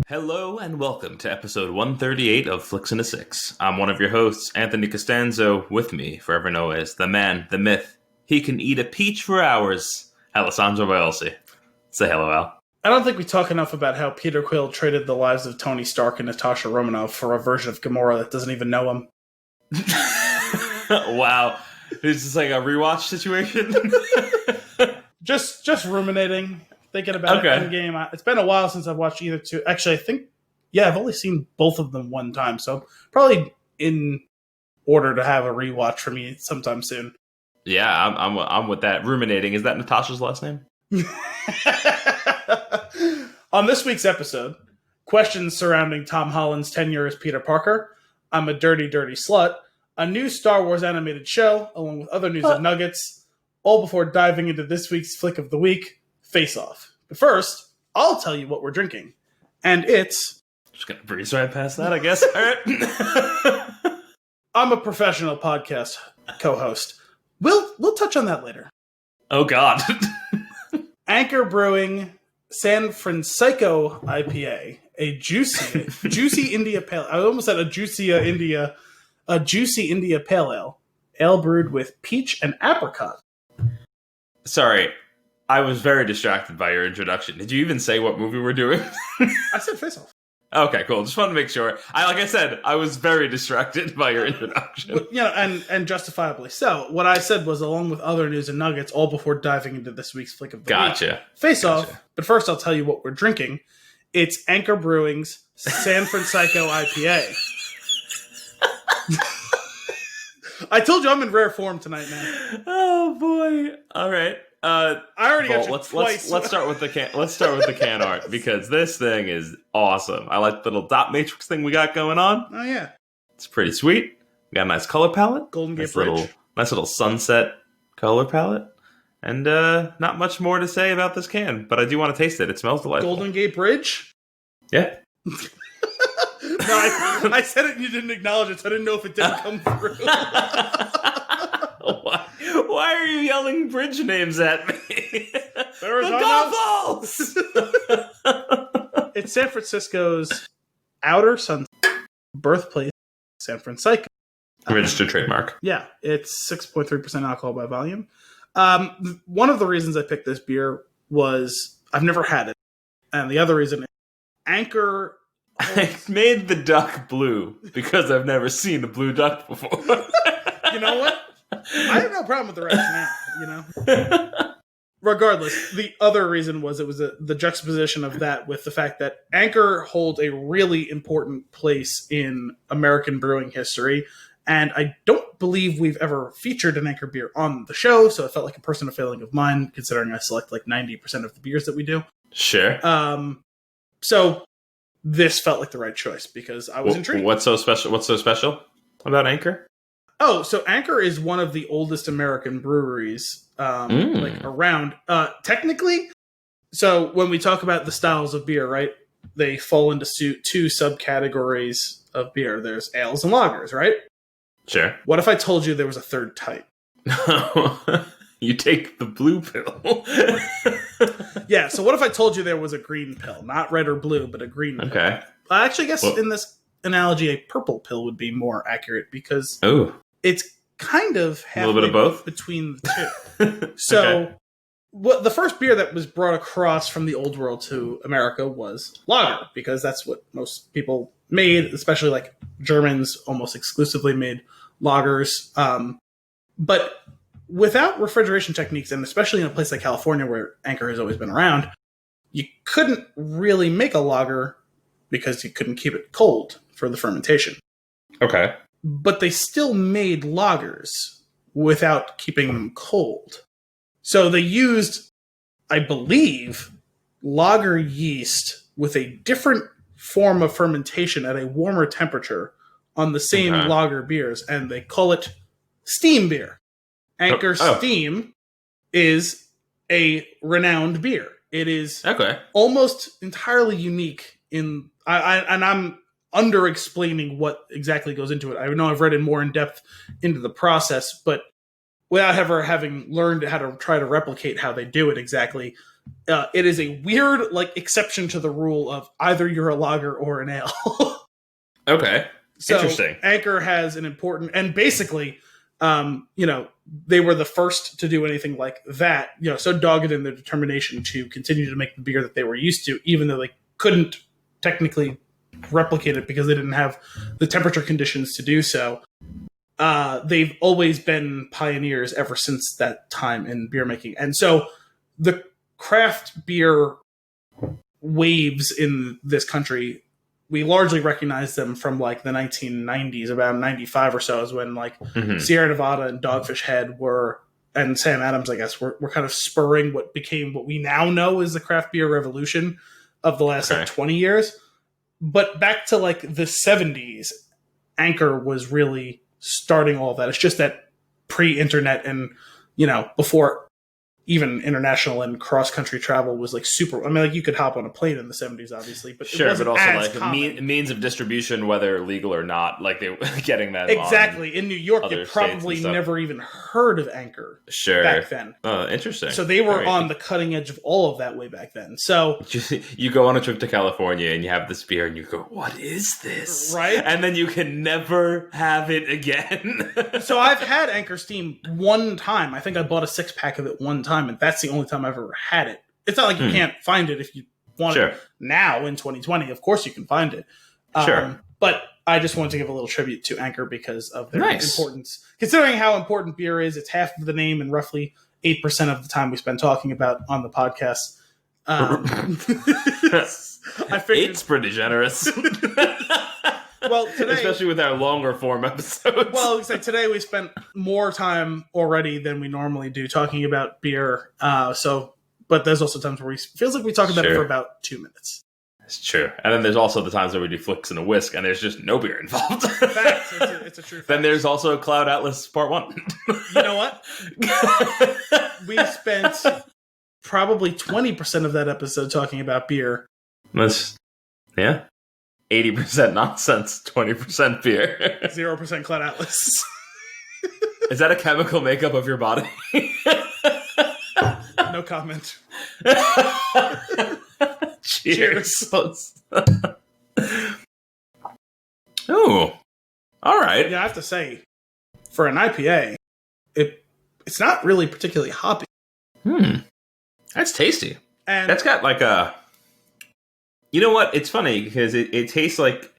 Hello and welcome to episode 138 of Flix and a Six. I'm one of your hosts, Anthony Costanzo. With me, forever known as the man, the myth. He can eat a peach for hours. Alessandro Bielsi. Say hello, Al. I don't think we talk enough about how Peter Quill traded the lives of Tony Stark and Natasha Romanoff for a version of Gamora that doesn't even know him. Wow. It's just like a rewatch situation? Just ruminating, thinking about Endgame. It's been a while since I've watched either two. Actually, I think, I've only seen both of them one time, so probably in order to have a rewatch for me sometime soon. Yeah, I'm with that. Ruminating. Is that Natasha's last name? On this week's episode, questions surrounding Tom Holland's tenure as Peter Parker, I'm a dirty, dirty slut, a new Star Wars animated show, along with other news and nuggets, all before diving into this week's Flick of the Week, Face Off. But first, I'll tell you what we're drinking. And it's... Just gonna breeze right past that, I guess. All right. I'm a professional podcast co-host. We'll touch on that later. Oh, God. Anchor Brewing San Francisco IPA, a juicy India Pale. I almost said a juicy India Pale Ale brewed with peach and apricot. Sorry, I was very distracted by your introduction. Did you even say what movie we're doing? I said Face Off. Okay, cool. Just wanted to make sure. Like I said, I was very distracted by your introduction. And justifiably so. What I said was along with other news and nuggets, all before diving into this week's Flick of the Week. Face Off. But first, I'll tell you what we're drinking. It's Anchor Brewing's San Francisco IPA. I told you I'm in rare form tonight, man. Oh boy! All right. I already got you twice. Let's start with the can. Let's start with the can art because this thing is awesome. I like the little dot matrix thing we got going on. Oh yeah, it's pretty sweet. We got a nice color palette. Golden Gate Bridge. Nice little sunset color palette. And not much more to say about this can, but I do want to taste it. It smells delightful. Golden Gate Bridge. Yeah. No, I said it and you didn't acknowledge it, so I didn't know if it didn't come through. Why are you yelling bridge names at me? The Falls! It's San Francisco's outer sunset, birthplace, San Francisco. Registered trademark. Yeah, it's 6.3% alcohol by volume. One of the reasons I picked this beer was I've never had it. And the other reason is Anchor... I made the duck blue because I've never seen a blue duck before. You know what? I have no problem with the rationale, Regardless, the other reason was it was the juxtaposition of that with the fact that Anchor holds a really important place in American brewing history. And I don't believe we've ever featured an Anchor beer on the show, so it felt like a personal failing of mine, considering I select like 90% of the beers that we do. Sure. So this felt like the right choice because I was intrigued. What's so special about Anchor? Oh, so Anchor is one of the oldest American breweries around. Technically, so when we talk about the styles of beer, right, they fall into two subcategories of beer. There's ales and lagers, right? Sure. What if I told you there was a third type? You take the blue pill. Yeah, so what if I told you there was a green pill? Not red or blue, but a green pill. Okay. I actually guess in this analogy, a purple pill would be more accurate because it's kind of halfway a little bit of both between the two. So the first beer that was brought across from the old world to America was lager, because that's what most people made, especially like Germans almost exclusively made lagers. But without refrigeration techniques, and especially in a place like California where Anchor has always been around, you couldn't really make a lager because you couldn't keep it cold for the fermentation. Okay. But they still made lagers without keeping them cold. So they used, I believe, lager yeast with a different form of fermentation at a warmer temperature on the same lager beers, and they call it steam beer. Anchor Steam is a renowned beer. It is almost entirely unique in... I'm under-explaining what exactly goes into it. I know I've read it more in depth into the process, but without ever having learned how to try to replicate how they do it exactly, it is a weird like exception to the rule of either you're a lager or an ale. Okay. So Interesting. Anchor has an important, and basically, they were the first to do anything like that. So dogged in their determination to continue to make the beer that they were used to, even though they couldn't technically replicate it because they didn't have the temperature conditions to do so. They've always been pioneers ever since that time in beer making. And so the craft beer waves in this country, we largely recognize them from like the 1990s, about 95 or so is when like Sierra Nevada and Dogfish Head and Sam Adams, I guess, were kind of spurring what became what we now know is the craft beer revolution of the last like 20 years. But back to like the 70s, Anchor was really starting all of that. It's just that pre-internet and, before even international and cross-country travel was like super. I mean, like you could hop on a plane in the 70s, obviously, but sure, it wasn't but also as like common. means of distribution, whether legal or not, like they were getting that exactly. In New York, you probably never even heard of Anchor back then. Oh, interesting. So they were on the cutting edge of all of that way back then. So you go on a trip to California and you have this beer and you go, "What is this?" Right? And then you can never have it again. So I've had Anchor Steam one time. I think I bought a 6-pack of it one time, and that's the only time I've ever had it. It's not like you can't find it if you want it now in 2020. Of course you can find it. Sure. But I just wanted to give a little tribute to Anchor because of their importance. Considering how important beer is, it's half of the name and roughly 8% of the time we spend talking about on the podcast. I figured it's pretty generous. Well, today, especially with our longer form episodes. Well, today we spent more time already than we normally do talking about beer. But there's also times where it feels like we talk about it for about 2 minutes. It's true. And then there's also the times where we do Flix and a Whisk, and there's just no beer involved. Facts. It's a true fact. Then there's also Cloud Atlas Part 1. You know what? We spent probably 20% of that episode talking about beer. That's, 80% nonsense, 20% beer. 0% Cloud Atlas. Is that a chemical makeup of your body? No comment. Cheers. Oh, all right. Yeah, I have to say, for an IPA, it's not really particularly hoppy. That's tasty. And that's got like a... You know what? It's funny because it tastes like...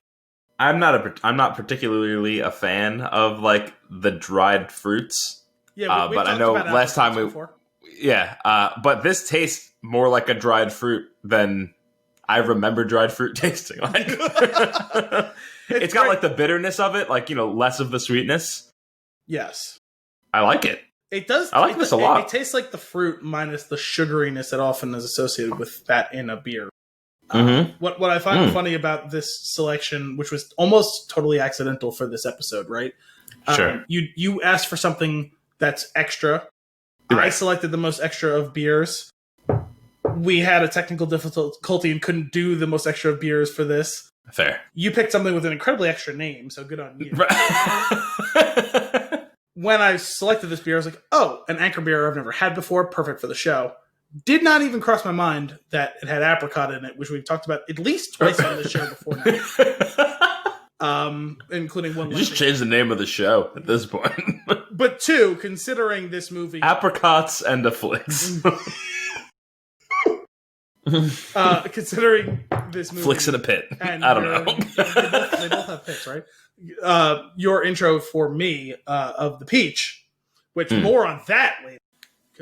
I'm not particularly a fan of like the dried fruits. Yeah, but I know last time before. But this tastes more like a dried fruit than I remember dried fruit tasting like. It's got like the bitterness of it, like, less of the sweetness. Yes. I like it. It does. I like this a lot. It tastes like the fruit minus the sugariness that often is associated with that in a beer. What I find funny about this selection, which was almost totally accidental for this episode, right? Sure. You asked for something that's extra. Right. I selected the most extra of beers. We had a technical difficulty and couldn't do the most extra of beers for this. Fair. You picked something with an incredibly extra name, so good on you. When I selected this beer, I was like, oh, an Anchor beer I've never had before, perfect for the show. Did not even cross my mind that it had apricot in it, which we've talked about at least twice on the show before now. Including one. You just changed the name of the show at this point. But two, considering this movie... Apricots and a Flix. Considering this movie... Flix in a pit. I don't know. They both have pits, right? Your intro for me of the peach, which more on that later.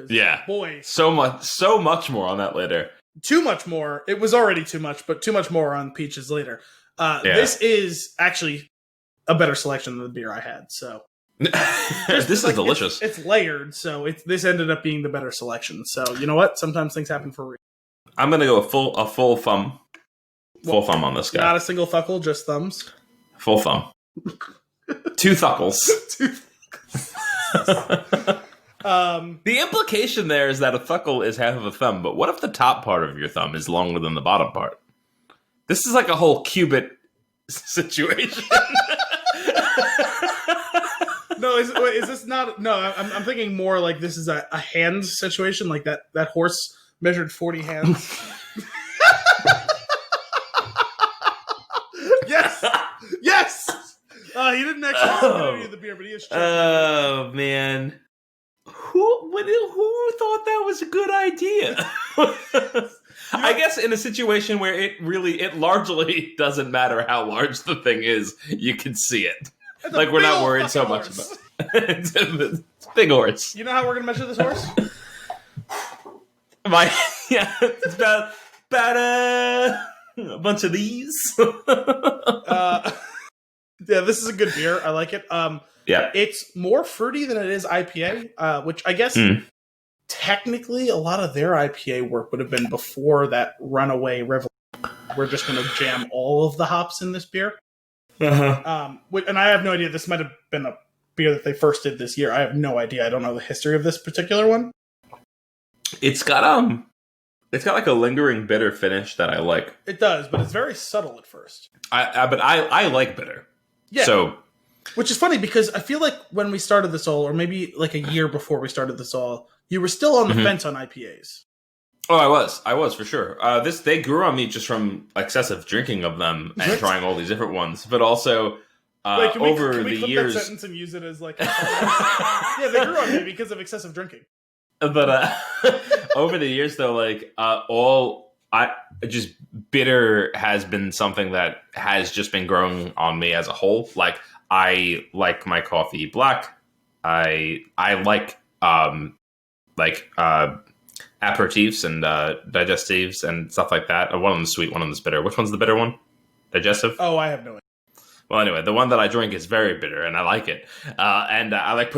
Yeah, boy, so much more on that later. Too much more. It was already too much, but too much more on peaches later. This is actually a better selection than the beer I had. So this is delicious. It's layered, so this ended up being the better selection. So you know what? Sometimes things happen for a reason. I'm gonna go a full thumb, thumb on this guy. Not a single thuckle, just thumbs. Full thumb. 2 thuckles. The implication there is that a thuckle is half of a thumb, but what if the top part of your thumb is longer than the bottom part? This is like a whole cubit situation. No, is this not? No, I'm thinking more like this is a hand situation, like that horse measured 40 hands. Yes! Yes! He didn't actually spit any of the beer, but he is checking. Oh, man. Who thought that was a good idea? I guess in a situation where it largely doesn't matter how large the thing is, you can see it. Like, we're not worried so much about it. It's a big horse. You know how we're going to measure this horse? It's about a bunch of these. Yeah, this is a good beer. I like it. Yeah. It's more fruity than it is IPA, which I guess technically a lot of their IPA work would have been before that runaway revolution. We're just going to jam all of the hops in this beer. Uh-huh. And I have no idea. This might have been a beer that they first did this year. I have no idea. I don't know the history of this particular one. It's got like a lingering bitter finish that I like. It does, but it's very subtle at first. But I like bitter. Yeah. So, which is funny because I feel like when we started this all, or maybe like a year before we started this all, you were still on the fence on IPAs. Oh, I was for sure. They grew on me just from excessive drinking of them and trying all these different ones, but also over can we the clip years. That sentence and use it as like, yeah, they grew on me because of excessive drinking. But over the years, though, like just bitter has been something that has just been growing on me as a whole. Like, I like my coffee black. I like aperitifs and digestives and stuff like that. One of them's sweet, one of them's bitter. Which one's the bitter one? Digestive? Oh, I have no idea. Well, anyway, the one that I drink is very bitter, and I like it. And I like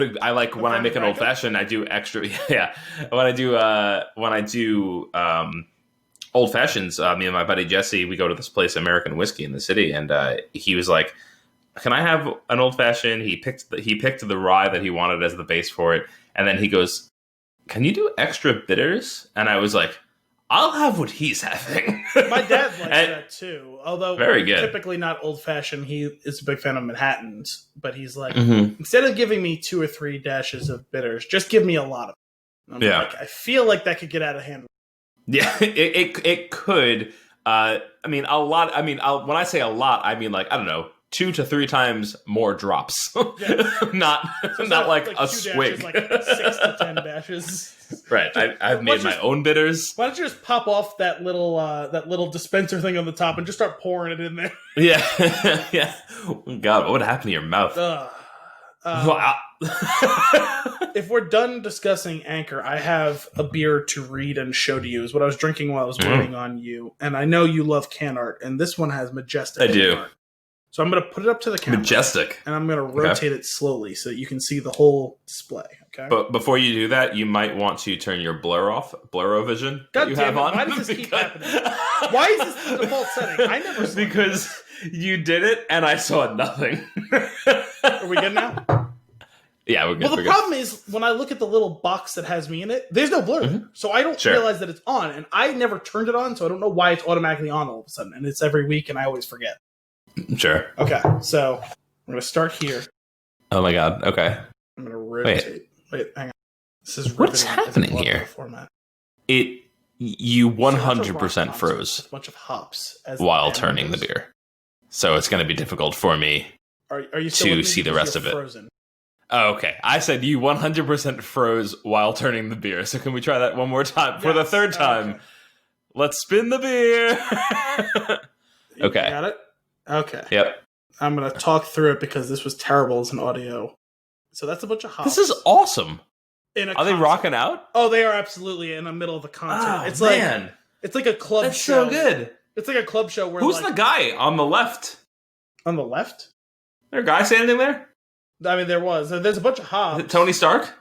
when I make an old fashioned, I do extra. Yeah, when I do old fashions, me and my buddy Jesse, we go to this place, American Whiskey, in the city, and he was like, "Can I have an old fashioned?" He picked the rye that he wanted as the base for it, and then he goes, "Can you do extra bitters?" And I was like, I'll have what he's having. My dad likes that too. Although very good. Typically not old fashioned. He is a big fan of Manhattans, but he's like, instead of giving me 2 or 3 dashes of bitters, just give me a lot of them. I'm like, I feel like that could get out of hand. Yeah, it could. I mean, a lot. I mean, when I say a lot, I mean, like, I don't know, 2 to 3 times more drops. Yeah. not like a swig. Dashes, like 6 to 10 dashes. Right. I've made my own bitters. Why don't you just pop off that little dispenser thing on the top and just start pouring it in there? Yeah. Yeah. God, what would happen to your mouth? Wow. If we're done discussing Anchor, I have a beer to read and show to you. Is what I was drinking while I was waiting on you. And I know you love can art, and this one has majestic can art. So I'm going to put it up to the camera. Majestic. And I'm going to rotate it slowly so that you can see the whole display. Okay. But before you do that, you might want to turn your blur-o-vision that you have on. Why does this keep happening? Why is this the default setting? I never saw Because you did it and I saw nothing. Are we good now? Yeah, we're good. Well, the problem is when I look at the little box that has me in it, there's no blur. Mm-hmm. So I don't realize that it's on. And I never turned it on, so I don't know why it's automatically on all of a sudden. And it's every week, and I always forget. Sure. Okay, so I'm going to start here. Oh my god, okay. I'm going to rotate. Wait, hang on. This is what's happening here? Format. You 100% froze. A bunch of hops while turning the beer. So it's going to be difficult for me are you still to see the rest of it. Frozen? Oh, okay. I said you 100% froze while turning the beer. So can we try that one more time? Yes. For the third time, okay. Let's spin the beer. Okay. Got it? Okay. Yep. I'm going to talk through it because this was terrible as an audio. So that's a bunch of hops. This is awesome. Are they rocking out? Oh, they are absolutely in the middle of a concert. Oh, it's man. It's like a club that's show. That's so good. It's like a club show where who's the guy on the left? On the left? Is there a guy standing there? I mean, there was. There's a bunch of hops. Is it Tony Stark?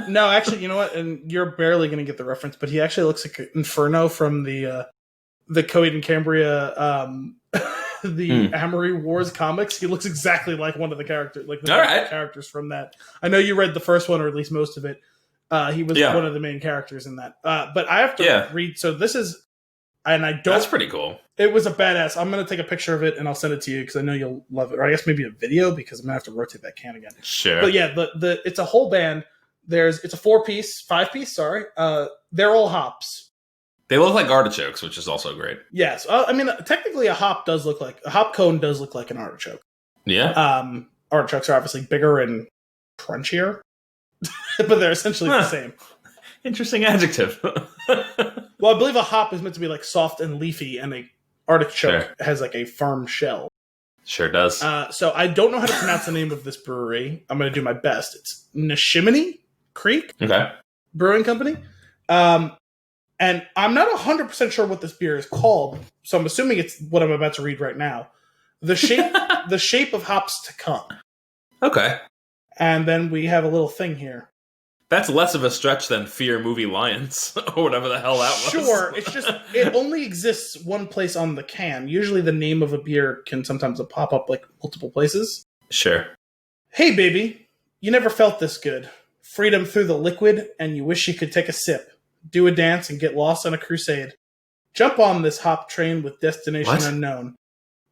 No, actually, you know what? And you're barely going to get the reference, but he actually looks like Inferno from the Coed and Cambria, Amory Wars comics. He looks exactly like one of the characters, like the characters from that. I know you read the first one, or at least most of it. He was one of the main characters in that. But I have to read. So this is, and I don't. That's pretty cool. It was a badass. I'm going to take a picture of it and I'll send it to you because I know you'll love it. Or I guess maybe a video because I'm going to have to rotate that can again. Sure. But yeah, it's a whole band. It's a 5-piece, sorry. They're all hops. They look like artichokes, which is also great. Yes. Technically a hop cone does look like an artichoke. Yeah. Artichokes are obviously bigger and crunchier, but they're essentially the same. Interesting adjective. Well, I believe a hop is meant to be like soft and leafy, and a artichoke has like a firm shell. Sure does. So I don't know how to pronounce the name of this brewery. I'm going to do my best. It's Neshiminy Creek Brewing Company. And I'm not 100% sure what this beer is called, so I'm assuming it's what I'm about to read right now. The shape of hops to come. Okay. And then we have a little thing here. That's less of a stretch than Fear Movie Lions, or whatever the hell that was. Sure, it's just, it only exists one place on the can. Usually the name of a beer can sometimes pop up like multiple places. Sure. Hey baby, you never felt this good. Freedom through the liquid, and you wish you could take a sip. Do a dance and get lost on a crusade. Jump on this hop train with destination unknown.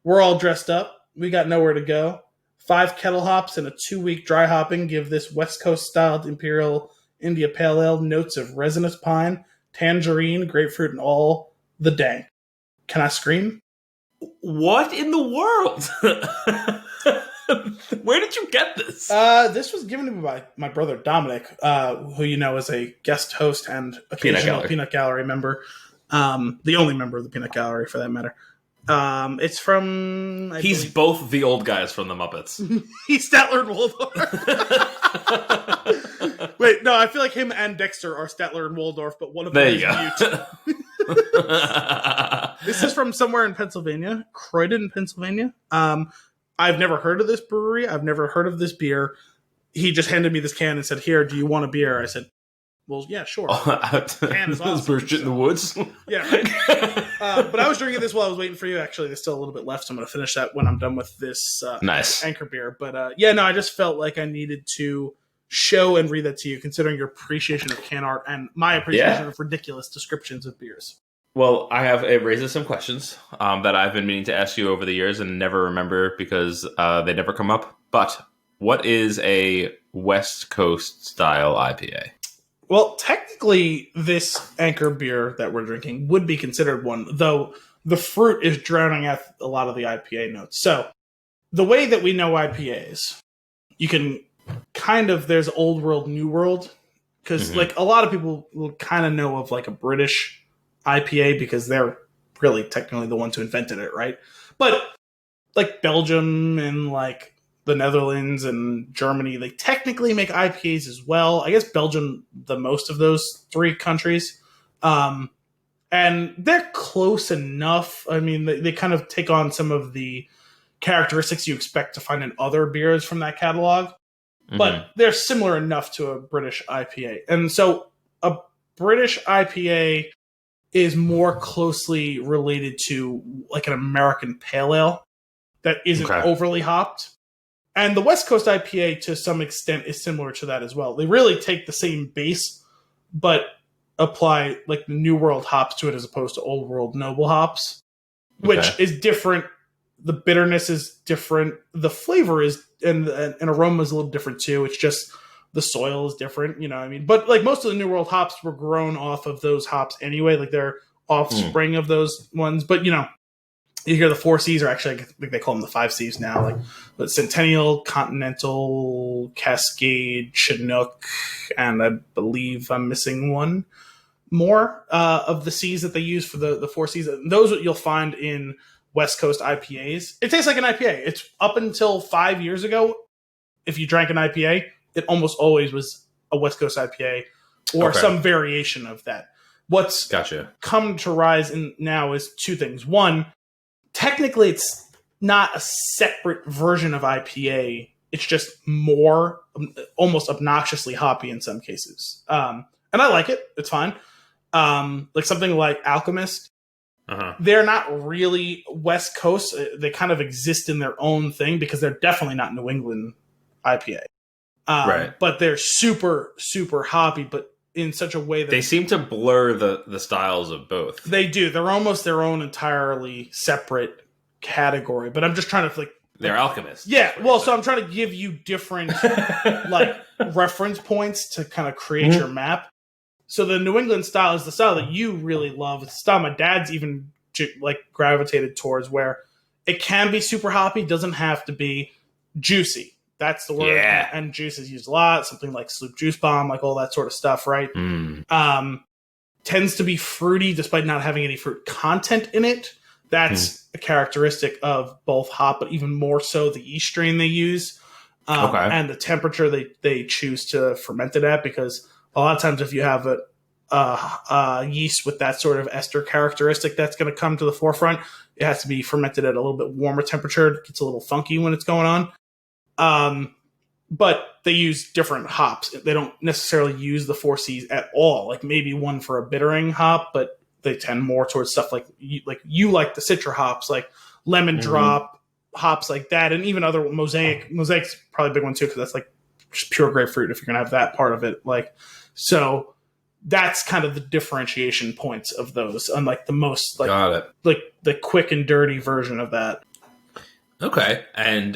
We're all dressed up. We got nowhere to go. 5 kettle hops and a 2-week dry hopping give this West Coast-styled Imperial India Pale Ale notes of resinous pine, tangerine, grapefruit, and all the dang. Can I scream? What in the world? Where did you get this? This was given to me by my brother Dominic, who you know is a guest host and occasional Peanut Gallery member. The only member of the Peanut Gallery, for that matter. It's from... He's both the old guys from the Muppets. He's Statler and Waldorf. Wait, no, I feel like him and Dexter are Statler and Waldorf, but one of them is mute. This is from somewhere in Pennsylvania, Croydon, Pennsylvania. I've never heard of this brewery. I've never heard of this beer. He just handed me this can and said, "Here, do you want a beer?" I said, "Well, yeah, sure." Can is awesome. Shit in the woods. Yeah, right. But I was drinking this while I was waiting for you. Actually, there's still a little bit left, so I'm going to finish that when I'm done with this nice Anchor beer. But I just felt like I needed to show and read that to you, considering your appreciation of can art and my appreciation of ridiculous descriptions of beers. Well, it raises some questions that I've been meaning to ask you over the years and never remember because they never come up. But what is a West Coast style IPA? Well, technically, this Anchor beer that we're drinking would be considered one, though the fruit is drowning out a lot of the IPA notes. So, the way that we know IPAs, you can there's old world, new world, because like a lot of people will kind of know of like a British IPA because they're really technically the ones who invented it, right? But like Belgium and like the Netherlands and Germany, they technically make IPAs as well. I guess Belgium, the most of those 3 countries. And they're close enough. I mean, they kind of take on some of the characteristics you expect to find in other beers from that catalog. But they're similar enough to a British IPA. And so a British IPA is more closely related to like an American pale ale that isn't overly hopped. And the West Coast IPA, to some extent, is similar to that as well. They really take the same base, but apply like the New World hops to it as opposed to Old World noble hops, which is different. The bitterness is different. The flavor is, and aroma is a little different too. It's just the soil is different, you know what I mean? But like most of the New World hops were grown off of those hops anyway, like they're offspring of those ones. But you know, you hear the 4 C's, or actually I think they call them the 5 C's now, like but Centennial, Continental, Cascade, Chinook, and I believe I'm missing one more of the C's that they use for the 4 C's. Those what you'll find in West Coast IPAs. It tastes like an IPA. It's up until 5 years ago, if you drank an IPA, it almost always was a West Coast IPA or some variation of that. What's come to rise in now is 2 things. One, technically it's not a separate version of IPA. It's just more almost obnoxiously hoppy in some cases. And I like it. It's fine. Like something like Alchemist. They're not really West Coast. They kind of exist in their own thing because they're definitely not New England IPA. But they're super, super hoppy, but in such a way that they seem to blur the styles of both. They do. They're almost their own entirely separate category. But I'm just trying to like They're alchemists. Yeah, well, so I'm trying to give you different like reference points to kind of create your map. So the New England style is the style that you really love. It's the style my dad's even like gravitated towards, where it can be super hoppy, doesn't have to be juicy. That's the word. Yeah. And juice is used a lot. Something like Sloop Juice Bomb, like all that sort of stuff, right? Tends to be fruity despite not having any fruit content in it. That's a characteristic of both hop, but even more so the yeast strain they use and the temperature they choose to ferment it at. Because a lot of times if you have a yeast with that sort of ester characteristic that's going to come to the forefront, it has to be fermented at a little bit warmer temperature. It gets a little funky when it's going on. But they use different hops. They don't necessarily use the 4Cs at all. Like maybe one for a bittering hop, but they tend more towards stuff like you like the citra hops, like lemon drop hops like that, and even other mosaic. Mosaic's probably a big one too, because that's like just pure grapefruit if you're gonna have that part of it. Like, so that's kind of the differentiation points of those, unlike the most like the quick and dirty version of that. Okay, and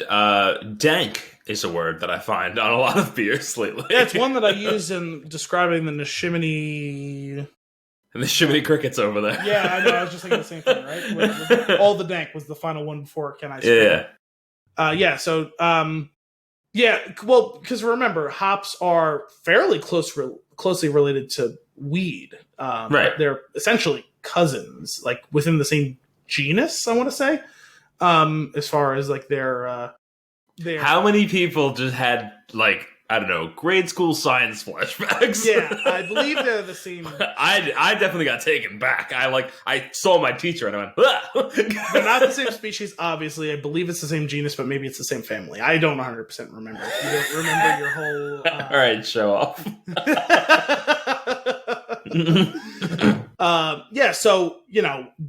dank is a word that I find on a lot of beers lately. Yeah, it's one that I use in describing the Nishimini. And the shimmy crickets over there. Yeah, I know. I was just thinking the same thing, right? All the dank was the final one before Can I Scream? Yeah. Well, because remember, hops are fairly closely related to weed. Right. They're essentially cousins, like within the same genus, I want to say. As far as like their how many people just had like, I don't know, grade school science flashbacks? Yeah, I believe they're the same. I definitely got taken back. I saw my teacher and I went, ah! They're not the same species, obviously. I believe it's the same genus, but maybe it's the same family. I don't 100% remember. You don't remember your whole... All right, show off. Yeah, so,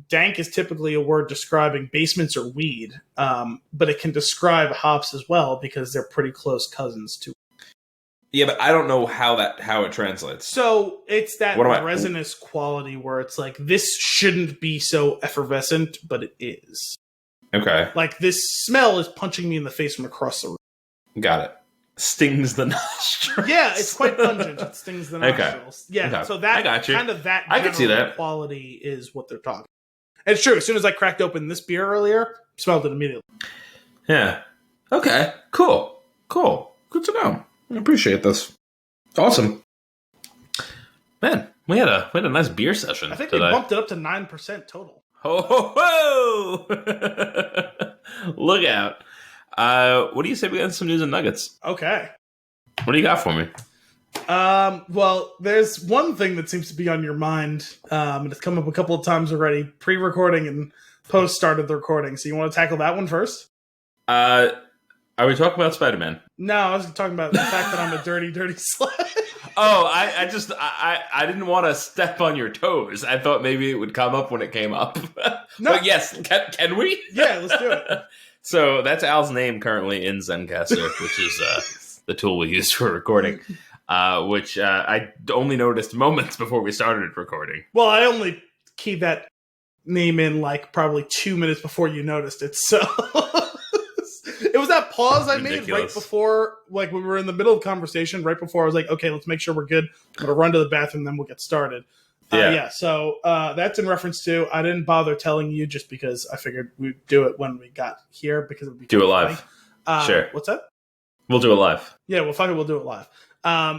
dank is typically a word describing basements or weed, but it can describe hops as well because they're pretty close cousins to. Yeah, but I don't know how it translates. So it's that resinous quality where it's like, this shouldn't be so effervescent, but it is. Okay. Like, this smell is punching me in the face from across the room. Got it. Stings the nostrils. Yeah, it's quite pungent. It stings the nostrils. Okay. Yeah, okay. So that I got you. kind of that I can see that quality is what they're talking. And it's true. As soon as I cracked open this beer earlier, smelled it immediately. Yeah. Okay. Cool. Good to know. I appreciate this. Awesome. Man, we had a nice beer session. I think today. we bumped it up to 9% total. Ho ho ho! Look out. What do you say we got some news and nuggets? Okay. What do you got for me? Well, there's one thing that seems to be on your mind, and it's come up a couple of times already, pre-recording and post-start of the recording. So you want to tackle that one first? Are we talking about Spider-Man? No, I was talking about the fact that I'm a dirty, dirty slut. Oh, I didn't want to step on your toes. I thought maybe it would come up when it came up. No. But yes, can we? Yeah, let's do it. So that's Al's name currently in Zencastr, which is the tool we use for recording, which I only noticed moments before we started recording. Well, I only keyed that name in like probably 2 minutes before you noticed it, so... It was that pause I made right before, like when we were in the middle of the conversation, right before I was like, okay, let's make sure we're good. I'm going to run to the bathroom, then we'll get started. Yeah. So that's in reference to, I didn't bother telling you just because I figured we'd do it when we got here because it would be do it live. Sure. What's that? We'll do it live. Yeah, well, fuck it, we'll do it live.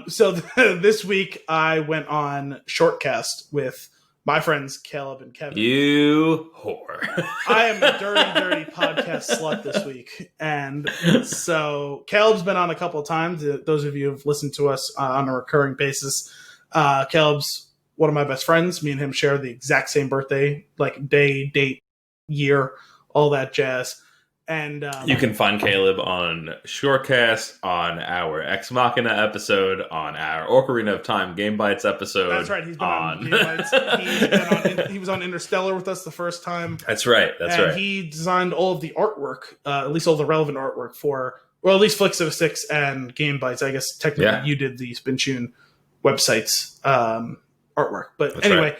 So this week I went on Shortcast with my friends Caleb and Kevin. You whore. I am a dirty, dirty podcast slut this week. And so Caleb's been on a couple of times. Those of you who have listened to us on a recurring basis, Caleb's one of my best friends. Me and him share the exact same birthday, like day, date, year, all that jazz. And you can find Caleb on Shortcast, on our Ex Machina episode, on our Ocarina of Time Game Bites episode. That's right. He's been on Game Bites. He was on Interstellar with us the first time. That's right. And he designed all of the artwork, at least all the relevant artwork for, well, at least Flix 06 and Game Bites. I guess technically you did the Spin Tune websites artwork. But that's anyway,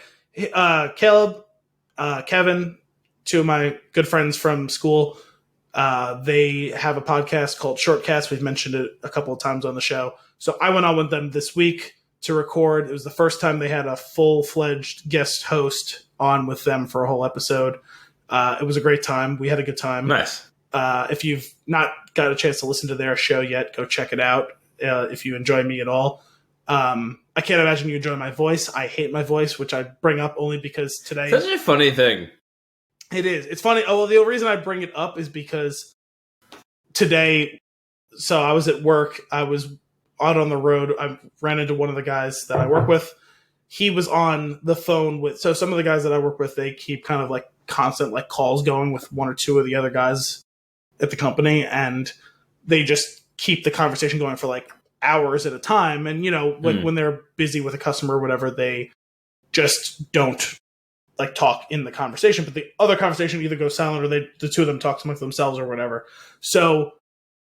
right. Caleb, Kevin, two of my good friends from school, They have a podcast called Shortcast. We've mentioned it a couple of times on the show. So I went on with them this week to record. It was the first time they had a full-fledged guest host on with them for a whole episode. It was a great time. We had a good time. Nice. If you've not got a chance to listen to their show yet, go check it out. If you enjoy me at all. I can't imagine you enjoy my voice. I hate my voice, which I bring up only because today... Such a funny thing. It is. It's funny. Oh, well, the reason I bring it up is because today, so I was at work. I was out on the road. I ran into one of the guys that I work with. He was on the phone with... So some of the guys that I work with, they keep kind of like constant like calls going with one or two of the other guys at the company. And they just keep the conversation going for like hours at a time. And, you know, like when they're busy with a customer or whatever, they just don't like talk in the conversation, but the other conversation either goes silent or the two of them talk amongst themselves or whatever. So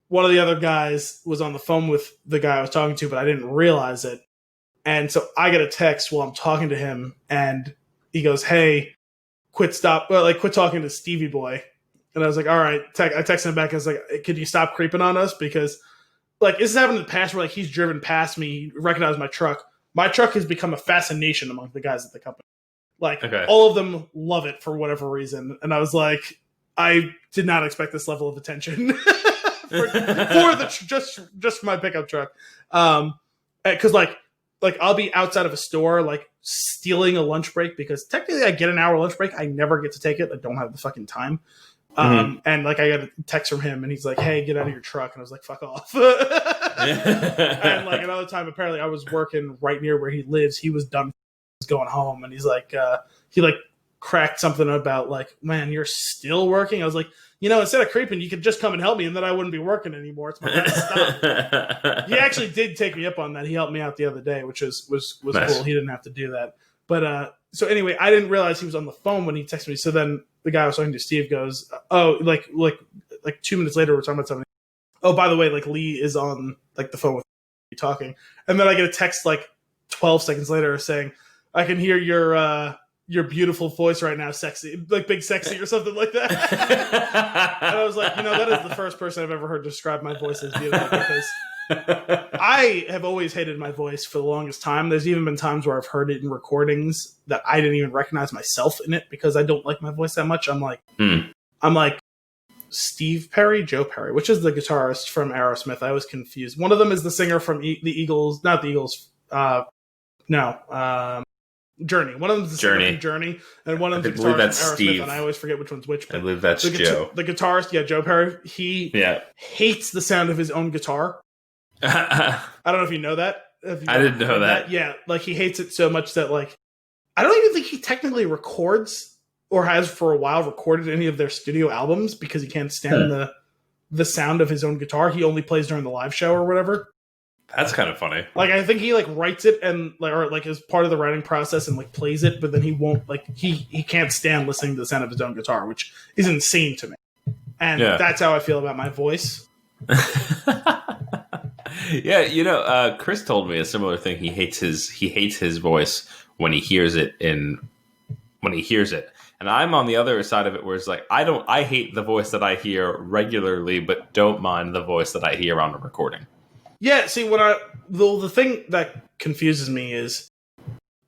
one of the other guys was on the phone with the guy I was talking to, but I didn't realize it. And so I get a text while I'm talking to him and he goes, "Hey, quit talking to Stevie Boy." And I was like, all right. I texted him back. I was like, "Could you stop creeping on us?" Because like this has happened in the past where like he's driven past me, recognized my truck. My truck has become a fascination among the guys at the company. Like all of them love it for whatever reason. And I was like, I did not expect this level of attention for just my pickup truck. Cause like I'll be outside of a store, like stealing a lunch break because technically I get an hour lunch break. I never get to take it. I don't have the fucking time. And like I got a text from him and he's like, "Hey, get out of your truck." And I was like, "Fuck off." And like another time, apparently I was working right near where he lives. He was done going home and he's like, he like cracked something about like, "Man, you're still working?" I was like, instead of creeping, you could just come and help me and then I wouldn't be working anymore. It's my last stop. He actually did take me up on that. He helped me out the other day, which was nice. Cool. He didn't have to do that. But so anyway, I didn't realize he was on the phone when he texted me. So then the guy I was talking to, Steve, goes, "Oh, like 2 minutes later, we're talking about something. Oh, by the way, like Lee is on like the phone with me talking." And then I get a text like 12 seconds later saying, "I can hear your beautiful voice right now, sexy, like big sexy," or something like that. And I was like, that is the first person I've ever heard describe my voice as beautiful because I have always hated my voice for the longest time. There's even been times where I've heard it in recordings that I didn't even recognize myself in it because I don't like my voice that much. I'm like Steve Perry, Joe Perry, which is the guitarist from Aerosmith. I was confused. One of them is the singer from the Eagles, not the Eagles. Journey. One of them is the singer from Journey, and one of them is the guitarist from Aerosmith, Steve. And I always forget which one's which. I believe that's Joe. The guitarist, Joe Perry, he hates the sound of his own guitar. I don't know if you know that. I didn't know that. Yeah, like he hates it so much that like I don't even think he technically records or has for a while recorded any of their studio albums because he can't stand the sound of his own guitar. He only plays during the live show or whatever. That's kind of funny. Like I think he like writes it and like or like as part of the writing process and like plays it, but then he won't like he can't stand listening to the sound of his own guitar, which is insane to me. And that's how I feel about my voice. Yeah, Chris told me a similar thing. He hates his voice when he hears it. And I'm on the other side of it, where it's like I hate the voice that I hear regularly, but don't mind the voice that I hear on a recording. Yeah, see, the thing that confuses me is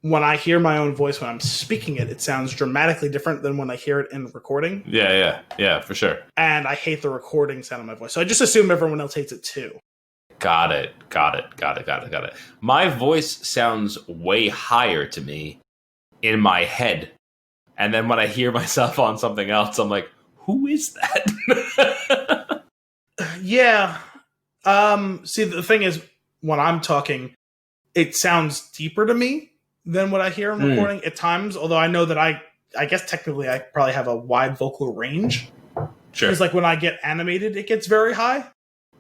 when I hear my own voice when I'm speaking it, it sounds dramatically different than when I hear it in recording. Yeah, for sure. And I hate the recording sound of my voice, so I just assume everyone else hates it too. Got it. My voice sounds way higher to me in my head. And then when I hear myself on something else, I'm like, who is that? Yeah. See, the thing is, when I'm talking, it sounds deeper to me than what I hear in recording at times. Although I know that I guess technically I probably have a wide vocal range. Sure. Because like when I get animated, it gets very high.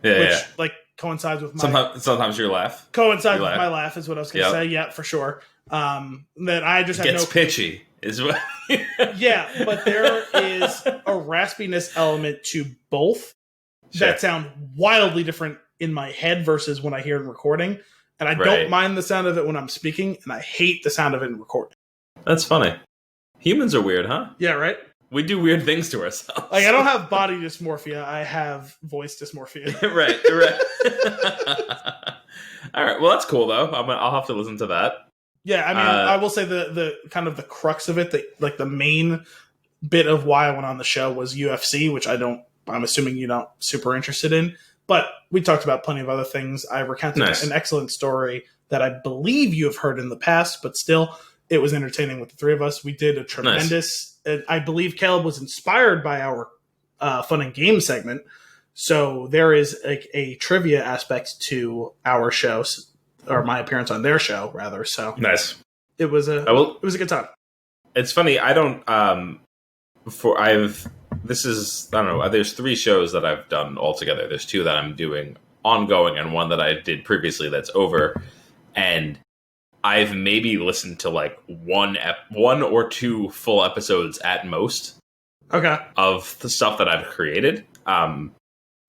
Which like coids with my sometimes your laugh with my laugh is what I was going to say. Yeah, for sure. That I just have gets pitchy is what. Yeah, but there is a raspiness element to both that sound wildly different in my head versus when I hear it in recording. And I don't mind the sound of it when I'm speaking, and I hate the sound of it in recording. That's funny. Humans are weird, huh? Yeah, right? We do weird things to ourselves. Like, I don't have body dysmorphia. I have voice dysmorphia. Right. All right. Well, that's cool, though. I'll have to listen to that. Yeah, I mean, I will say the kind of the crux of it, like the main bit of why I went on the show was UFC, which I'm assuming you're not super interested in. But we talked about plenty of other things. I recounted an excellent story that I believe you have heard in the past, but still, it was entertaining with the three of us. We did a tremendous... I believe Caleb was inspired by our fun and game segment. So there is a trivia aspect to our shows, or my appearance on their show, rather. So nice. It was a good time. It's funny. I don't. There's 3 shows that I've done altogether. There's 2 that I'm doing ongoing, and 1 that I did previously that's over. And I've maybe listened to like one or 2 full episodes at most. Okay. Of the stuff that I've created.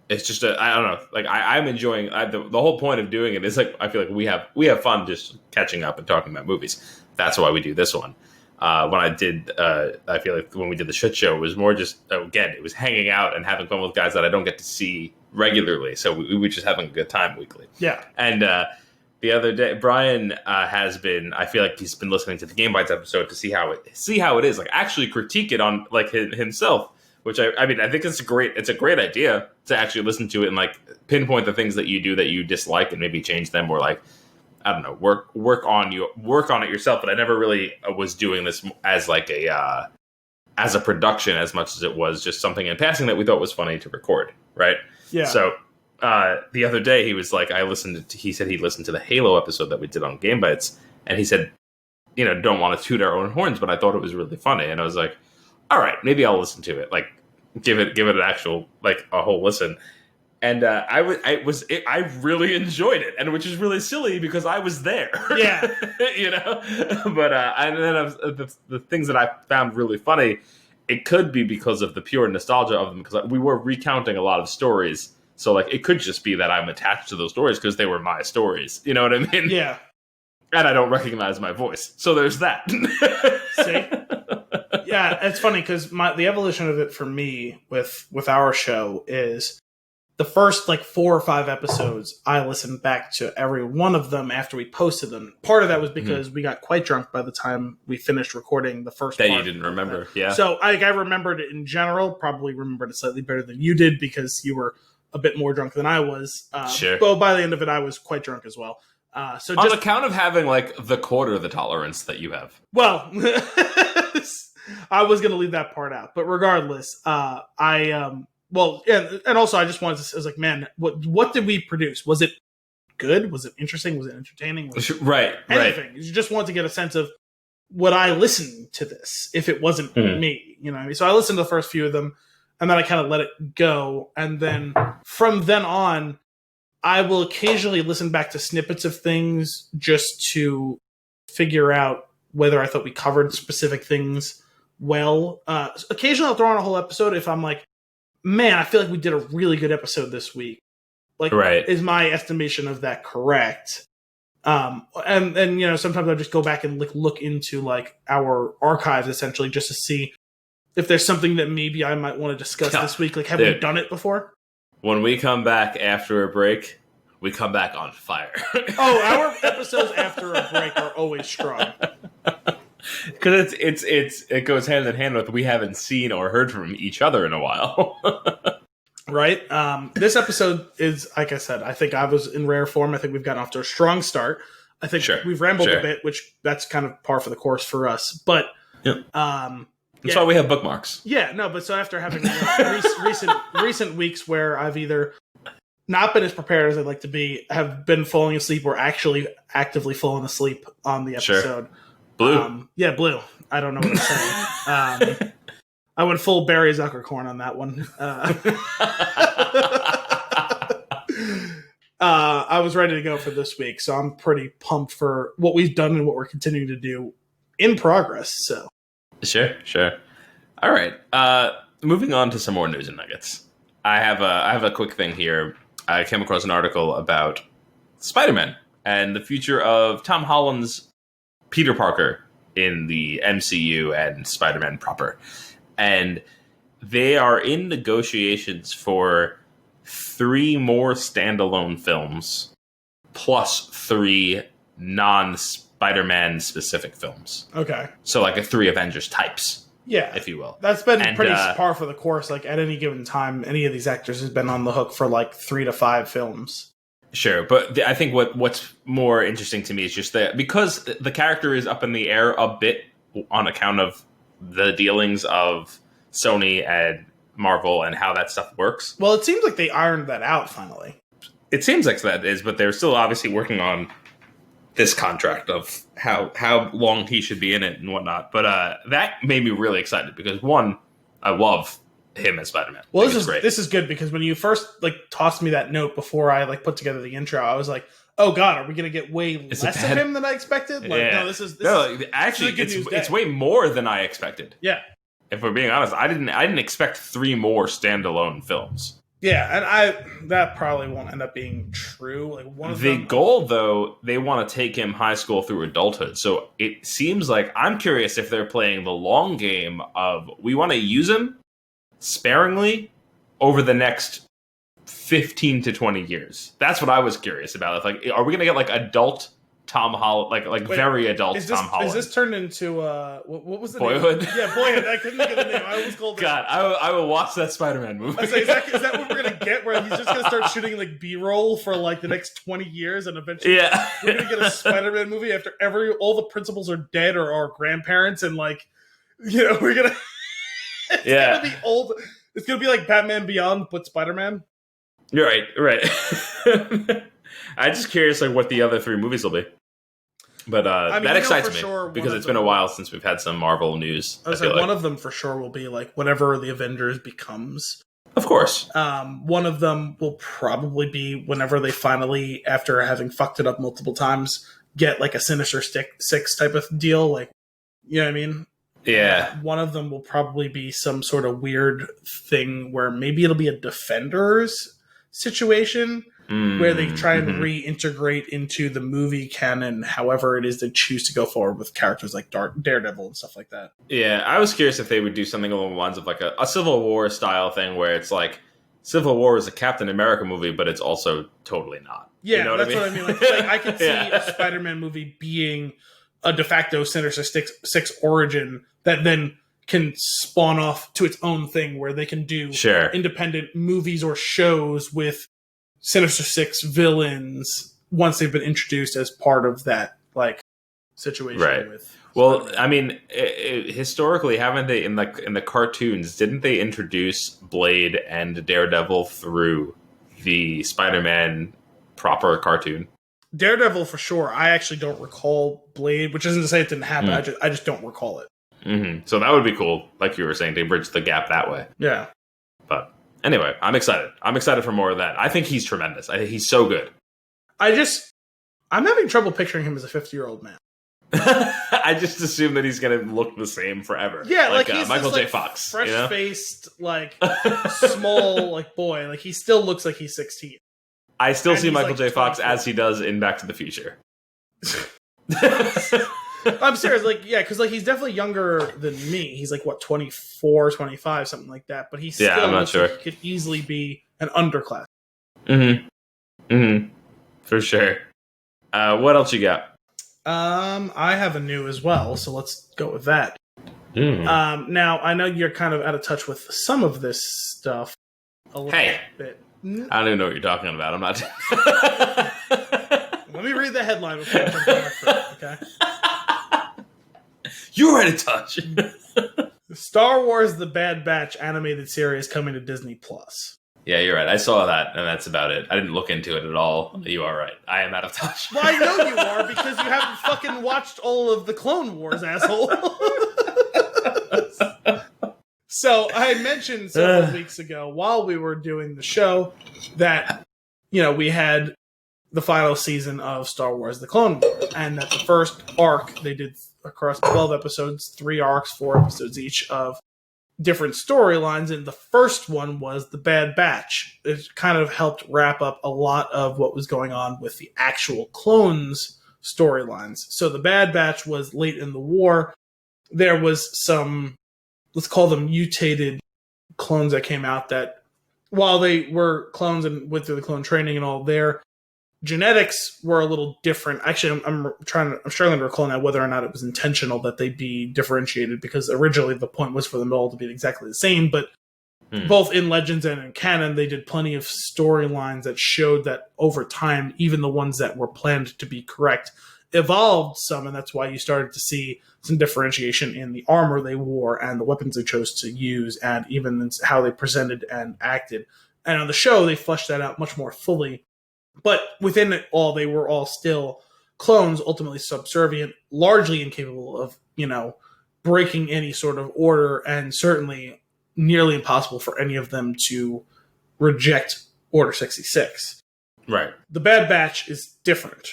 It's just I don't know. Like I'm enjoying the whole point of doing it is like I feel like we have fun just catching up and talking about movies. That's why we do this one. When I did, I feel like when we did the shit show, it was more just again, it was hanging out and having fun with guys that I don't get to see regularly. So we were just having a good time weekly. Yeah. And the other day, Brian has been. I feel like he's been listening to the Game Bites episode to see how it is. Like actually critique it on like himself. Which I mean, I think it's a great idea to actually listen to it and like pinpoint the things that you do that you dislike and maybe change them or like, I don't know, work on it yourself. But I never really was doing this as like as a production as much as it was just something in passing that we thought was funny to record. Right. Yeah. So the other day he was like, he said he listened to the Halo episode that we did on Game Bites. And he said, don't want to toot our own horns, but I thought it was really funny. And I was like, all right, maybe I'll listen to it. Like, give it an actual like a whole listen. And I really enjoyed it, and which is really silly because I was there. Yeah, But and then the things that I found really funny, it could be because of the pure nostalgia of them because we were recounting a lot of stories. So like it could just be that I'm attached to those stories because they were my stories. You know what I mean? Yeah. And I don't recognize my voice, so there's that. See. Yeah, it's funny because the evolution of it for me with our show is the first like 4 or 5 episodes I listened back to every one of them after we posted them. Part of that was because we got quite drunk by the time we finished recording the first that part. You didn't remember, yeah. So I remembered it in general, probably remembered it slightly better than you did because you were a bit more drunk than I was. Sure. But by the end of it, I was quite drunk as well. So on account of having like the quarter of the tolerance that you have. Well, I was going to leave that part out, but regardless, and also I just wanted to say, I was like, man, what did we produce? Was it good? Was it interesting? Was it entertaining? Was it right. anything? You just want to get a sense of would I listen to this if it wasn't me? You know what I mean? So I listened to the first few of them, and then I kind of let it go, and then from then on, I will occasionally listen back to snippets of things just to figure out whether I thought we covered specific things well. Occasionally I'll throw on a whole episode if I'm like, man, I feel like we did a really good episode this week. Like, is my estimation of that correct? And sometimes I'll just go back and look into like our archives essentially just to see if there's something that maybe I might want to discuss this week. Like, have we done it before? When we come back after a break, we come back on fire. Our episodes after a break are always strong. Because it goes hand in hand with we haven't seen or heard from each other in a while. Right? This episode is, like I said, I think I was in rare form. I think we've gotten off to a strong start. I think we've rambled a bit, which that's kind of par for the course for us. But that's why we have bookmarks. Yeah, no, but so after having recent weeks where I've either not been as prepared as I'd like to be, have been falling asleep or actually actively falling asleep on the episode. Blue. Blue. I don't know what I'm saying. I went full Barry Zuckercorn on that one. I was ready to go for this week, so I'm pretty pumped for what we've done and what we're continuing to do in progress. So, sure. All right. Moving on to some more news and nuggets. I have a quick thing here. I came across an article about Spider-Man and the future of Tom Holland's Peter Parker in the MCU and Spider-Man proper. and they are in negotiations for 3 more standalone films, plus 3 non-Spider-Man specific films. Okay. So like a 3 Avengers types, Yeah. if you will. That's been pretty par for the course. Like, at any given time, any of these actors has been on the hook for like 3 to 5 films. Sure, but I think what's more interesting to me is just that because the character is up in the air a bit on account of the dealings of Sony and Marvel and how that stuff works. Well, it seems like they ironed that out finally. It seems like that is, but they're still obviously working on this contract of how long he should be in it and whatnot. But that made me really excited because, one, I love him as Spider-Man. Well, this is good because when you first like tossed me that note before I like put together the intro, I was like, "Oh God, are we going to get way less of him than I expected?" Like, yeah. No, this is actually it's way more than I expected. Yeah, if we're being honest, I didn't expect 3 more standalone films. Yeah, and that probably won't end up being true. Like one of the goal, though, they want to take him high school through adulthood. So it seems like I'm curious if they're playing the long game of we want to use him sparingly over the next 15 to 20 years. That's what I was curious about. It's like, are we going to get like adult Tom Holland, like very adult Tom Holland? Is this turned into what was the Boyhood? Name? Yeah, Boyhood. I couldn't think of the name. I always called it. God, I will watch that Spider-Man movie. I was like, is that what we're gonna get? Where he's just gonna start shooting like B-roll for like the next 20 years, and eventually, we're gonna get a Spider-Man movie after all the principals are dead or are grandparents, and like, we're gonna. It's gonna be old. It's gonna be like Batman Beyond, but Spider-Man. You're right. I'm just curious, like, what the other 3 movies will be. But that excites me because it's been a while since we've had some Marvel news. I was like, one of them for sure will be like whatever the Avengers becomes. Of course. One of them will probably be whenever they finally, after having fucked it up multiple times, get like a Sinister Six type of deal. Like, you know what I mean? Yeah. One of them will probably be some sort of weird thing where maybe it'll be a Defenders situation. Where they try and reintegrate into the movie canon, however it is they choose to go forward with characters like Daredevil and stuff like that. Yeah, I was curious if they would do something along the lines of like a Civil War style thing where it's like Civil War is a Captain America movie, but it's also totally not. Yeah, you know that's what I mean. Like I could see a Spider-Man movie being a de facto Sinister Six origin that then can spawn off to its own thing where they can do independent movies or shows with Sinister Six villains once they've been introduced as part of that like situation. Right. With well, I mean, historically, haven't they in the cartoons? Didn't they introduce Blade and Daredevil through the Spider-Man proper cartoon? Daredevil for sure. I actually don't recall Blade, which isn't to say it didn't happen. I just don't recall it. Mm-hmm. So that would be cool, like you were saying, to bridge the gap that way. Yeah. But anyway, I'm excited. I'm excited for more of that. I think he's tremendous. I think he's so good. I'm having trouble picturing him as a 50-year-old man. I just assume that he's going to look the same forever. Yeah, like he's Michael this, J. Fox. Fresh-faced, like, small, like, boy. Like, he still looks like he's 16. I still see Michael J. Fox as he does in Back to the Future. I'm serious, like, yeah, because like he's definitely younger than me. He's like, what, 24, 25, something like that. But he still I'm not sure. like he could easily be an underclass. For sure. What else you got? I have a new as well, so let's go with that. Now, I know you're kind of out of touch with some of this stuff a little bit. I don't even know what you're talking about. I'm not... Let me read the headline before I jump on my foot, okay? You're out of touch. Star Wars The Bad Batch animated series coming to Disney+. Yeah, you're right. I saw that, and that's about it. I didn't look into it at all. You are right. I am out of touch. Well, I know you are, because you haven't fucking watched all of the Clone Wars, asshole. So, I mentioned several weeks ago, while we were doing the show, that, we had the final season of Star Wars The Clone Wars, and that the first arc they did across 12 episodes, 3 arcs, 4 episodes each of different storylines, and the first one was The Bad Batch. It kind of helped wrap up a lot of what was going on with the actual clones storylines. So The Bad Batch was late in the war. There was some let's call them mutated clones that came out that, while they were clones and went through the clone training and all, their genetics were a little different. Actually, I'm struggling to recall now whether or not it was intentional that they be differentiated, because originally the point was for them all to be exactly the same, but both in Legends and in canon, they did plenty of storylines that showed that over time, even the ones that were planned to be correct evolved some, and that's why you started to see some differentiation in the armor they wore and the weapons they chose to use, and even how they presented and acted. And on the show, they fleshed that out much more fully. But within it all, they were all still clones, ultimately subservient, largely incapable of, breaking any sort of order, and certainly nearly impossible for any of them to reject Order 66. Right. The Bad Batch is different.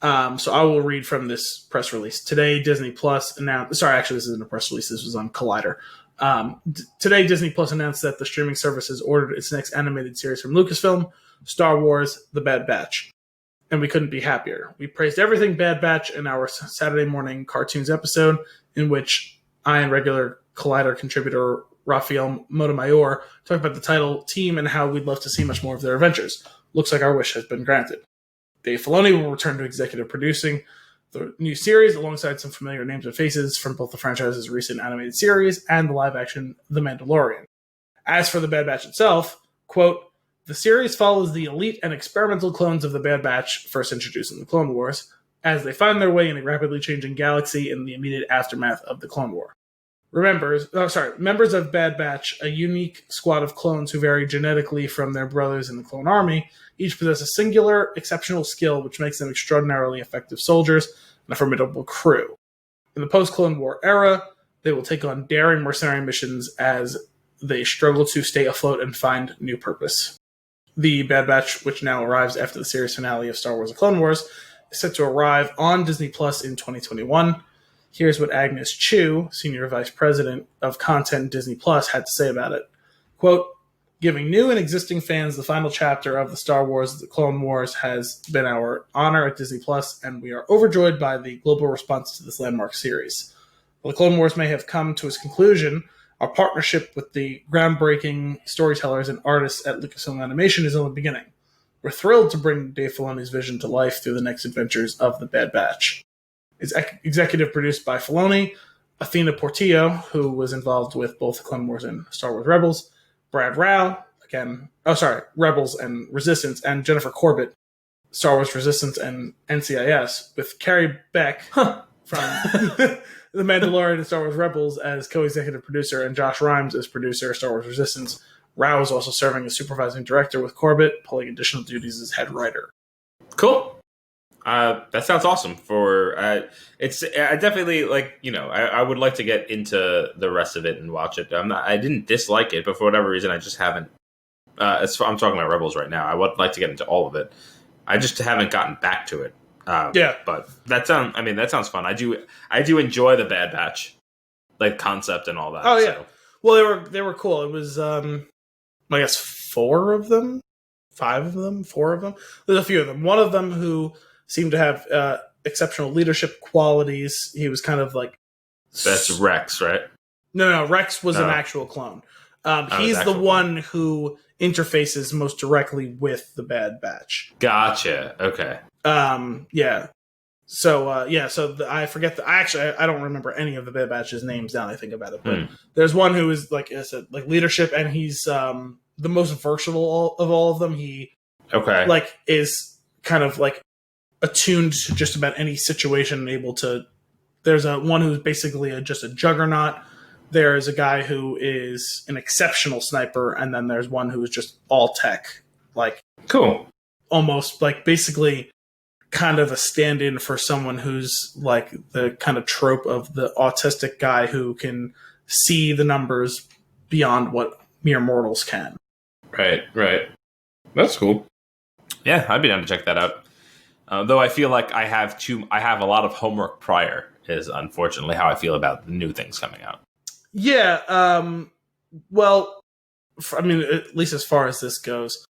So I will read from this press release. Today, Disney Plus announced... Sorry, actually, this isn't a press release. This was on Collider. Today, Disney Plus announced that the streaming service has ordered its next animated series from Lucasfilm, Star Wars: The Bad Batch. And we couldn't be happier. We praised everything Bad Batch in our Saturday morning cartoons episode, in which I and regular Collider contributor Rafael Montemayor talked about the title, team, and how we'd love to see much more of their adventures. Looks like our wish has been granted. Dave Filoni will return to executive producing the new series alongside some familiar names and faces from both the franchise's recent animated series and the live-action The Mandalorian. As for The Bad Batch itself, quote, the series follows the elite and experimental clones of the Bad Batch first introduced in the Clone Wars, as they find their way in a rapidly changing galaxy in the immediate aftermath of the Clone War. Members of Bad Batch, a unique squad of clones who vary genetically from their brothers in the Clone Army, each possess a singular, exceptional skill which makes them extraordinarily effective soldiers and a formidable crew. In the post-Clone War era, they will take on daring mercenary missions as they struggle to stay afloat and find new purpose. The Bad Batch, which now arrives after the series finale of Star Wars: The Clone Wars, is set to arrive on Disney Plus in 2021. Here's what Agnes Chu, Senior Vice President of Content Disney Plus, had to say about it. Quote, giving new and existing fans the final chapter of the Star Wars: The Clone Wars has been our honor at Disney Plus, and we are overjoyed by the global response to this landmark series. While The Clone Wars may have come to its conclusion, our partnership with the groundbreaking storytellers and artists at Lucasfilm Animation is only beginning. We're thrilled to bring Dave Filoni's vision to life through the next adventures of The Bad Batch. It's executive produced by Filoni, Athena Portillo, who was involved with both the Clone Wars and Star Wars Rebels, Brad Rao, Rebels and Resistance, and Jennifer Corbett, Star Wars Resistance and NCIS, with Carrie Beck from The Mandalorian and Star Wars Rebels as co-executive producer, and Josh Rhimes as producer, Star Wars Resistance. Rao is also serving as supervising director, with Corbett pulling additional duties as head writer. Cool. That sounds awesome. I definitely I would like to get into the rest of it and watch it. I didn't dislike it, but for whatever reason, I just haven't. I'm talking about Rebels right now. I would like to get into all of it. I just haven't gotten back to it. But that sounds fun. I do enjoy the Bad Batch, like concept and all that. Oh yeah. So. Well, they were cool. It was I guess 4 of them, 5 of them, 4 of them. There's a few of them. One of them who seemed to have exceptional leadership qualities. He was kind of like... That's Rex, right? No. Rex was an actual clone. He's the one who interfaces most directly with the Bad Batch. Gotcha. Okay. Yeah. So I forget I don't remember any of the Bad Batch's names now that I think about it. But there's one who is, like I said, like leadership, and he's the most versatile of all of them. He is kind of like attuned to just about any situation and able to... There's one who's basically just a juggernaut. There's a guy who is an exceptional sniper, and then there's one who is just all tech. Like, cool. Almost like basically kind of a stand-in for someone who's like the kind of trope of the autistic guy who can see the numbers beyond what mere mortals can. Right. That's cool. Yeah, I'd be down to check that out. Though I feel like I have a lot of homework prior, is unfortunately how I feel about new things coming out. Yeah. At least as far as this goes,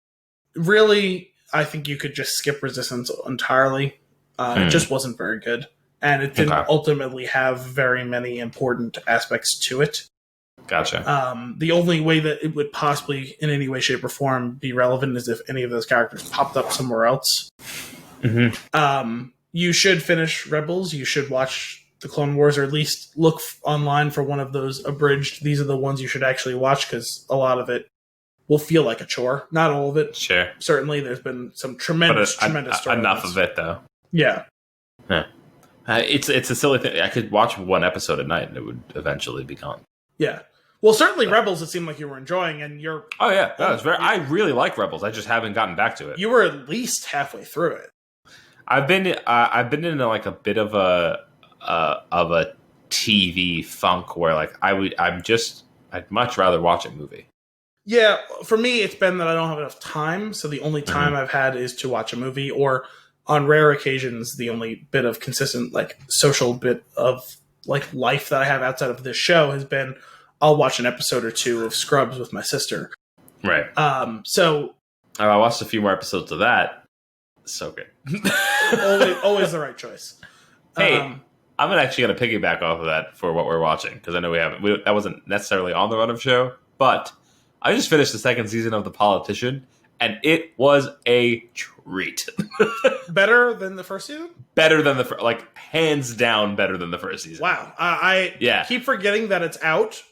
really, I think you could just skip Resistance entirely. It just wasn't very good. And it didn't ultimately have very many important aspects to it. Gotcha. The only way that it would possibly, in any way, shape, or form, be relevant is if any of those characters popped up somewhere else. Mm-hmm. You should finish Rebels. You should watch the Clone Wars, or at least look online for one of those abridged. These are the ones you should actually watch, because a lot of it will feel like a chore. Not all of it. Sure. Certainly, there's been some tremendous storylines. Enough of it, though. Yeah. Huh. It's a silly thing. I could watch one episode at night and it would eventually be gone. Yeah. Well, certainly Rebels, it seemed like you were enjoying, and you're... Oh, yeah. I really like Rebels. I just haven't gotten back to it. You were at least halfway through it. I've been in like a bit of a TV funk where like I'd much rather watch a movie. Yeah, for me, it's been that I don't have enough time, so the only time I've had is to watch a movie, or on rare occasions, the only bit of consistent, like, social bit of, like, life that I have outside of this show has been, I'll watch an episode or two of Scrubs with my sister. Right. So... I watched a few more episodes of that. So good. always the right choice. Hey, I'm actually going to piggyback off of that for what we're watching, because I know that wasn't necessarily on the run of show, but I just finished the second season of The Politician, and it was a treat. Better than the first season? Better than hands down better than the first season. Wow. I keep forgetting that it's out.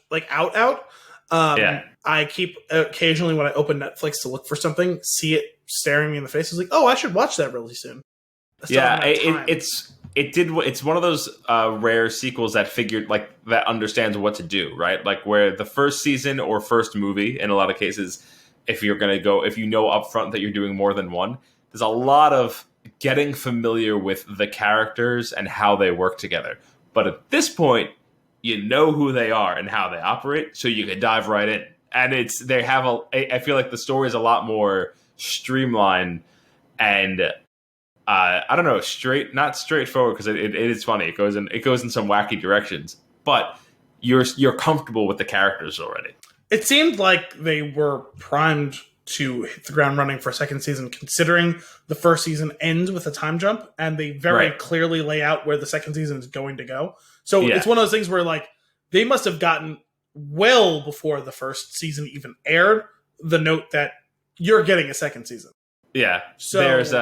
I keep occasionally, when I open Netflix to look for something, see it staring me in the face. I was like, oh, I should watch that really soon. It's one of those rare sequels that that understands what to do, right? Like, where the first season or first movie, in a lot of cases, if you know upfront that you're doing more than one, there's a lot of getting familiar with the characters and how they work together. But at this point, you know who they are and how they operate, so you can dive right in. And I feel like the story is a lot more streamlined and I don't know, not straightforward, because it is funny. It goes in some wacky directions, but you're comfortable with the characters already. It seemed like they were primed to hit the ground running for a second season, considering the first season ends with a time jump, and they very clearly lay out where the second season is going to go. So It's one of those things where, like, they must have gotten well before the first season even aired the note that you're getting a second season. Yeah. So like,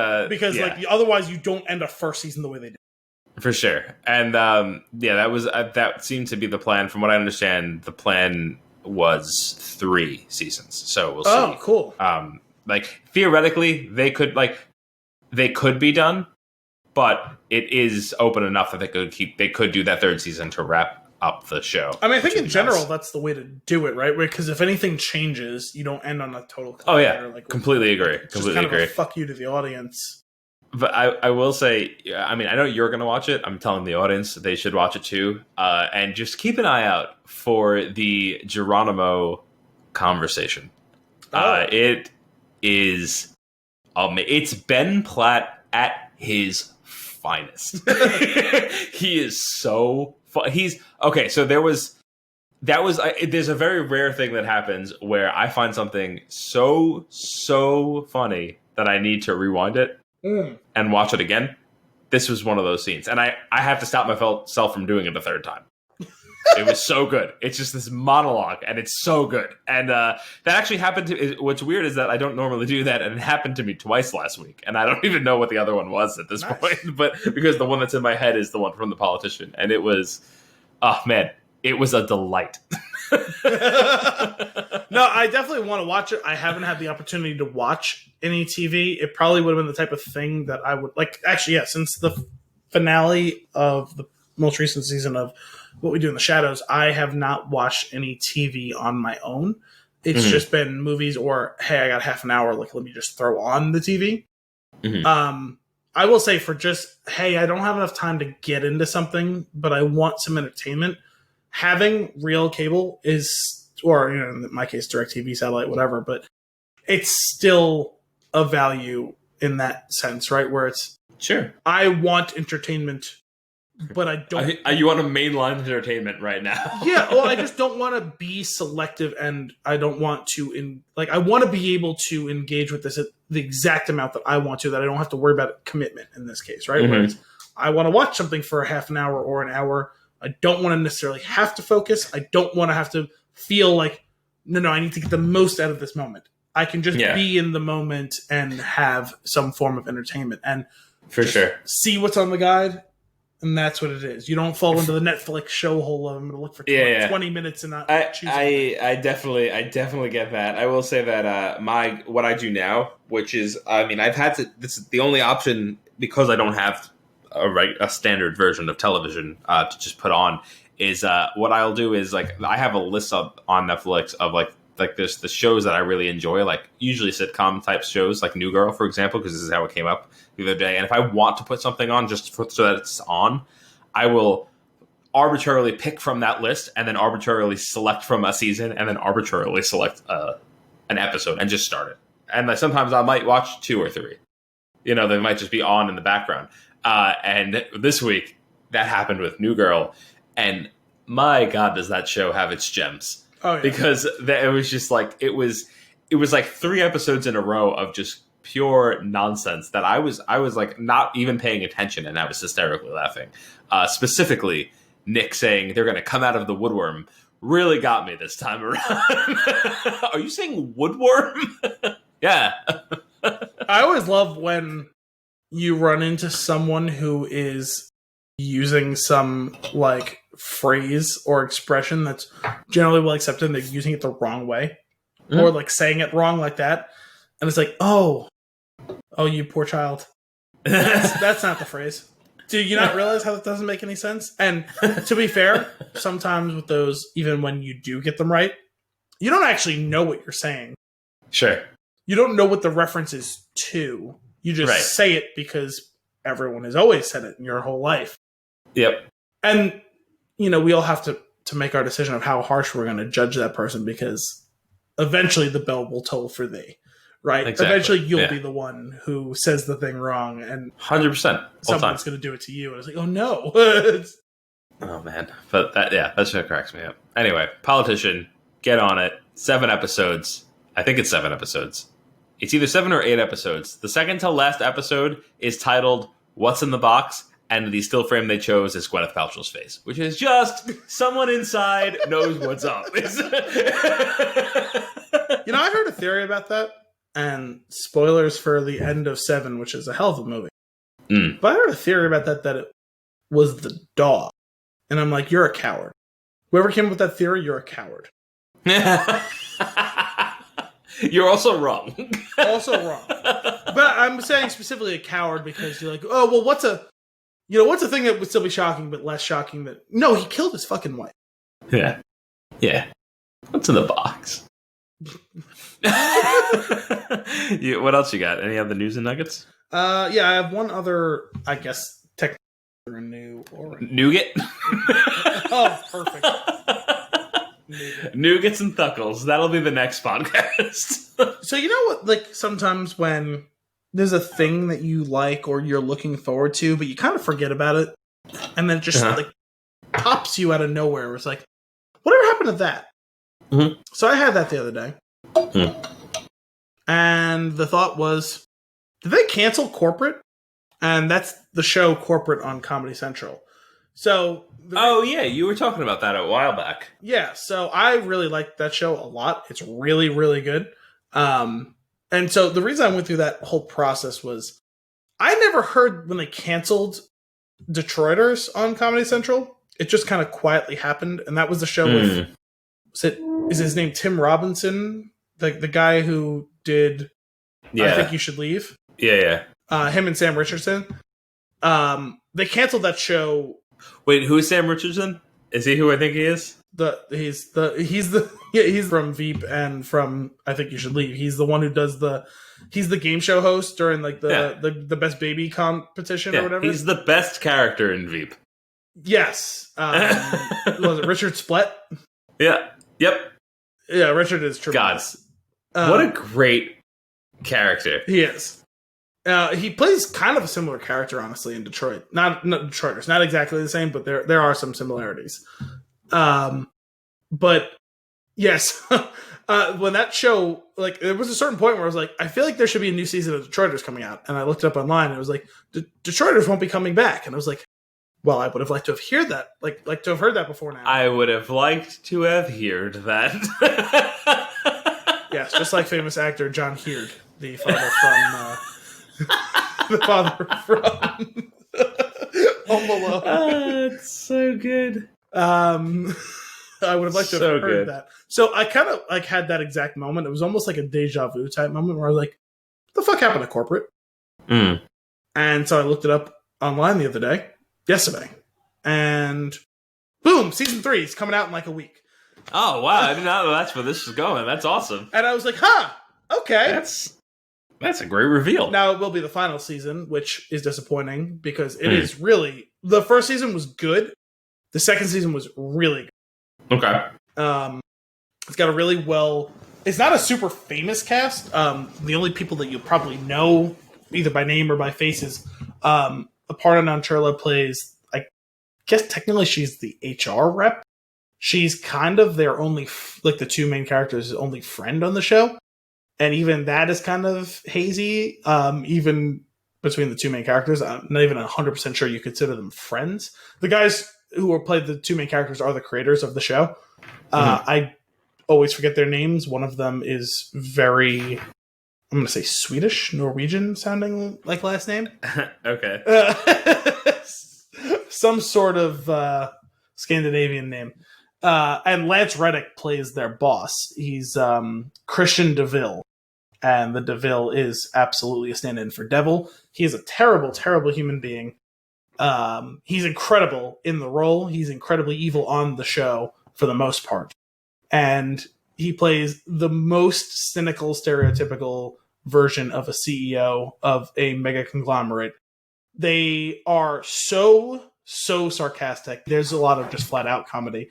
otherwise you don't end a first season the way they did. For sure. And that seemed to be the plan. From what I understand, the plan was 3 seasons. So we'll see. Oh, cool. Theoretically, they could be done, but it is open enough that they could do that 3rd season to wrap up the show. I mean, I think in general that's the way to do it, right? Because if anything changes, you don't end on a total cliffhanger. Oh yeah, completely agree. Completely agree. A fuck you to the audience. But I will say, I mean, I know you're going to watch it. I'm telling the audience they should watch it too, and just keep an eye out for the Geronimo conversation. It is, it's Ben Platt at his finest. He is so fun. So there's a very rare thing that happens where I find something so funny that I need to rewind it and watch it again. This was one of those scenes, and I have to stop myself from doing it a 3rd time. It was so good. It's just this monologue, and it's so good. And that actually happened to... What's weird is that I don't normally do that, and it happened to me twice last week. And I don't even know what the other one was at this point. But because the one that's in my head is the one from The Politician. And it was... Oh, man. It was a delight. No, I definitely want to watch it. I haven't had the opportunity to watch any TV. It probably would have been the type of thing that I would... Actually, yeah, since the finale of the most recent season of What We Do in the Shadows, I have not watched any TV on my own. It's just been movies or, hey, I got half an hour, let me just throw on the TV. I will say, for just, hey, I don't have enough time to get into something, but I want some entertainment, having real cable is, or in my case, DirecTV, satellite, whatever, but it's still a value in that sense, right? Where it's, sure, I want entertainment, but I don't. You want a mainline entertainment right now? Yeah, well, I just don't want to be selective, and I don't want to I want to be able to engage with this at the exact amount that I want to, that I don't have to worry about commitment in this case, right? Whereas I want to watch something for a half an hour or an hour. I don't want to necessarily have to focus. I don't want to have to feel like, no, I need to get the most out of this moment. I can just be in the moment and have some form of entertainment and for sure see what's on the guide. And that's what it is. You don't fall into the Netflix show hole of I'm going to look for 20 minutes and not choose. I definitely get that. I will say that what I do now, which is, I mean, I've had to. This is the only option because I don't have a standard version of television to just put on. Is what I'll do is like I have a list on Netflix of like there's the shows that I really enjoy, like usually sitcom type shows, like New Girl, for example, because this is how it came up the other day. And if I want to put something on so that it's on, I will arbitrarily pick from that list and then arbitrarily select from a season and then arbitrarily select an episode and just start it. And like, sometimes I might watch 2 or 3. They might just be on in the background. And this week that happened with New Girl, and my God, does that show have its gems? Oh, yeah. Because it was just like it was like 3 episodes in a row of just pure nonsense that I was like not even paying attention, and I was hysterically laughing. Specifically, Nick saying they're going to come out of the woodworm really got me this time around. Are you saying woodworm? Yeah. I always love when you run into someone who is using some like phrase or expression that's generally well accepted and they're using it the wrong way or like saying it wrong like that, and it's like, oh you poor child. That's not the phrase. Do you not realize how that doesn't make any sense? And to be fair, sometimes with those, even when you do get them right, you don't actually know what you're saying. Sure. You don't know what the reference is to. You just say it because everyone has always said it in your whole life. Yep. And we all have to make our decision of how harsh we're going to judge that person, because eventually the bell will toll for thee, right? Exactly. Eventually you'll be the one who says the thing wrong, and 100%. Someone's going to do it to you, and it's like, oh no. Oh man, but that shit cracks me up. Anyway, Politician, get on it. 7 episodes. I think it's 7 episodes. It's either 7 or 8 episodes. The second to last episode is titled "What's in the Box?" And the still frame they chose is Gwyneth Paltrow's face, which is just someone inside knows what's up. I've heard a theory about that, and spoilers for the end of 7, which is a hell of a movie. But I heard a theory about that it was the dog. And I'm like, you're a coward. Whoever came up with that theory, you're a coward. You're also wrong. But I'm saying specifically a coward because you're like, oh, well, what's a thing that would still be shocking, but less shocking that... No, he killed his fucking wife. Yeah. What's in the box? What else you got? Any other news and nuggets? I have one other, I guess, technically new or... Nougat? Oh, perfect. Nougats and Thuckles. That'll be the next podcast. So you know what? Like, sometimes when there's a thing that you like or you're looking forward to, but you kind of forget about it, and then it just like pops you out of nowhere. It's like, whatever happened to that? Mm-hmm. So I had that the other day, and the thought was, did they cancel Corporate? And that's the show Corporate on Comedy Central. So, you were talking about that a while back. Yeah, so I really liked that show a lot. It's really, really good. And so the reason I went through that whole process was I never heard when they canceled Detroiters on Comedy Central. It just kind of quietly happened, and that was the show with... Is his name Tim Robinson? The guy who did I Think You Should Leave? Yeah. Him and Sam Richardson. They canceled that show. Wait, who is Sam Richardson? Is he who I think he is? He's from Veep and from I Think You Should Leave. He's the one who does he's the game show host during like the best baby competition or whatever. He's the best character in Veep. Yes. Was it Richard Splett? Yeah. Yep. Yeah, Richard is tremendous. God, what a great character. He is. He plays kind of a similar character, honestly, in Detroit. Not Detroiters, not exactly the same, but there are some similarities. But yes, when that show, like, there was a certain point where I was like, I feel like there should be a new season of Detroiters coming out, and I looked it up online, and it was like, Detroiters won't be coming back, and I was like, Well, I would have liked to have heard that, like to have heard that before now. I would have liked to have heard that. Yes, just like famous actor John Heard, the father from Home Alone. It's so good. I would have liked to have heard good. that. So I kind of like had that exact moment. It was almost like a deja vu type moment where I was like, "What the fuck happened to corporate?" Mm. And so I looked it up online yesterday, and boom, season 3 is coming out in like a week. Oh wow! I didn't know that's where this is going. That's awesome. And I was like, "Huh, okay." That's a great reveal. Now it will be the final season, which is disappointing because it is really the first season was good. The second season was really good. Okay. It's got a really well. It's not a super famous cast. The only people that you probably know, either by name or by faces, Aparna Nancherla plays. I guess technically she's the HR rep. She's kind of their only, like the two main characters' only friend on the show, and even that is kind of hazy. Even between the two main characters, I'm not even 100% sure you consider them friends. The guys who played the two main characters are the creators of the show. I always forget their names. One of them is very, I'm going to say Swedish, Norwegian sounding like last name. Okay. Some sort of Scandinavian name. And Lance Reddick plays their boss. He's Christian DeVille. And the DeVille is absolutely a stand-in for Devil. He is a terrible, terrible human being. He's incredible in the role. He's incredibly evil on the show for the most part. And he plays the most cynical, stereotypical version of a CEO of a mega conglomerate. They are so sarcastic. There's a lot of just flat out comedy.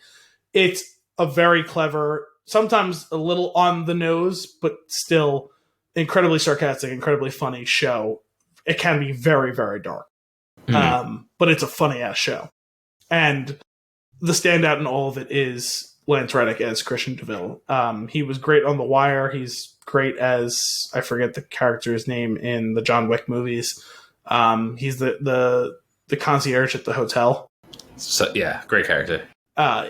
It's a very clever, sometimes a little on the nose, but still incredibly sarcastic, incredibly funny show. It can be very, very dark. But it's a funny ass show. And the standout in all of it is Lance Reddick as Christian DeVille. He was great on The Wire. He's great as, I forget the character's name in the John Wick movies. He's the concierge at the hotel. So yeah, great character.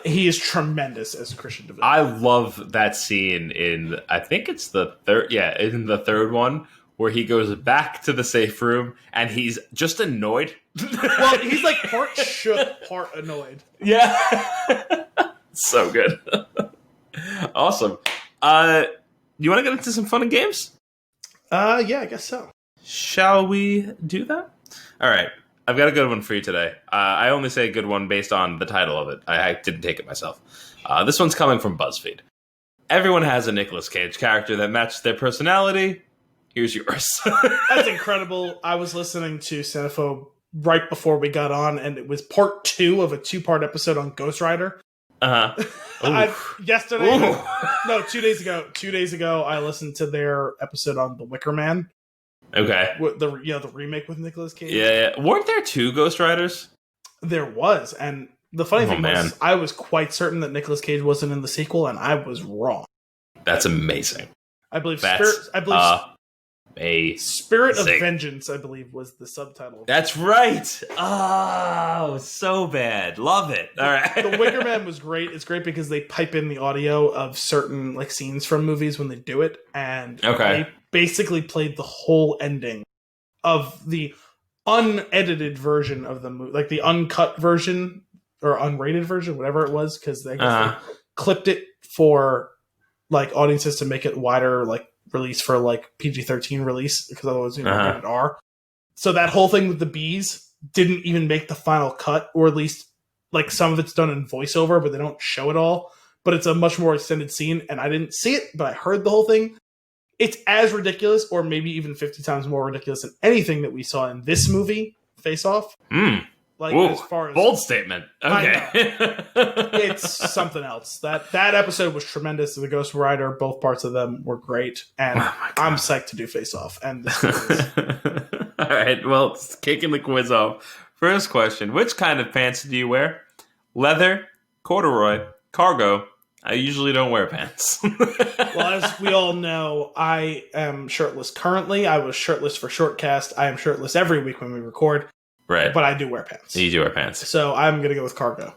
He is tremendous as Christian DeVille. I love that scene in, I think it's the third, in the third one, where he goes back to the safe room and he's just annoyed. Well, he's like part shook, part annoyed. Yeah. So good. Awesome. You want to get into some fun and games? Yeah, I guess so. Shall we do that? All right. I've got a good one for you today. I only say a good one based on the title of it. I didn't take it myself. This one's coming from BuzzFeed. Everyone has a Nicolas Cage character that matches their personality. Here's yours. That's incredible. I was listening to Cinephobe right before we got on, and it was part 2 of a 2-part episode on Ghost Rider. Yesterday, no, 2 days ago. 2 days ago, I listened to their episode on The Wicker Man. Okay. The remake with Nicolas Cage. Yeah. Weren't there 2 Ghost Riders? There was, and the funny thing was, I was quite certain that Nicolas Cage wasn't in the sequel, and I was wrong. That's amazing. I believe Spirit of Vengeance, I believe, was the subtitle. That's right. Oh, so bad. Love it. All right. The Wicker Man was great. It's great because they pipe in the audio of certain like scenes from movies when they do it, and they basically played the whole ending of the unedited version of the movie, like the uncut version or unrated version, whatever it was, because they clipped it for like audiences to make it wider, like release for like PG-13 release, because otherwise rated R. So that whole thing with the bees didn't even make the final cut, or at least like some of it's done in voiceover, but they don't show it all. But it's a much more extended scene, and I didn't see it, but I heard the whole thing. It's as ridiculous, or maybe even 50 times more ridiculous than anything that we saw in this movie, Face Off. Like, whoa, as far as bold statement. Okay. It's something else. That episode was tremendous. The Ghost Rider, both parts of them were great, and I'm psyched to do Face Off. And this is... All right, well, kicking the quiz off. First question: which kind of pants do you wear? Leather, corduroy, cargo. I usually don't wear pants. Well, as we all know, I am shirtless currently. I was shirtless for Shortcast. I am shirtless every week when we record. Right. But I do wear pants. You do wear pants. So I'm going to go with cargo.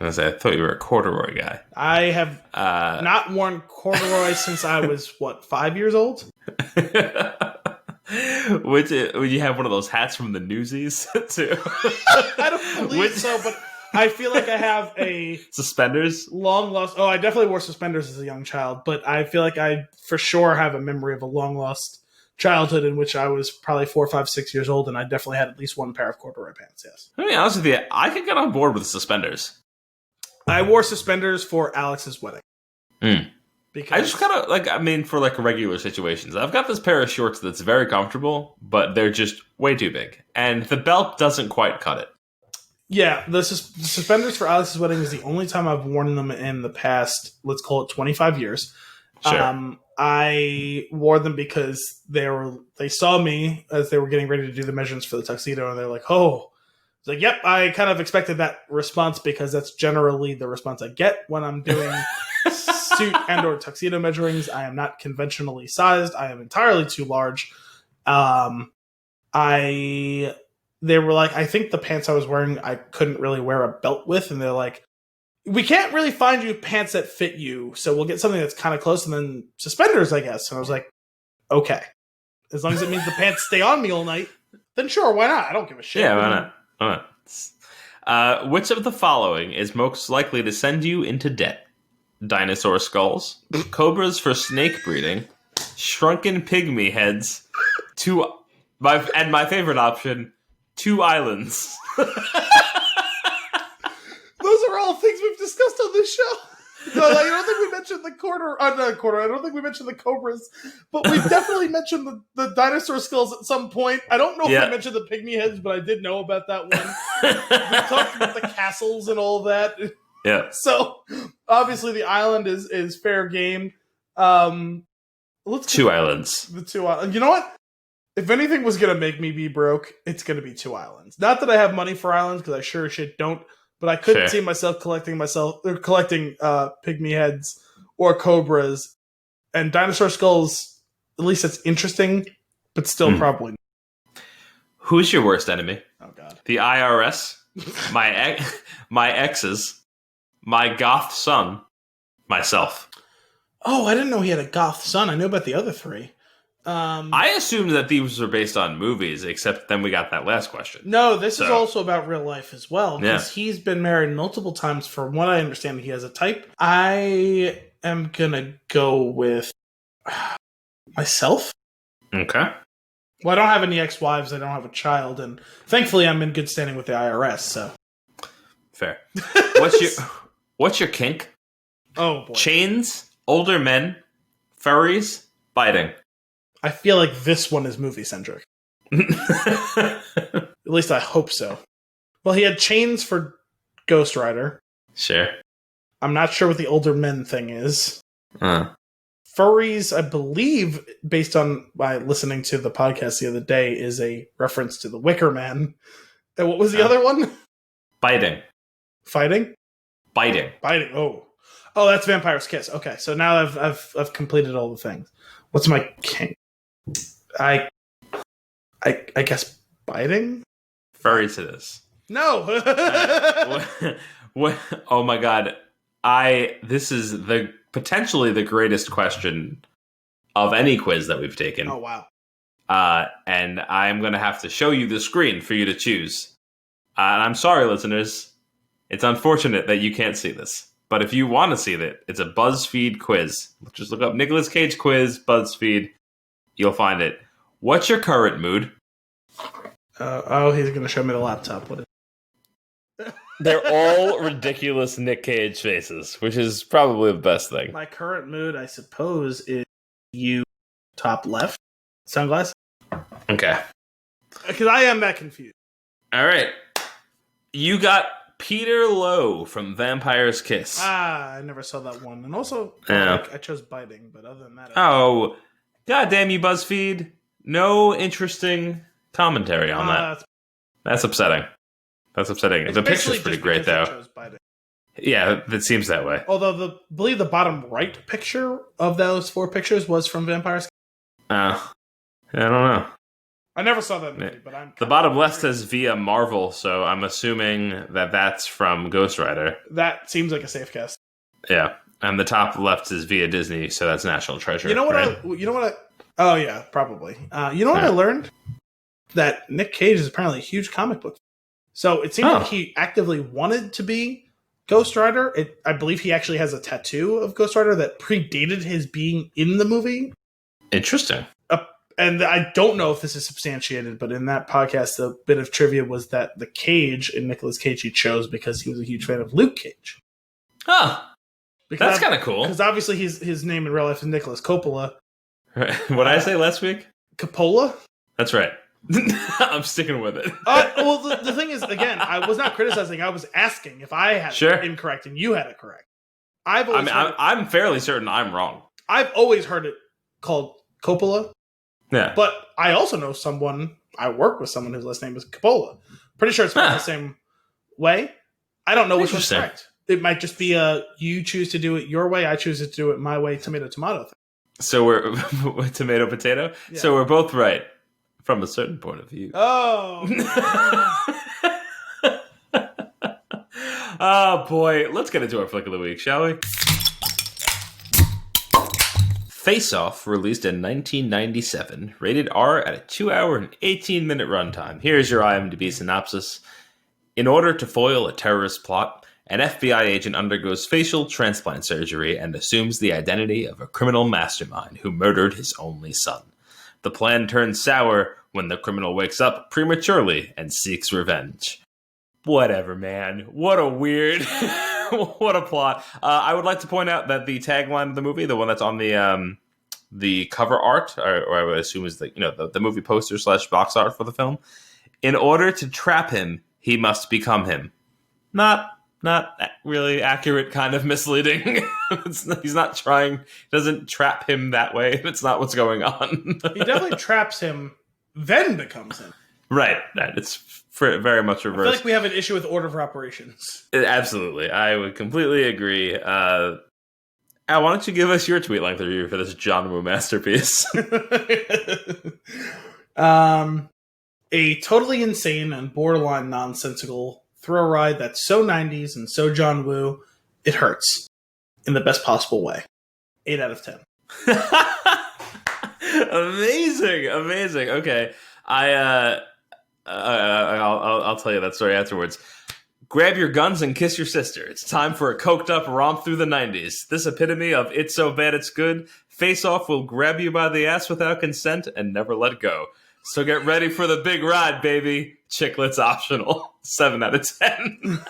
I thought you were a corduroy guy. I have not worn corduroy since I was, 5 years old? Would you have one of those hats from the Newsies, too? I don't believe so, but I feel like I have a... Suspenders? Long lost... Oh, I definitely wore suspenders as a young child, but I feel like I for sure have a memory of a long lost childhood in which I was probably 4, 5, 6 years old, and I definitely had at least one pair of corduroy pants, yes. To be honest with you, I could get on board with suspenders. I wore suspenders for Alex's wedding. Because I just kind of, for regular situations, I've got this pair of shorts that's very comfortable, but they're just way too big. And the belt doesn't quite cut it. Yeah, the suspenders for Alex's wedding is the only time I've worn them in the past, let's call it 25 years. Sure. I wore them because they saw me as they were getting ready to do the measurements for the tuxedo, and they're like, oh. It's like, yep, I kind of expected that response because that's generally the response I get when I'm doing suit and or tuxedo measurings. I am not conventionally sized. I am entirely too large. They were like, I think the pants I was wearing, I couldn't really wear a belt with. And they're like, we can't really find you pants that fit you. So we'll get something that's kind of close and then suspenders, I guess. And I was like, okay. As long as it means the pants stay on me all night, then sure, why not? I don't give a shit. Yeah, why not? Which of the following is most likely to send you into debt? Dinosaur skulls, cobras for snake breeding, shrunken pygmy heads, my favorite option, 2 islands. Those are all things we've discussed on this show. No, I don't think we mentioned the I don't think we mentioned the cobras, but we definitely mentioned the dinosaur skulls at some point. I don't know if we mentioned the pygmy heads, but I did know about that one. We talked about the castles and all that. Yeah. So obviously the island is fair game. Let's 2 islands. The 2 islands. You know what? If anything was gonna make me be broke, it's gonna be 2 islands. Not that I have money for islands, because I sure as shit don't. But I couldn't see myself collecting pygmy heads or cobras, and dinosaur skulls. At least it's interesting, but still probably. Who's your worst enemy? Oh God, the IRS, my exes, my goth son, myself. Oh, I didn't know he had a goth son. I knew about the other 3. I assumed that these were based on movies, except then we got that last question. No, this is also about real life as well, because he's been married multiple times. From what I understand, he has a type. I am gonna go with myself. Okay. Well, I don't have any ex-wives. I don't have a child, and thankfully, I'm in good standing with the IRS. So fair. What's your kink? Oh boy. Chains, older men, furries, biting. I feel like this one is movie-centric. At least I hope so. Well, he had chains for Ghost Rider. Sure. I'm not sure what the older men thing is. Furries, I believe, based on my listening to the podcast the other day, is a reference to the Wicker Man. And what was the other one? Biting. Fighting? Biting. Biting. Oh, that's Vampire's Kiss. Okay, so now I've completed all the things. What's my kink? I guess biting? Furries it is. No. What? Oh my God. This is potentially the greatest question of any quiz that we've taken. Oh wow. And I'm going to have to show you the screen for you to choose. And I'm sorry, listeners. It's unfortunate that you can't see this. But if you want to see it, it's a BuzzFeed quiz. Just look up Nicolas Cage quiz, BuzzFeed. You'll find it. What's your current mood? He's going to show me the laptop. What is it? They're all ridiculous Nick Cage faces, which is probably the best thing. My current mood, I suppose, is you top left. Sunglasses? Okay. Because I am that confused. All right. You got Peter Lowe from Vampire's Kiss. I never saw that one. And also, I chose biting, but other than that... Oh, goddamn you, BuzzFeed. No interesting commentary on that. That's upsetting. The picture's pretty great, though. Yeah, it seems that way. Although, I believe the bottom right picture of those 4 pictures was from Vampire's Kiss. I don't know. I never saw that movie, but I'm... The bottom left says via Marvel, so I'm assuming that that's from Ghost Rider. That seems like a safe guess. Yeah. And the top left is via Disney, so that's National Treasure. You know what right? Oh, yeah, probably. You know what I learned? That Nick Cage is apparently a huge comic book fan. So it seems like he actively wanted to be Ghost Rider. I believe he actually has a tattoo of Ghost Rider that predated his being in the movie. Interesting. And I don't know if this is substantiated, but in that podcast, the bit of trivia was that the Cage in Nicolas Cage he chose because he was a huge fan of Luke Cage. Huh. That's kind of cool. Because obviously his name in real life is Nicholas Coppola. Right. What did I say last week? Coppola? That's right. I'm sticking with it. Well, the thing is, again, I was not criticizing. I was asking if I had it incorrect and you had it correct. I'm fairly certain I'm wrong. I've always heard it called Coppola. Yeah. But I also know I work with someone whose last name is Coppola. Pretty sure it's spelled the same way. I don't know which one's correct. It might just be you choose to do it your way, I choose to do it my way, tomato thing. So we're tomato potato. Yeah. So we're both right from a certain point of view. Oh. Oh boy, let's get into our flick of the week, shall we? Face Off, released in 1997, rated R at a 2-hour and 18-minute runtime. Here's your IMDb synopsis. In order to foil a terrorist plot, an FBI agent undergoes facial transplant surgery and assumes the identity of a criminal mastermind who murdered his only son. The plan turns sour when the criminal wakes up prematurely and seeks revenge. Whatever, man. What a weird... what a plot. I would like to point out that the tagline of the movie, the one that's on the cover art, or I would assume is the movie poster / box art for the film, in order to trap him, he must become him. Not really accurate, kind of misleading. He's not trying, doesn't trap him that way. It's not what's going on. He definitely traps him, then becomes him. Right. It's very much reversed. I feel like we have an issue with order of operations. Absolutely. I would completely agree. Al, why don't you give us your tweet length review for this genre masterpiece? A totally insane and borderline nonsensical thrill ride that's so 90s and so John Woo, it hurts. In the best possible way. 8 out of 10. Amazing. Okay. I'll tell you that story afterwards. Grab your guns and kiss your sister. It's time for a coked up romp through the 90s. This epitome of it's so bad it's good. Face Off will grab you by the ass without consent and never let go. So get ready for the big ride, baby. Chiclet's optional. 7 out of 10.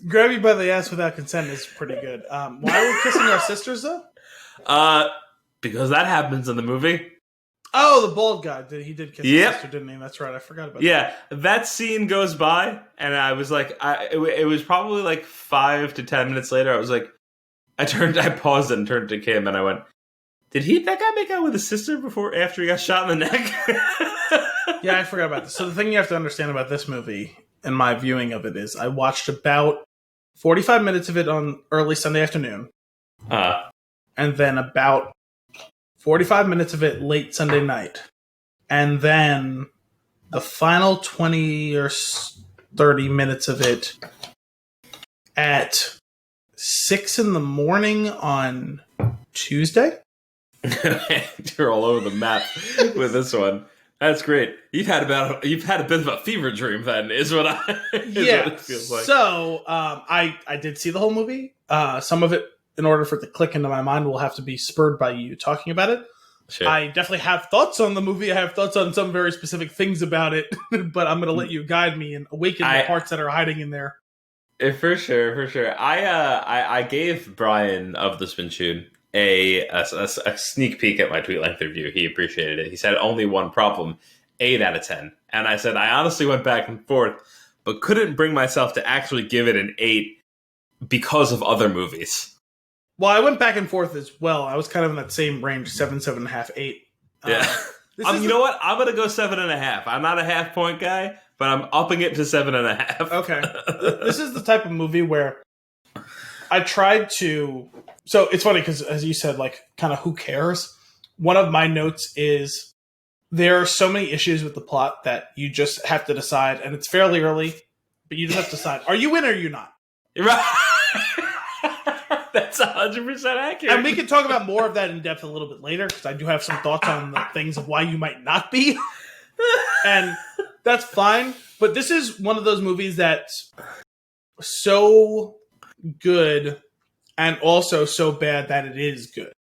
Grab you by the ass without consent is pretty good. Why are we kissing our sisters, though? Because that happens in the movie. Oh, the bald guy. He did kiss his sister, didn't he? That's right. I forgot about that. Yeah, that scene goes by, and I was like, it was probably like 5 to 10 minutes later. I was like, I paused and turned to Kim, and I went, did that guy make out with his sister after he got shot in the neck? Yeah, I forgot about this. So the thing you have to understand about this movie, and my viewing of it, is I watched about 45 minutes of it on early Sunday afternoon. And then about 45 minutes of it late Sunday night. And then the final 20 or 30 minutes of it at 6 in the morning on Tuesday. You're all over the map with this one. That's great. You've had a bit of a fever dream then, is what it feels like. So I did see the whole movie. Some of it, in order for it to click into my mind, will have to be spurred by you talking about it. Sure. I definitely have thoughts on the movie. I have thoughts on some very specific things about it, but I'm going to let you guide me and awaken the parts that are hiding in there. For sure. I gave Brian of the Spin Tune a sneak peek at my tweet length review. He appreciated it. He said only one problem, 8 out of 10. And I said I honestly went back and forth, but couldn't bring myself to actually give it an 8 because of other movies. Well, I went back and forth as well. I was kind of in that same range, 7, 7.5, 8. Yeah. You know what? I'm going to go 7.5. I'm not a half point guy, but I'm upping it to 7.5. Okay. This is the type of movie where I tried to... So it's funny because, as you said, like, kind of who cares? one of my notes is there are so many issues with the plot that you just have to decide, and it's fairly early, but you just have to decide, are you in or are you not? Right. That's 100% accurate. And we can talk about more of that in depth a little bit later, because I do have some thoughts on the things of why you might not be. And that's fine. But this is one of those movies that's so good and also so bad that it is good.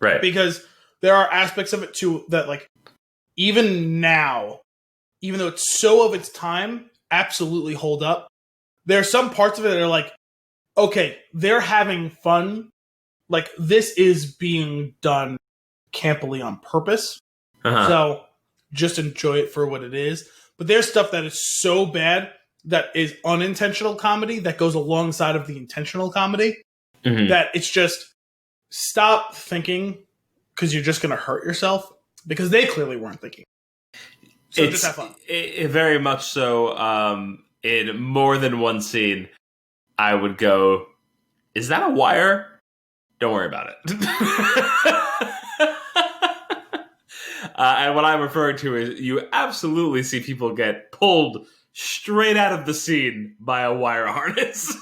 Right. Because there are aspects of it too that, like, even now, even though it's so of its time, absolutely hold up. There are some parts of it that are like, okay, they're having fun. Like, this is being done campily on purpose. So just enjoy it for what it is. But there's stuff that is so bad that is unintentional comedy that goes alongside of the intentional comedy that it's just stop thinking, because you're just going to hurt yourself, because they clearly weren't thinking. So just have fun. Very much so. In more than one scene, I would go, is that a wire? Don't worry about it. And what I'm referring to is you absolutely see people get pulled straight out of the scene by a wire harness.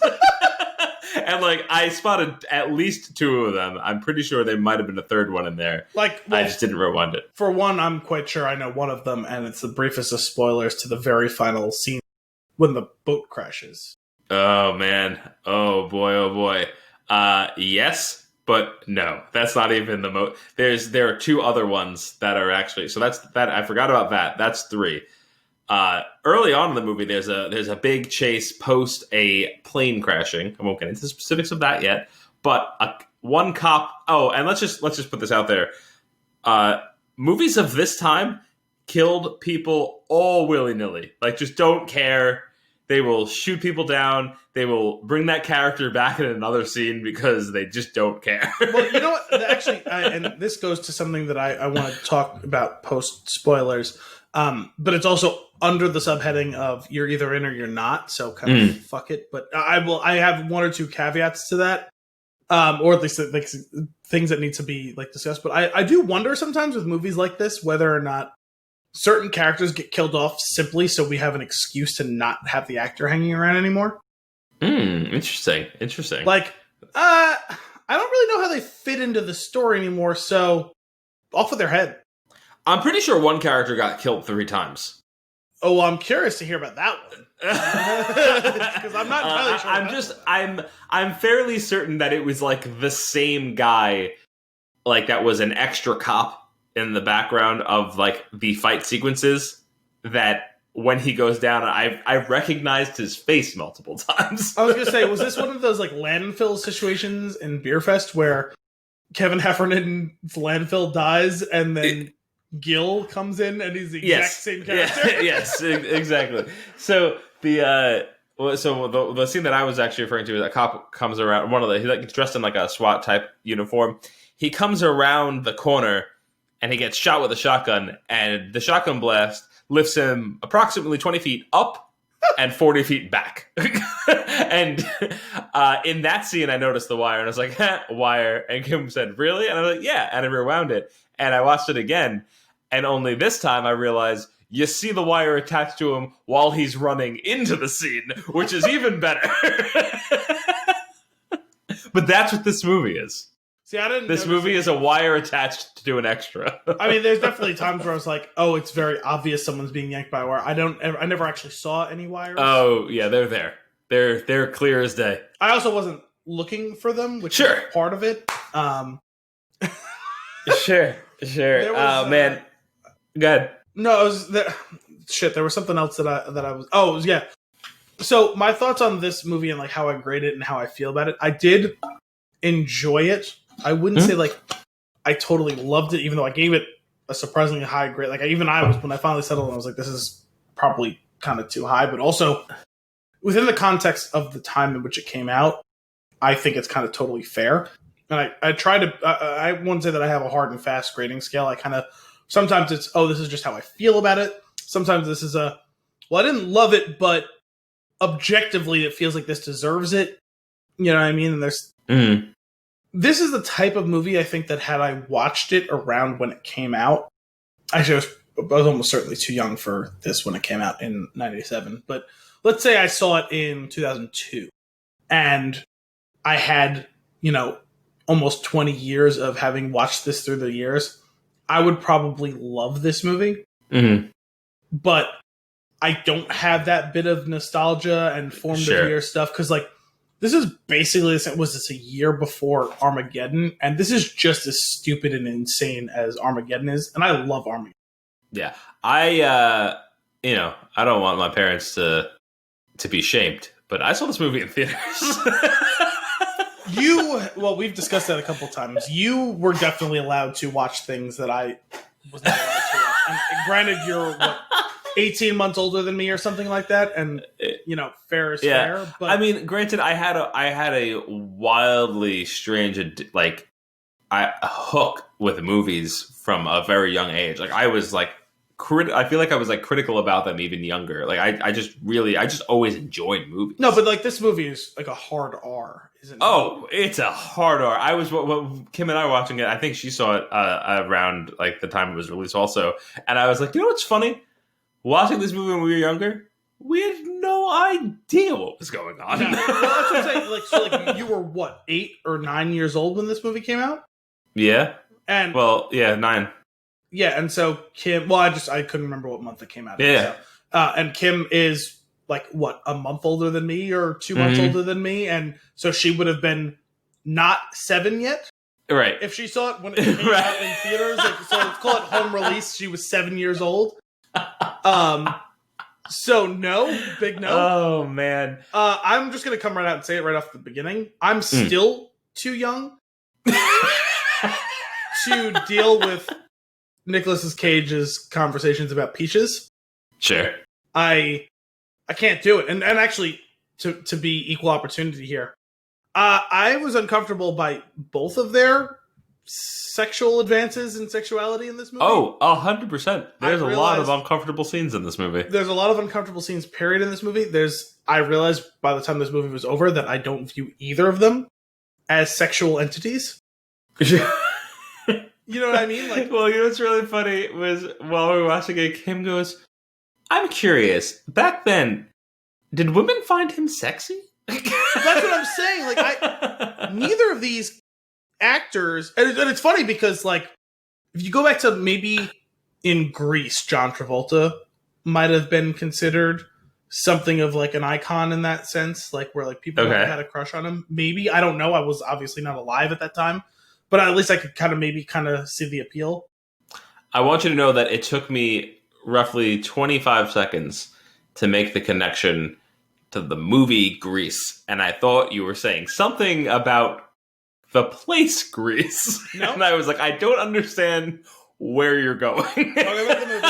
And, like, I spotted at least two of them. I'm pretty sure there might have been a third one in there. Like, well, I just didn't rewind it. For one, I'm quite sure I know one of them, and it's the briefest of spoilers to the very final scene when the boat crashes. Oh, man. Oh, boy, oh, boy. Yes, but no. That's not even the there are two other ones that are actually... So that's that. I forgot about that. That's three. Early on in the movie, there's a big chase post a plane crashing. I won't get into the specifics of that yet, but one cop. Oh, and let's just put this out there. Movies of this time killed people all willy nilly. Like, just don't care. They will shoot people down. They will bring that character back in another scene because they just don't care. Well, you know what? Actually, and this goes to something that I want to talk about post spoilers. But it's also under the subheading of you're either in or you're not. So kind of fuck it. But I have one or two caveats to that, or at least like things that need to be like discussed. But I do wonder sometimes with movies like this whether or not certain characters get killed off simply so we have an excuse to not have the actor hanging around anymore. Interesting. Like, I don't really know how they fit into the story anymore. So off with their head. I'm pretty sure one character got killed 3 times. Oh, well, I'm curious to hear about that one. Because I'm not entirely sure. I'm fairly certain that it was like the same guy, like that was an extra cop in the background of like the fight sequences, that when he goes down, I've recognized his face multiple times. I was going to say, was this one of those like landfill situations in Beerfest where Kevin Heffernan's landfill dies and then Gil comes in and he's the exact same character? Yeah, yes, exactly. So the scene that I was actually referring to is a cop comes around, he's like dressed in like a SWAT type uniform. He comes around the corner and he gets shot with a shotgun, and the shotgun blast lifts him approximately 20 feet up and 40 feet back. And in that scene, I noticed the wire, and I was like, wire. And Kim said, really? And I was like, yeah. And I rewound it, and I watched it again. And only this time I realized you see the wire attached to him while he's running into the scene, which is even better. But that's what this movie is. See, I didn't. This movie is a wire attached to an extra. I mean, there's definitely times where I was like, "Oh, it's very obvious someone's being yanked by a wire." I never actually saw any wires. Oh, yeah, they're there. They're clear as day. I also wasn't looking for them, which is part of it. Sure. Oh man, go ahead. No, it was there was something else that I was. Oh, it was, yeah. So my thoughts on this movie and like how I grade it and how I feel about it. I did enjoy it. I wouldn't say like I totally loved it, even though I gave it a surprisingly high grade. Like I was when I finally settled, I was like, this is probably kind of too high. But also within the context of the time in which it came out, I think it's kind of totally fair. And I try to. I wouldn't say that I have a hard and fast grading scale. I kind of sometimes it's this is just how I feel about it. Sometimes this is I didn't love it, but objectively it feels like this deserves it. You know what I mean? And this is the type of movie I think that had I watched it around when it came out, actually I was almost certainly too young for this when it came out in 97, but let's say I saw it in 2002 and I had, almost 20 years of having watched this through the years, I would probably love this movie. Mm-hmm. But I don't have that bit of nostalgia and formative year stuff because, this is basically was this a year before Armageddon, and this is just as stupid and insane as Armageddon is, and I love Armageddon. Yeah, I don't want my parents to be shamed, but I saw this movie in theaters. We've discussed that a couple times. You were definitely allowed to watch things that I was not allowed to watch. And granted, you're 18 months older than me or something like that, and fair is fair. But I mean, granted, I had a wildly strange hook with movies from a very young age. I was I feel like I was critical about them even younger. I just always enjoyed movies. No, but this movie is a hard R, isn't it? Oh, it's a hard R. I was Kim and I were watching it. I think she saw it around the time it was released also, and I was like, what's funny? Watching this movie when we were younger, we had no idea what was going on. No, that's what I'm saying. You were 8 or 9 years old when this movie came out? Yeah. And 9. Yeah, and so Kim. Well, I couldn't remember what month it came out. Yeah. And Kim is a month older than me or 2 months older than me, and so she would have been not 7 yet. Right. If she saw it when it came out in theaters, so let's call it home release. She was 7 years old. So no, big no. Oh man. I'm just gonna come right out and say it right off the beginning. I'm still too young to deal with Nicolas Cage's conversations about peaches. Sure. I can't do it. And actually, to be equal opportunity here, I was uncomfortable by both of their sexual advances in sexuality in this movie. Oh, 100%. There's a lot of uncomfortable scenes in this movie. There's a lot of uncomfortable scenes, period, in this movie. I realized by the time this movie was over that I don't view either of them as sexual entities. You know what I mean? What's really funny was while we were watching it, Kim goes, I'm curious, back then, did women find him sexy? That's what I'm saying. Neither of these actors, and it's funny because if you go back to maybe in Greece, John Travolta might have been considered something of an icon in that sense, where people had a crush on him. Maybe, I don't know. I was obviously not alive at that time, but at least I could kind of see the appeal. I want you to know that it took me roughly 25 seconds to make the connection to the movie Grease, and I thought you were saying something about the place Grease. No. And I was like, I don't understand where you're going. Talking about the movie.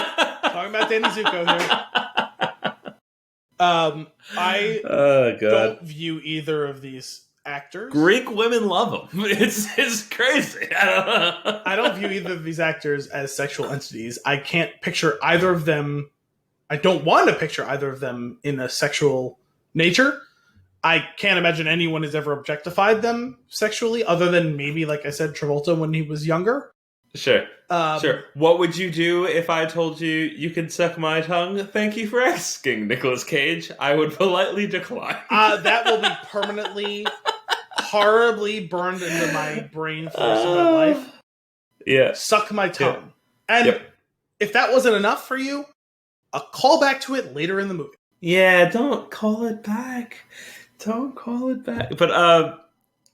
Talking about Danny Zuko here. I don't view either of these actors. Greek women love them. It's crazy. I don't view either of these actors as sexual entities. I can't picture either of them. I don't want to picture either of them in a sexual nature. I can't imagine anyone has ever objectified them sexually, other than maybe, like I said, Travolta when he was younger. Sure. Sure. What would you do if I told you could suck my tongue? Thank you for asking, Nicolas Cage. I would politely decline. That will be permanently, horribly burned into my brain for the rest of my life. Yeah. Suck my tongue. Yeah. And if that wasn't enough for you, a call back to it later in the movie. Yeah, don't call it back. Don't call it back. But,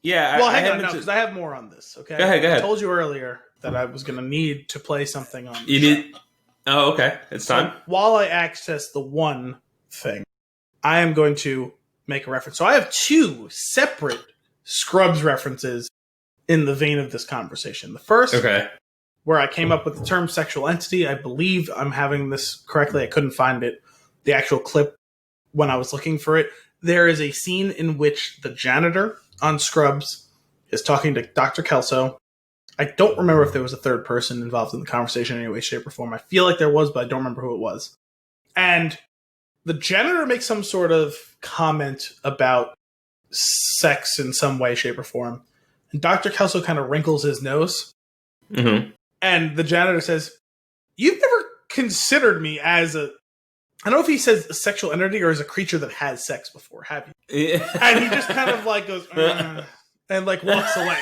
yeah. Well, hang on, because I have more on this, okay? Go ahead. I told you earlier that I was going to need to play something on You need... Oh, okay. It's time. So while I access the one thing, I am going to make a reference. So I have two separate Scrubs references in the vein of this conversation. The first, where I came up with the term sexual entity, I believe I'm having this correctly. I couldn't find it, the actual clip, when I was looking for it. There is a scene in which the janitor on Scrubs is talking to Dr. Kelso. I don't remember if there was a third person involved in the conversation in any way, shape, or form. I feel like there was, but I don't remember who it was. And the janitor makes some sort of comment about sex in some way, shape, or form. And Dr. Kelso kind of wrinkles his nose. Mm-hmm. And the janitor says, "You've never considered me as a..." I don't know if he says a sexual entity or as a creature that has sex before, have you? Yeah. And he just kind of like goes, and like walks away.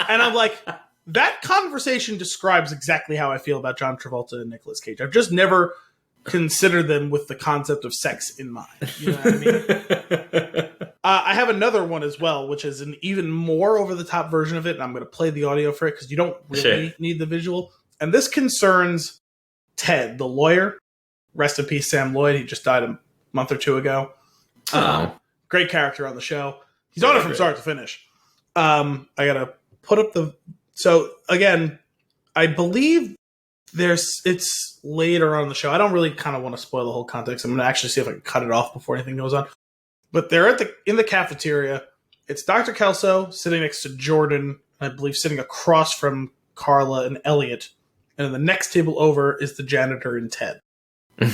And I'm like, that conversation describes exactly how I feel about John Travolta and Nicolas Cage. I've just never considered them with the concept of sex in mind. You know what I mean? I have another one as well, which is an even more over-the-top version of it, and I'm going to play the audio for it because you don't really need the visual. And this concerns Ted, the lawyer. Rest in peace, Sam Lloyd. He just died a month or two ago. Great character on the show. He's on it from start to finish. I got to put up the... So, again, I believe it's later on the show. I don't really kind of want to spoil the whole context. I'm going to actually see if I can cut it off before anything goes on. But they're in the cafeteria. It's Dr. Kelso sitting next to Jordan, I believe sitting across from Carla and Elliot. And the next table over is the janitor and Ted. Hey,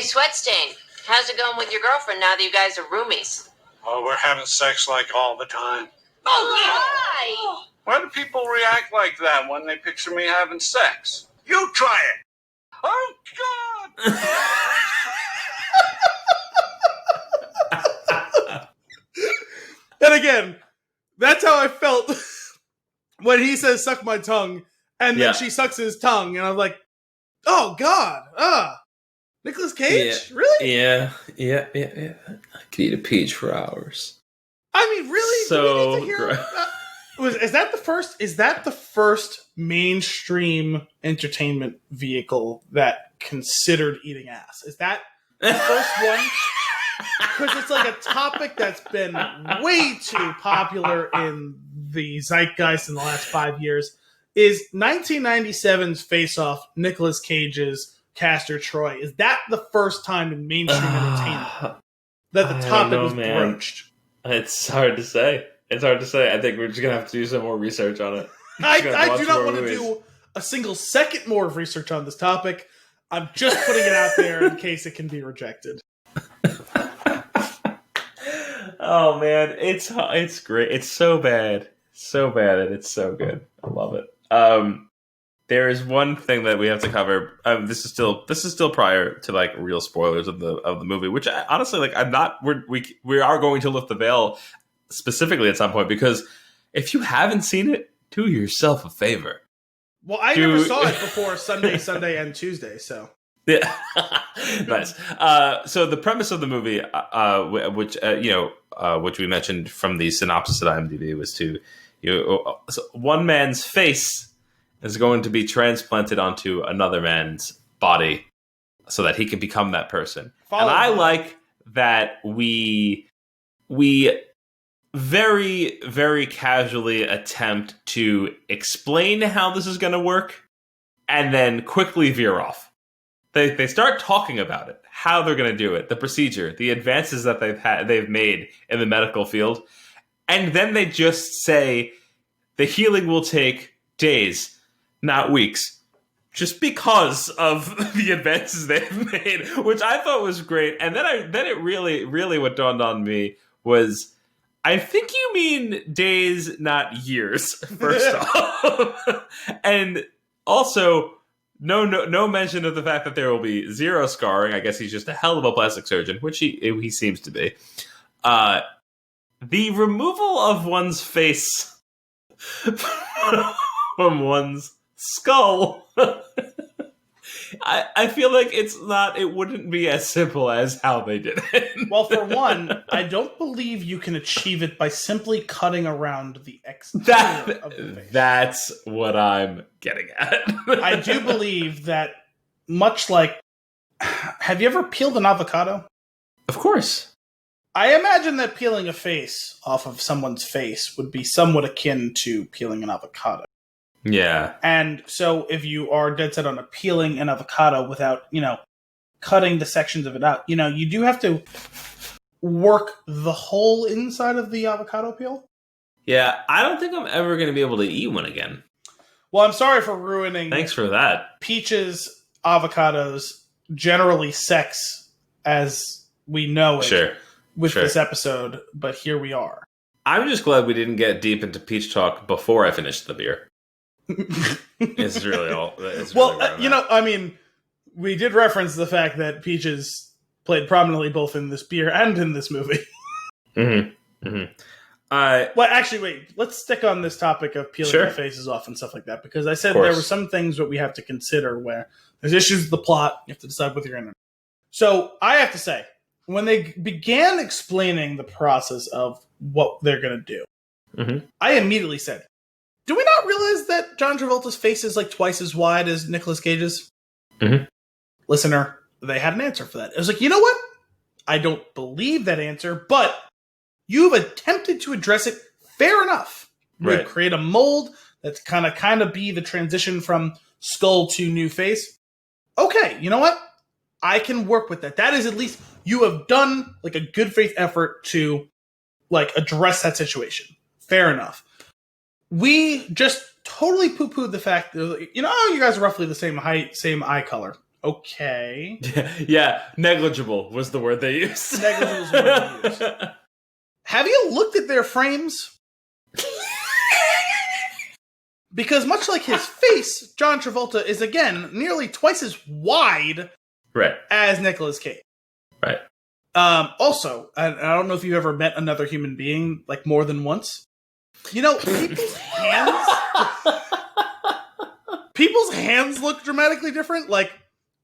Sweatstain, how's it going with your girlfriend now that you guys are roomies? Oh, we're having sex like all the time. Oh, Why do people react like that when they picture me having sex? You try it. Oh, God. And again, that's how I felt when he says, "Suck my tongue," and then she sucks his tongue, and I'm like, "Oh God, Nicolas Cage, really?" Yeah. I could eat a peach for hours. I mean, really? So do we need to hear is that the first mainstream entertainment vehicle that considered eating ass? Is that the first one? Because it's like a topic that's been way too popular in the zeitgeist in the last 5 years. Is 1997's Face Off Nicolas Cage's Castor Troy? Is that the first time in mainstream entertainment that the topic was broached? It's hard to say. I think we're just going to have to do some more research on it. I do not want to do a single second more of research on this topic. I'm just putting it out there in case it can be rejected. Oh man, it's great. It's so bad, and it's so good. I love it. There is one thing that we have to cover. This is still prior to like real spoilers of the movie, which I, honestly, like, I'm not. We are going to lift the veil specifically at some point, because if you haven't seen it, do yourself a favor. Well, I never saw it before Sunday, and Tuesday, so. Yeah, nice. So the premise of the movie, which we mentioned from the synopsis at IMDb, was so one man's face is going to be transplanted onto another man's body, so that he can become that person. And I like that we very, very casually attempt to explain how this is going to work, and then quickly veer off. They start talking about it, how they're going to do it, the procedure, the advances that they've made in the medical field, and then they just say the healing will take days, not weeks, just because of the advances they've made, which I thought was great. And then it really what dawned on me was, I think you mean days, not years. First off, and also. No mention of the fact that there will be zero scarring. I guess he's just a hell of a plastic surgeon, which he seems to be. The removal of one's face from one's skull. I feel like it wouldn't be as simple as how they did it. Well, for one, I don't believe you can achieve it by simply cutting around the exterior of the face. That's what I'm getting at. I do believe that, much like... Have you ever peeled an avocado? Of course. I imagine that peeling a face off of someone's face would be somewhat akin to peeling an avocado. Yeah. And so if you are dead set on peeling an avocado without, cutting the sections of it out, you do have to work the whole inside of the avocado peel. Yeah, I don't think I'm ever going to be able to eat one again. Well, I'm sorry for ruining... Thanks for that. Peaches, avocados, generally sex as we know it with this episode, but here we are. I'm just glad we didn't get deep into Peach talk before I finished the beer. It's really all. It's Well, really I mean, we did reference the fact that Peach is played prominently both in this beer and in this movie. Well, actually, wait. Let's stick on this topic of peeling the faces off and stuff like that, because I said there were some things that we have to consider where there's issues with the plot. You have to decide whether you're in it. So I have to say, when they began explaining the process of what they're going to do, I immediately said, do we not realize that John Travolta's face is like twice as wide as Nicolas Cage's? Listener, they had an answer for that. It was like, you know what? I don't believe that answer, but you've attempted to address it fair enough. Right. Create a mold that's kind of be the transition from skull to new face. Okay, you know what? I can work with that. That is at least, you have done like a good faith effort to like address that situation. Fair enough. We just totally poo-pooed the fact that, you know, you guys are roughly the same height, same eye color. Okay. Yeah, negligible was the word they used. Negligible was the word they used. Have you looked at their frames? Because much like his face, John Travolta is, again, nearly twice as wide as Nicolas Cage. Right. Also, I don't know if you've ever met another human being, like, more than once. You know, people's hands look dramatically different. Like,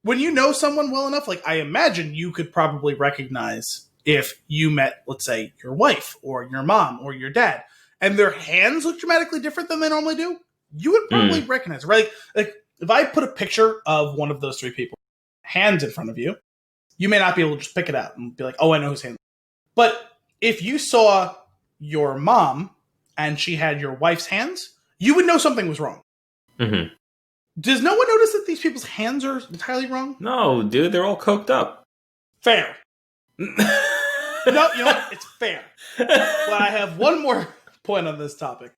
when you know someone well enough, like, I imagine you could probably recognize if you met, let's say, your wife or your mom or your dad, and their hands look dramatically different than they normally do, you would probably recognize it, right? Like, if I put a picture of one of those three people, hands in front of you, you may not be able to just pick it out and be like, oh, I know whose hand. But if you saw your mom and she had your wife's hands, you would know something was wrong. Does no one notice that these people's hands are entirely wrong? No, dude, they're all coked up. Fair. No, you know what? It's fair. But I have one more point on this topic.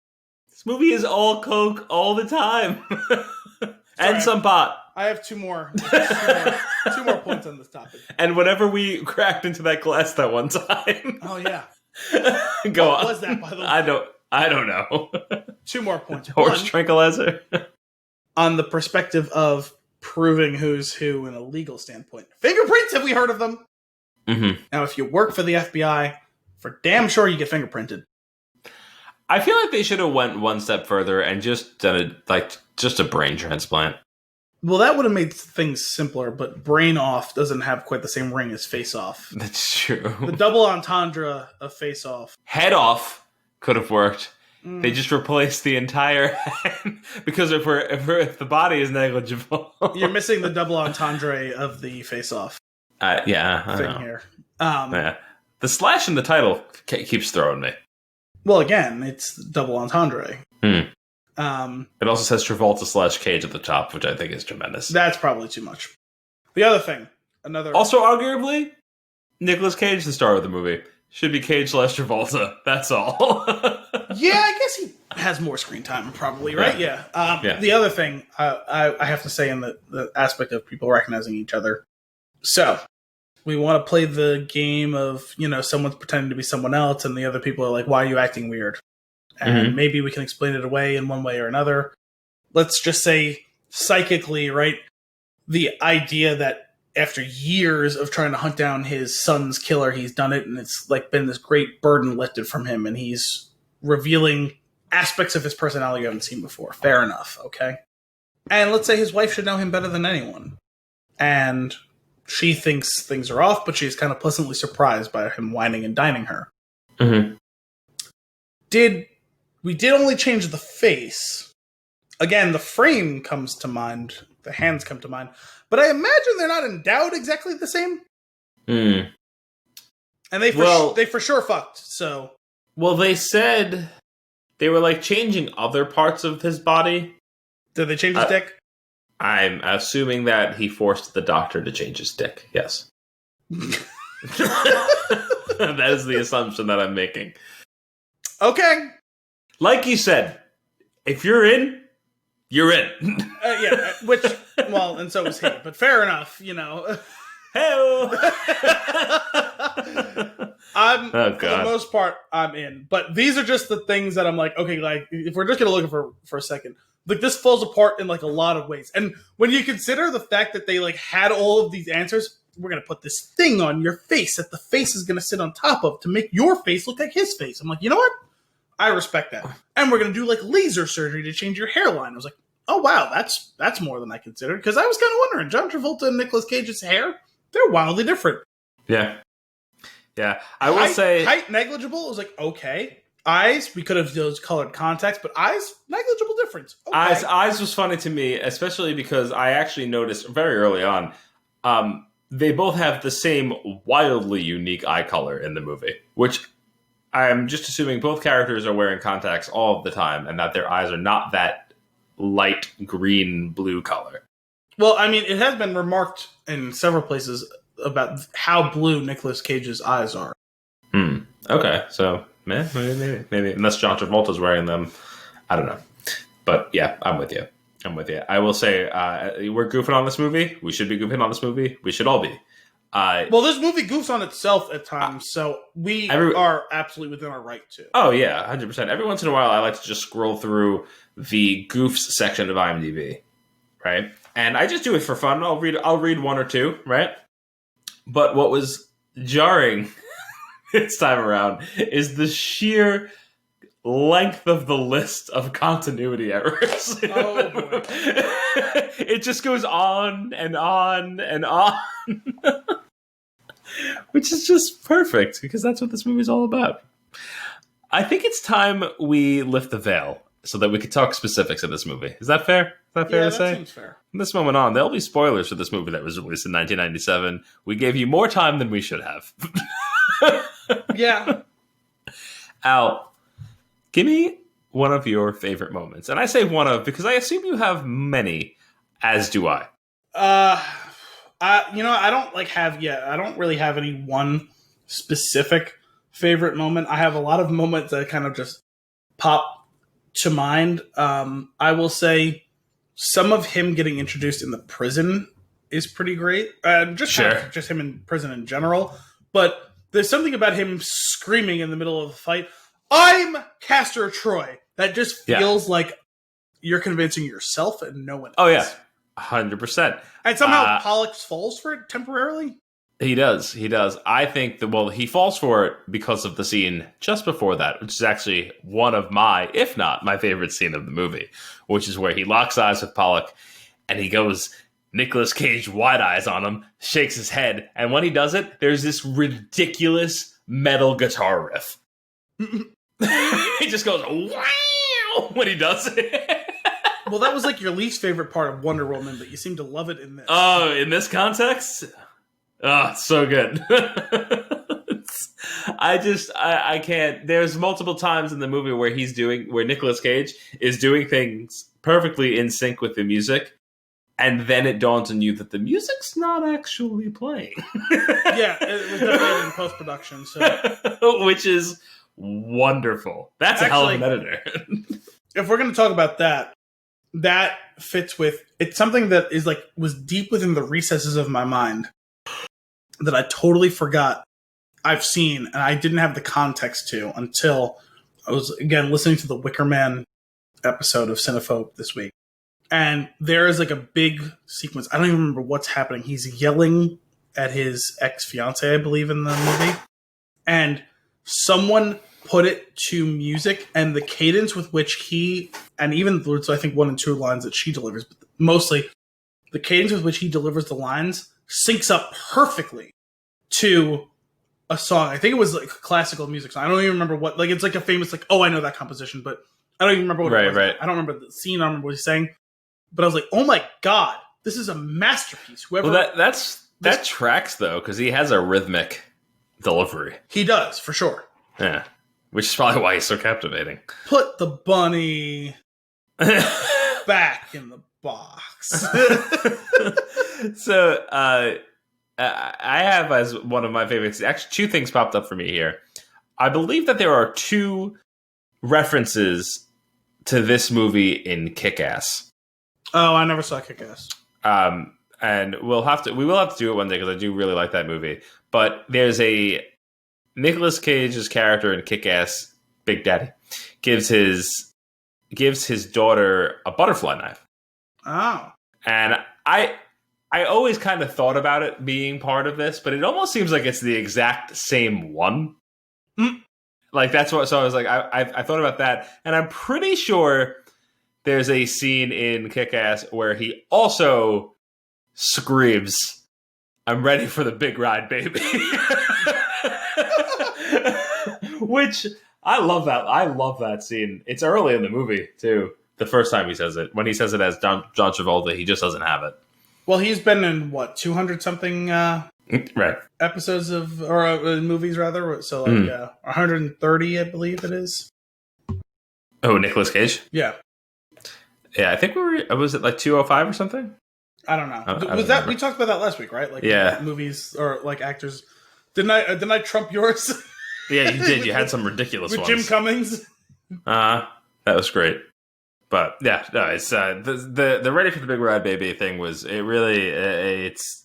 This movie is all coke all the time. And some pot. I have two more points on this topic. And whenever we cracked into that glass that one time. Oh, yeah. Go on. What was that, by the way? I don't know. 2 more points. Horse tranquilizer. On the perspective of proving who's who in a legal standpoint. Fingerprints, have we heard of them? Now, if you work for the FBI, for damn sure you get fingerprinted. I feel like they should have went one step further and just done just a brain transplant. Well, that would have made things simpler, but brain off doesn't have quite the same ring as face off. That's true. The double entendre of face off. Head off could have worked. They just replaced the entire head because if the body is negligible, you're missing the double entendre of the face off. Yeah, I thing know. Here. Yeah. The slash in the title keeps throwing me. Well, again, it's double entendre. It also says Travolta / Cage at the top, which I think is tremendous. That's probably too much. The other thing, also arguably, Nicolas Cage, the star of the movie, should be Cage / Travolta. That's all. Yeah, I guess he has more screen time, probably, right? Yeah. The other thing I have to say in the aspect of people recognizing each other. So, we want to play the game of, you know, someone's pretending to be someone else, and the other people are like, why are you acting weird? And maybe we can explain it away in one way or another. Let's just say, psychically, right? The idea that after years of trying to hunt down his son's killer, he's done it, and it's like been this great burden lifted from him, and he's revealing aspects of his personality you haven't seen before. Fair enough, okay? And let's say his wife should know him better than anyone. And she thinks things are off, but she's kind of pleasantly surprised by him whining and dining her. We did only change the face. Again, the frame comes to mind. The hands come to mind. But I imagine they're not endowed exactly the same. And they for sure fucked, so... Well, they said they were, like, changing other parts of his body. Did they change his dick? I'm assuming that he forced the doctor to change his dick, yes. That is the assumption that I'm making. Okay. Like you said, if you're in, you're in. Yeah, and so was he. But fair enough, you know. Hey. For the most part, I'm in. But these are just the things that I'm like, okay, like if we're just gonna look for a second, like this falls apart in like a lot of ways. And when you consider the fact that they like had all of these answers, we're gonna put this thing on your face that the face is gonna sit on top of to make your face look like his face. I'm like, you know what? I respect that. And we're gonna do like laser surgery to change your hairline. I was like, oh wow, that's more than I considered. Because I was kind of wondering, John Travolta and Nicolas Cage's hair, they're wildly different. Yeah. Yeah. I will say height negligible. It was like, okay. Eyes, we could have those colored contacts, but eyes, negligible difference. Okay. Eyes was funny to me, especially because I actually noticed very early on, they both have the same wildly unique eye color in the movie, which I'm just assuming both characters are wearing contacts all of the time and that their eyes are not that light green blue color. Well, I mean, it has been remarked in several places about how blue Nicolas Cage's eyes are. Okay, so maybe unless John Travolta's wearing them, I don't know. But yeah, I'm with you. I will say we're goofing on this movie. We should be goofing on this movie. We should all be. Well, this movie goofs on itself at times, so we are absolutely within our right to. Oh yeah, 100%. Every once in a while, I like to just scroll through the goofs section of IMDb, right? And I just do it for fun. I'll read one or two, right? But what was jarring this time around is the sheer length of the list of continuity errors. Oh boy. It just goes on and on and on. Which is just perfect, because that's what this movie's all about. I think it's time we lift the veil so that we could talk specifics of this movie. Is that fair? Is that fair to say? Seems fair. From this moment on, there'll be spoilers for this movie that was released in 1997. We gave you more time than we should have. Yeah. Al, give me one of your favorite moments. And I say one of because I assume you have many, as do I. I don't really have any one specific favorite moment. I have a lot of moments that kind of just pop to mind. I will say some of him getting introduced in the prison is pretty great. Just him in prison in general. But there's something about him screaming in the middle of the fight, "I'm Castor Troy," that just feels like you're convincing yourself and no one else. Oh, yeah. 100%. And somehow Pollux falls for it temporarily? He does. I think he falls for it because of the scene just before that, which is actually one of my, if not my favorite scene of the movie, which is where he locks eyes with Pollock and he goes Nicolas Cage wide eyes on him, shakes his head, and when he does it, there's this ridiculous metal guitar riff. He just goes, wow, when he does it. Well, that was like your least favorite part of Wonder Woman, but you seem to love it in this. Oh, in this context? Oh, it's so good. I can't. There's multiple times in the movie where Nicolas Cage is doing things perfectly in sync with the music, and then it dawns on you that the music's not actually playing. Yeah, it was definitely in post-production, so. Which is wonderful. That's a hell of an editor. If we're going to talk about that fits with, it's something that was deep within the recesses of my mind that I totally forgot I've seen, and I didn't have the context to until I was, again, listening to the Wicker Man episode of Cinephobe this week. And there is a big sequence. I don't even remember what's happening. He's yelling at his ex-fiancée, I believe, in the movie. And someone put it to music, and the cadence with which he, and even I think one and two lines that she delivers, but mostly the cadence with which he delivers the lines syncs up perfectly to a song. I think it was classical music song. I don't even remember what, it's a famous, I know that composition, but I don't even remember what it was. Right. I don't remember the scene. I don't remember what he's saying, but I was like, oh my God, this is a masterpiece. Whoever. Well, that tracks though, because he has a rhythmic delivery. He does, for sure. Yeah. Which is probably why he's so captivating. Put the bunny back in the box. So, I have as one of my favorites, actually two things popped up for me here. I believe that there are two references to this movie in Kick-Ass. Oh, I never saw Kick-Ass. And we will have to do it one day because I do really like that movie. But there's a Nicolas Cage's character in Kick-Ass, Big Daddy, gives his daughter a butterfly knife. Oh. And I always kind of thought about it being part of this, but it almost seems like it's the exact same one. Like that's what. So I was like, I thought about that, and I'm pretty sure there's a scene in Kick-Ass where he also screams, "I'm ready for the big ride, baby," which I love that. I love that scene. It's early in the movie too. The first time he says it, when he says it as John Travolta, he just doesn't have it. Well, he's been in 200 something right episodes of movies rather. So 130, I believe it is. Oh, Nicolas Cage. Yeah. Yeah, I think was it like 205 or something? I don't know. Was that we talked about that last week, right? Like movies or like actors. Didn't I trump yours? Yeah, you did. You had some ridiculous with ones. Jim Cummings. That was great. But yeah, no, it's the Ready for the Big Ride Baby thing was it's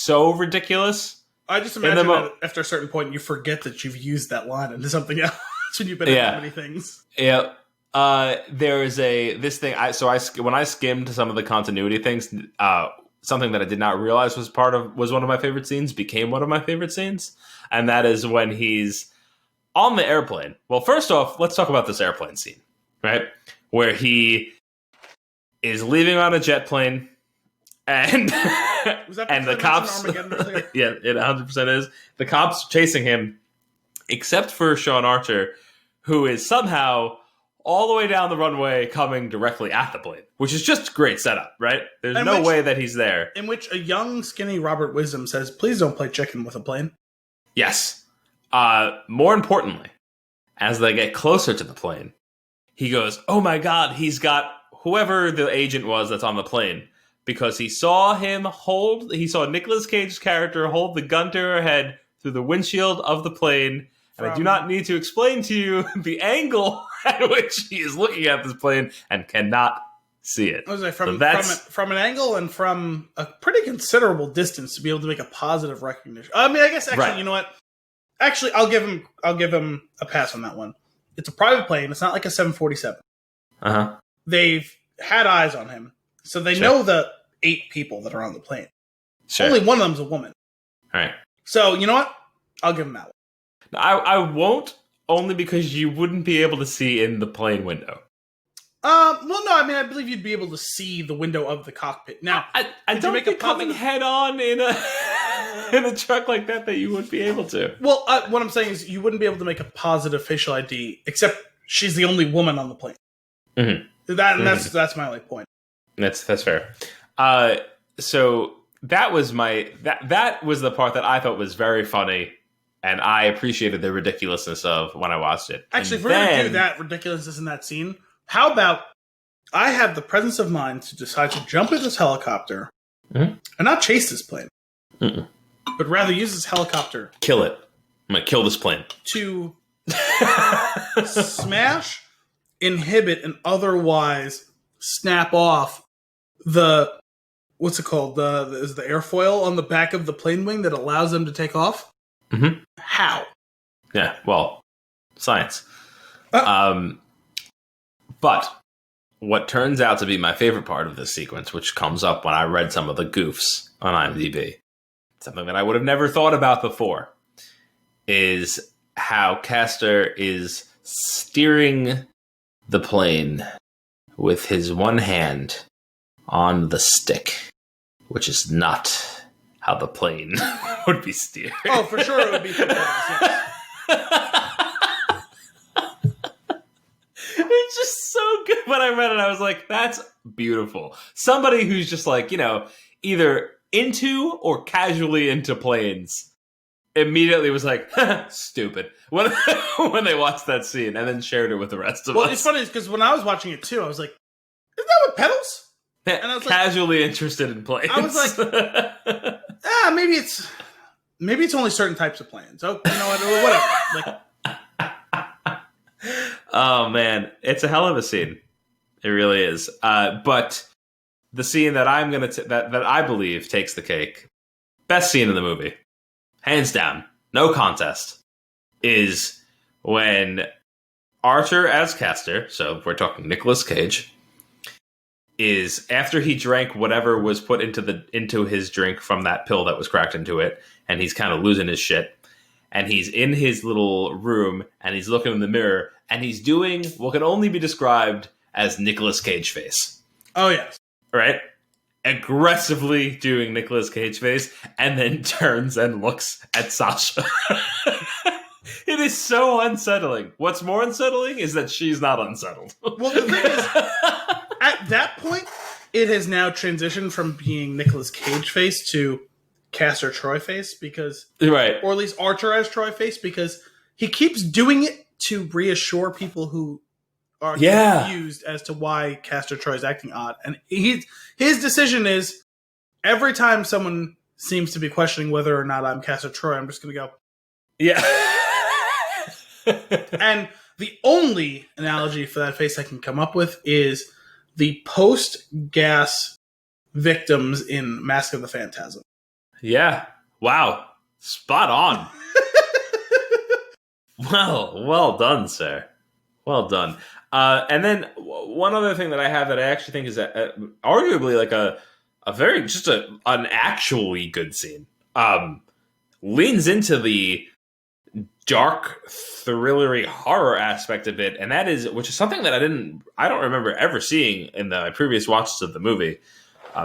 so ridiculous. I just imagine that after a certain point you forget that you've used that line into something else and you've been in so many things. Yeah. There is this thing. When I skimmed some of the continuity things, something that I did not realize was one of my favorite scenes became one of my favorite scenes, and that is when he's on the airplane. Well, first off, let's talk about this airplane scene, right? Where he is leaving on a jet plane, and and the cops, yeah, it 100% is. The cops chasing him, except for Sean Archer, who is somehow all the way down the runway coming directly at the plane, which is just great setup, right? There's no way that he's there. In which a young, skinny Robert Wisdom says, "Please don't play chicken with a plane." Yes. More importantly, as they get closer to the plane, he goes, "Oh my God, he's got whoever the agent was that's on the plane," because he saw Nicolas Cage's character hold the gun to her head through the windshield of the plane. And I do not need to explain to you the angle at which he is looking at this plane and cannot see it. I was like, from an angle and from a pretty considerable distance to be able to make a positive recognition. I mean, I guess actually, You know what? Actually, I'll give him a pass on that one. It's a private plane. It's not like a 747. They've had eyes on him, so they know the 8 people that are on the plane. Sure. Only one of them's a woman. All right. So you know what? I'll give him that one. I won't, only because you wouldn't be able to see in the plane window. Well, no, I mean, I believe you'd be able to see the window of the cockpit. Now, I don't think coming head on in a truck like that you wouldn't be able to. Well, what I'm saying is you wouldn't be able to make a positive facial ID, except she's the only woman on the plane. Mm-hmm. That's my only point. That's fair. So that was that was the part that I thought was very funny. And I appreciated the ridiculousness of when I watched it. Actually, if we're going to do that ridiculousness in that scene, how about I have the presence of mind to decide to jump in this helicopter and not chase this plane, but rather use this helicopter. Kill it. I'm going to kill this plane. To smash, inhibit, and otherwise snap off the, what's it called? Is the airfoil on the back of the plane wing that allows them to take off? Mm-hmm. How? Yeah, well, science. But what turns out to be my favorite part of this sequence, which comes up when I read some of the goofs on IMDb, something that I would have never thought about before, is how Castor is steering the plane with his one hand on the stick, which is not how the plane would be steered. Oh, for sure it would be propellers, yes. It's just so good. When I read it, I was like, that's beautiful. Somebody who's just like, either into or casually into planes immediately was like, stupid, when they watched that scene and then shared it with the rest of us. Well, it's funny because when I was watching it too, I was like, isn't that with pedals? And I was casually interested in planes. I was like, maybe it's only certain types of planes. Oh, whatever. Oh man, it's a hell of a scene. It really is. But the scene that that I believe takes the cake, best scene in the movie, hands down, no contest, is when Archer as Castor, so we're talking Nicolas Cage, is after he drank whatever was put into his drink from that pill that was cracked into it, and he's kind of losing his shit, and he's in his little room, and he's looking in the mirror, and he's doing what can only be described as Nicolas Cage face. Oh, yes. Right? Aggressively doing Nicolas Cage face, and then turns and looks at Sasha. It is so unsettling. What's more unsettling is that she's not unsettled. Well, the thing is, at that point, it has now transitioned from being Nicolas Cage face to Castor Troy face, because, right, or at least Archer as Troy face, because he keeps doing it to reassure people who are confused as to why Castor Troy is acting odd. And his decision is, every time someone seems to be questioning whether or not I'm Castor Troy, I'm just going to go, yeah. And the only analogy for that face I can come up with is the post-gas victims in Mask of the Phantasm. Yeah. Wow. Spot on. Well done, sir. Well done. And then one other thing that I have that I actually think is arguably like a very, just an actually good scene. Leans into the dark, thrillery horror aspect of it, and that is, which is something that I don't remember ever seeing in the previous watches of the movie.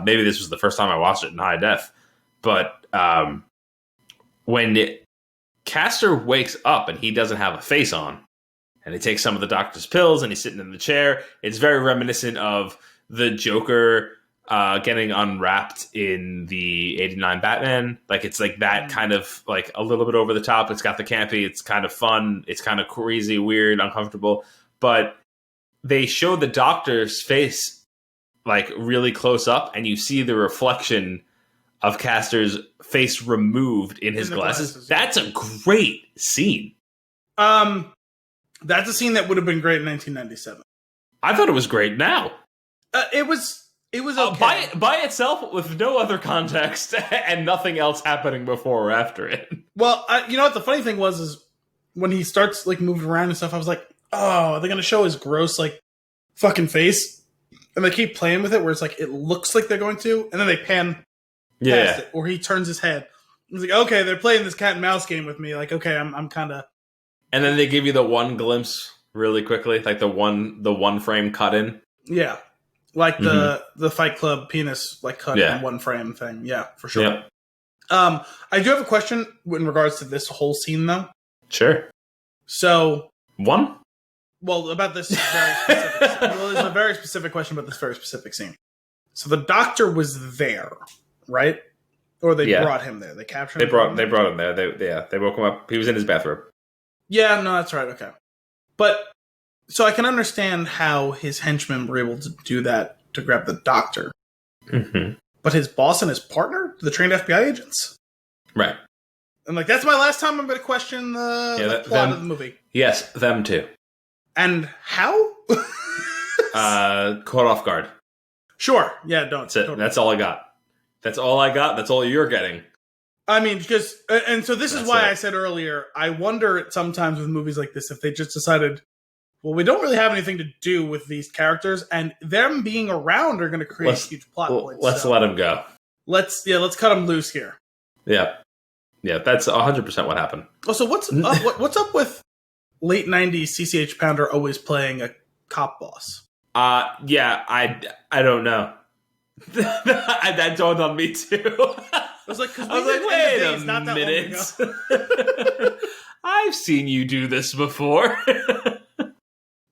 Maybe this was the first time I watched it in high def, but when Castor wakes up and he doesn't have a face on, and he takes some of the doctor's pills and he's sitting in the chair, it's very reminiscent of the Joker getting unwrapped in the 89 Batman. Like, it's like that kind of, like, a little bit over the top. It's got the campy, it's kind of fun, it's kind of crazy, weird, uncomfortable. But they show the doctor's face, like, really close up, and you see the reflection of Castor's face removed in his glasses. That's a great scene. That's a scene that would have been great in 1997. I thought it was great now. It was okay. By itself, with no other context and nothing else happening before or after it. Well, you know what the funny thing was is when he starts like moving around and stuff, I was like, oh, are they going to show his gross like fucking face? And they keep playing with it where it's like it looks like they're going to, and then they pan past it, or he turns his head. It's like, okay, they're playing this cat and mouse game with me. Like, okay, I'm kind of. And then they give you the one glimpse really quickly, like the one frame cut in. Yeah. Like the Fight Club penis, like cut in one frame thing. Yeah, for sure. Yep. I do have a question in regards to this whole scene, though. Sure. So. One? Well, about this very specific scene. Well, there's a very specific question about this very specific scene. So the doctor was there, right? Or they brought him there. They captured him. They brought him there. They woke him up. He was in his bathroom. Yeah, no, that's right. Okay. But, so I can understand how his henchmen were able to do that to grab the doctor. Mm-hmm. But his boss and his partner, the trained FBI agents? Right. And like, that's my last time I'm going to question the plot of the movie. Yes, them too. And how? Caught off guard. Sure. Yeah, don't. That's it. Totally. That's all I got. That's all I got. That's all you're getting. I mean, because, and so this is why I said earlier, I wonder sometimes with movies like this, if they just decided, well, we don't really have anything to do with these characters, and them being around are going to create huge plot points. Let's let them go. Let's cut them loose here. Yeah. Yeah, that's 100% what happened. Oh, so what's up, what's up with late 90s CCH Pounder always playing a cop boss? Yeah, I don't know. That dawned on me too. I was like, wait a minute. I've seen you do this before.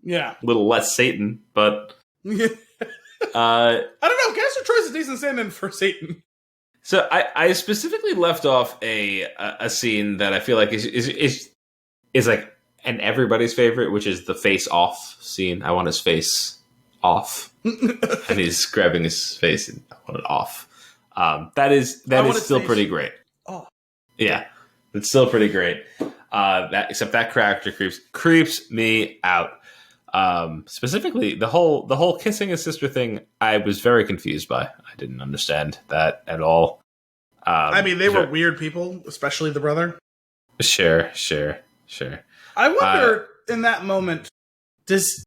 Yeah. A little less Satan, but I don't know. Castor Troy's a decent stand-in for Satan. So I specifically left off a scene that I feel like is like an everybody's favorite, which is the face off scene. I want his face off, and he's grabbing his face and I want it off. That is still pretty great. Oh, yeah, it's still pretty great. Except that character creeps me out. Specifically, the whole kissing his sister thing, I was very confused by. I didn't understand that at all. I mean, they were weird people, especially the brother. Sure. I wonder in that moment, is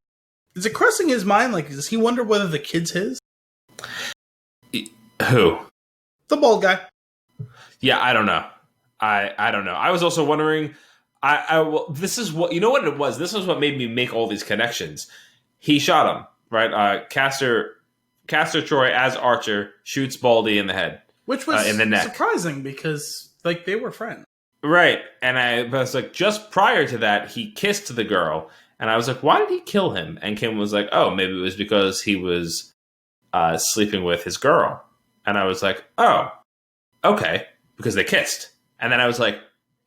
it crossing his mind? Like, does he wonder whether the kid's his? Who? The bald guy. Yeah, I don't know. I don't know. I was also wondering. This is what it was. This is what made me make all these connections. He shot him, right? Castor Troy as Archer shoots Baldy in the head, which was in the neck. Surprising because like they were friends, right? And I was like, just prior to that, he kissed the girl, and I was like, why did he kill him? And Kim was like, oh, maybe it was because he was sleeping with his girl, and I was like, oh, okay, because they kissed, and then I was like,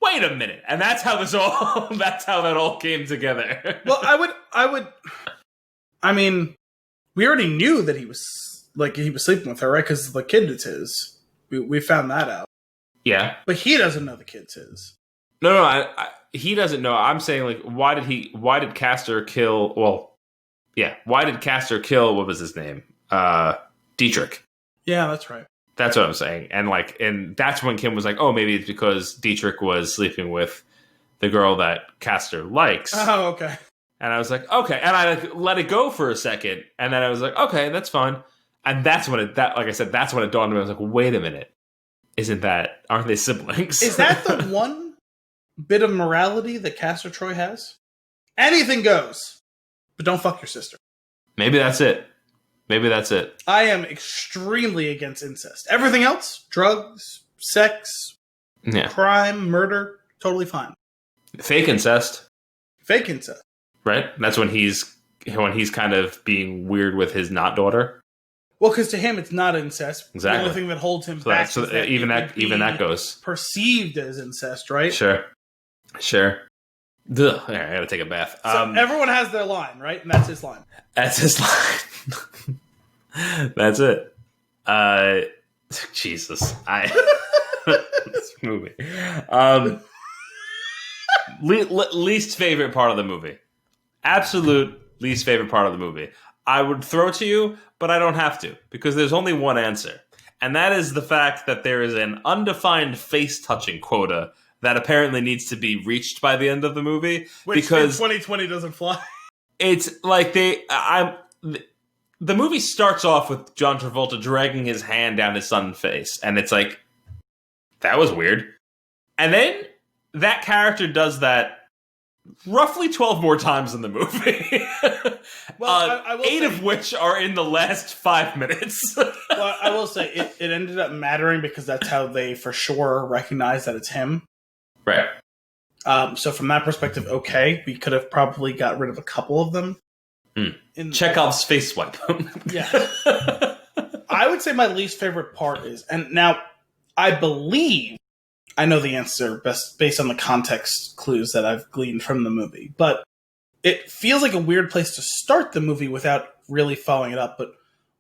wait a minute, and that's how that all came together. Well, I mean, we already knew that he was sleeping with her, right? Because the kid is his. We found that out. Yeah, but he doesn't know the kid's his. No, he doesn't know. I'm saying, like, why did Castor kill? Well, yeah, why did Castor kill? What was his name? Dietrich. Yeah, that's right. That's what I'm saying. And that's when Kim was like, oh, maybe it's because Dietrich was sleeping with the girl that Castor likes. Oh, okay. And I was like, okay. And I let it go for a second. And then I was like, okay, that's fine. And that's when it dawned on me. I was like, wait a minute. Aren't they siblings? Is that the one bit of morality that Castor Troy has? Anything goes, but don't fuck your sister. Maybe that's it. I am extremely against incest. Everything else, drugs, sex, crime, murder, totally fine. Fake incest. Right? That's when he's kind of being weird with his not daughter. Well, because to him it's not incest. Exactly. The only thing that holds him back is that even that goes perceived as incest, right? Sure. Ugh, I gotta take a bath. So everyone has their line, right? And that's his line. That's it. Jesus. This movie. Least favorite part of the movie. Absolute least favorite part of the movie. I would throw it to you, but I don't have to, because there's only one answer. And that is the fact that there is an undefined face-touching quota that apparently needs to be reached by the end of the movie. Which because in 2020 doesn't fly. It's like the movie starts off with John Travolta dragging his hand down his son's face, and it's like, that was weird. And then that character does that roughly 12 more times in the movie. Well, I will 8 of which are in the last 5 minutes. Well, I will say, it ended up mattering because that's how they for sure recognize that it's him. Right. So from that perspective, okay, we could have probably got rid of a couple of them. Chekhov's face swipe. Yeah. I would say my least favorite part is, and now I believe I know the answer based on the context clues that I've gleaned from the movie, but it feels like a weird place to start the movie without really following it up. But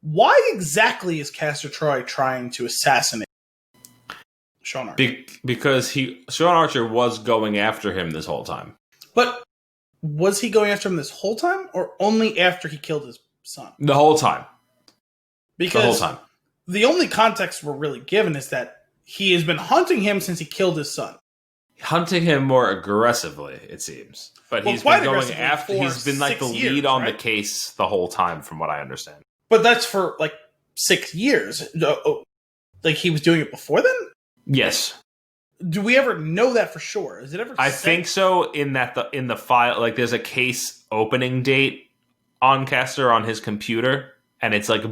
why exactly is Castor Troy trying to assassinate Sean Archer? Because Sean Archer was going after him this whole time. But was he going after him this whole time, or only after he killed his son? The whole time. Because the whole time. The only context we're really given is that he has been hunting him since he killed his son. Hunting him more aggressively, it seems. But he's been going after. He's been like the lead on the case the whole time, from what I understand. But that's for like 6 years. Like he was doing it before then? Yes. Do we ever know that for sure? Is it ever? I think so. In the file, like there's a case opening date on Castor on his computer, and it's like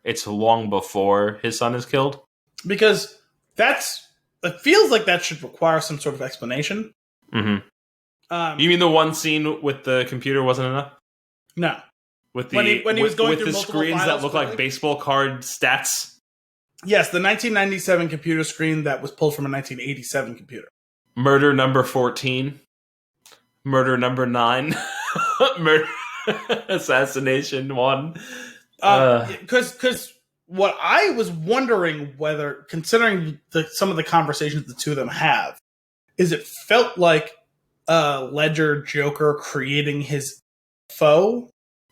it's long before his son is killed. Because it feels like that should require some sort of explanation. Mm-hmm. You mean the one scene with the computer wasn't enough? No. With when he was going with through the screens that look like baseball card stats. Yes, the 1997 computer screen that was pulled from a 1987 computer. Murder number 14. Murder number 9. Murder assassination 1. Because what I was wondering whether, considering some of the conversations the two of them have, is it felt like Ledger Joker creating his foe.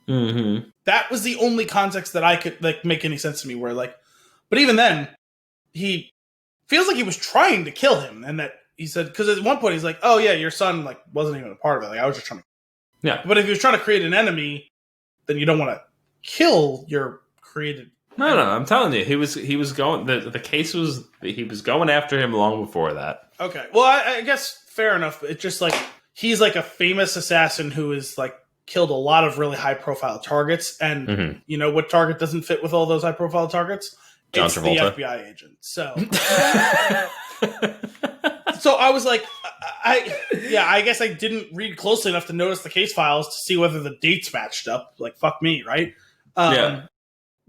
Mm-hmm. That was the only context that I could make any sense to me. Where but even then, he feels like he was trying to kill him, and that he said, because at one point he's like, "Oh yeah, your son like wasn't even a part of it. Like I was just trying to." Yeah. But if he was trying to create an enemy, then you don't want to kill your created. No, I'm telling you, he was going. The case was he was going after him long before that. Okay, well, I guess fair enough. It's just like he's like a famous assassin who is like killed a lot of really high profile targets, and you know what target doesn't fit with all those high profile targets? John It's Travolta. the FBI agent. So, so I was like, I guess I didn't read closely enough to notice the case files to see whether the dates matched up. Like, fuck me, right? Yeah.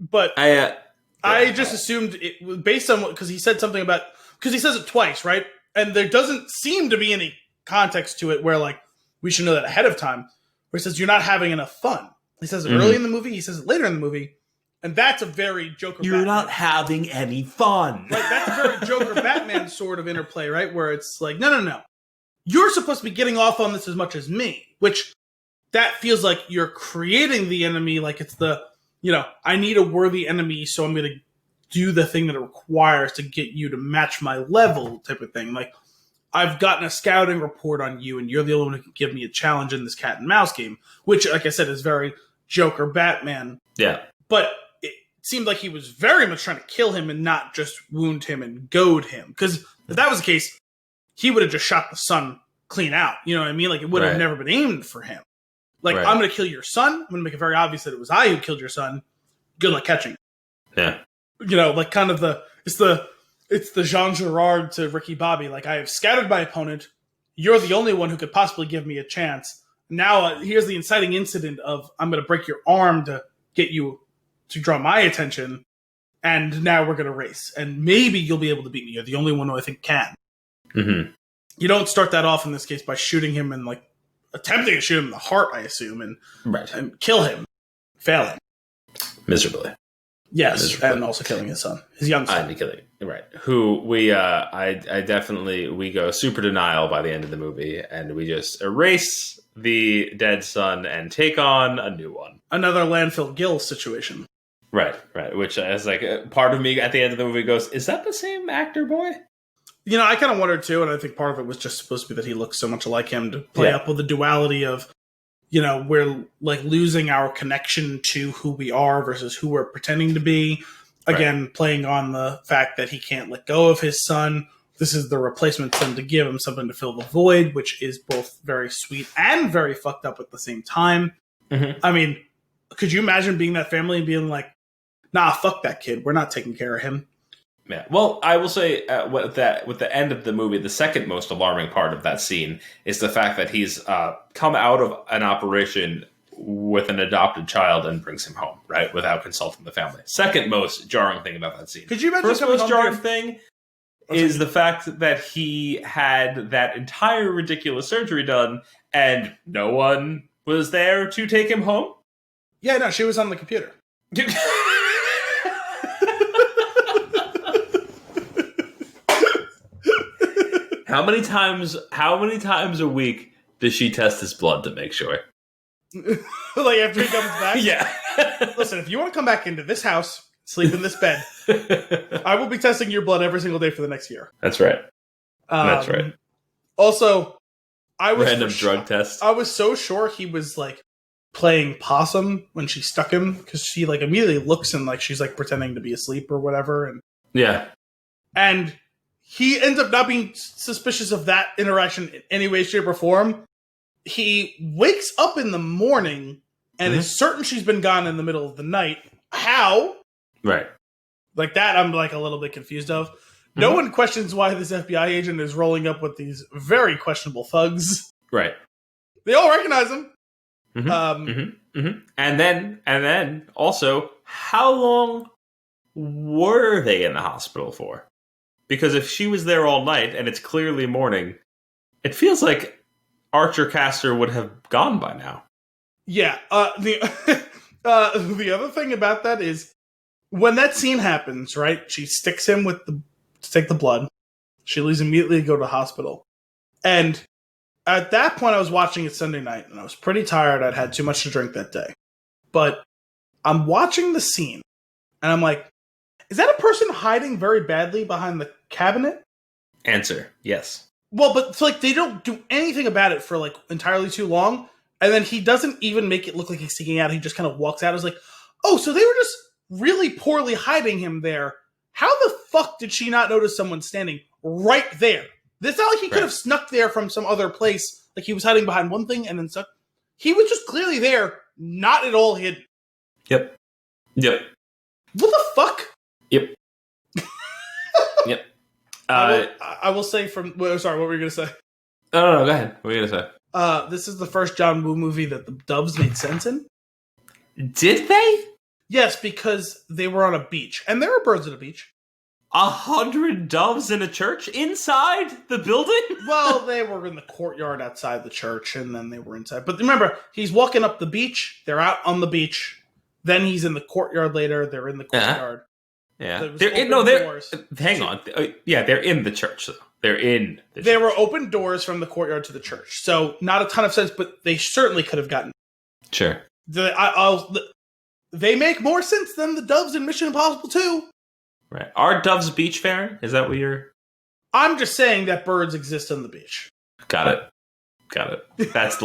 But I just assumed it was based on because he said something about because he says it twice, right? And there doesn't seem to be any context to it where like we should know that ahead of time. Where he says you're not having enough fun. He says it early in the movie. He says it later in the movie, and that's a very Joker. You're Batman. not having any fun. Like that's a very Joker Batman sort of interplay, right? Where it's like, no, you're supposed to be getting off on this as much as me, which that feels like you're creating the enemy. Like it's the I need a worthy enemy, so I'm going to do the thing that it requires to get you to match my level, type of thing. Like I've gotten a scouting report on you, and you're the only one who can give me a challenge in this cat and mouse game, which, like I said, is very Joker Batman. Yeah, but it seemed like he was very much trying to kill him and not just wound him and goad him. Because if that was the case, he would have just shot the son clean out. You know what I mean? Like it would have never been aimed for him. Like I'm going to kill your son. I'm going to make it very obvious that it was I who killed your son. Good luck catching. Yeah. Like kind of it's the Jean Girard to Ricky Bobby. Like I have scouted my opponent. You're the only one who could possibly give me a chance. Now here's the inciting incident of I'm going to break your arm to get you to draw my attention. And now we're going to race. And maybe you'll be able to beat me. You're the only one who I think can. Mm-hmm. You don't start that off in this case by shooting him and like attempting to shoot him in the heart, I assume, and kill him, failing miserably. Yes, miserably. and also killing his son, his young son. Right. Who we, I definitely, we go super denial by the end of the movie, and we just erase the dead son and take on a new one. Another landfill Gill situation. Right. Which is like part of me at the end of the movie goes, is that the same actor, boy? I kind of wondered too, and I think part of it was just supposed to be that he looks so much like him to play up with the duality of, we're like losing our connection to who we are versus who we're pretending to be. Again, playing on the fact that he can't let go of his son. This is the replacement son to give him something to fill the void, which is both very sweet and very fucked up at the same time. Mm-hmm. I mean, could you imagine being that family and being like, nah, fuck that kid. We're not taking care of him. Yeah. Well, I will say with the end of the movie, the second most alarming part of that scene is the fact that he's come out of an operation with an adopted child and brings him home, right, without consulting the family. Second most jarring thing about that scene. Could you imagine? First most jarring thing is the fact that he had that entire ridiculous surgery done and no one was there to take him home. Yeah, no, she was on the computer. How many times a week does she test his blood to make sure? Like after he comes back? Yeah. Listen, if you want to come back into this house, sleep in this bed, I will be testing your blood every single day for the next year. That's right. That's right. Also, I was random drug tests. I was so sure he was like playing possum when she stuck him because she like immediately looks and like she's like pretending to be asleep or whatever, and he ends up not being suspicious of that interaction in any way, shape, or form. He wakes up in the morning and is certain she's been gone in the middle of the night. How? Right. Like that, I'm like a little bit confused of. No one questions why this FBI agent is rolling up with these very questionable thugs. Right. They all recognize him. And then also, how long were they in the hospital for? Because if she was there all night and it's clearly morning, it feels like Archer Caster would have gone by now. Yeah. The other thing about that is when that scene happens, right? She sticks him to take the blood. She leaves immediately to go to the hospital. And at that point, I was watching it Sunday night, and I was pretty tired. I'd had too much to drink that day. But I'm watching the scene, and I'm like, Is that a person hiding very badly behind the cabinet? Answer, yes. Well, but it's like they don't do anything about it for like entirely too long, and then he doesn't even make it look like he's sneaking out. He just kind of walks out. I was like, oh, so they were just really poorly hiding him there. How the fuck did she not notice someone standing right there? It's not like he could have snuck there from some other place, like he was hiding behind one thing and then stuck. He was just clearly there, not at all hidden. Yep. What the fuck? Yep. Yep. I will say sorry, what were you going to say? No, go ahead. What were you going to say? This is the first John Woo movie that the doves made sense in. Did they? Yes, because they were on a beach. And there are birds at a beach. 100 doves in a church inside the building? Well, they were in the courtyard outside the church, and then they were inside. But remember, he's walking up the beach. They're out on the beach. Then he's in the courtyard later. They're in the courtyard. Yeah. Hang on. Yeah, they're in the church, though. They're in the church. There were open doors from the courtyard to the church. So not a ton of sense, but they certainly could have gotten. Sure. They make more sense than the doves in Mission Impossible 2. Right. Are doves beach faring? Is that what you're... I'm just saying that birds exist on the beach. Got it. That's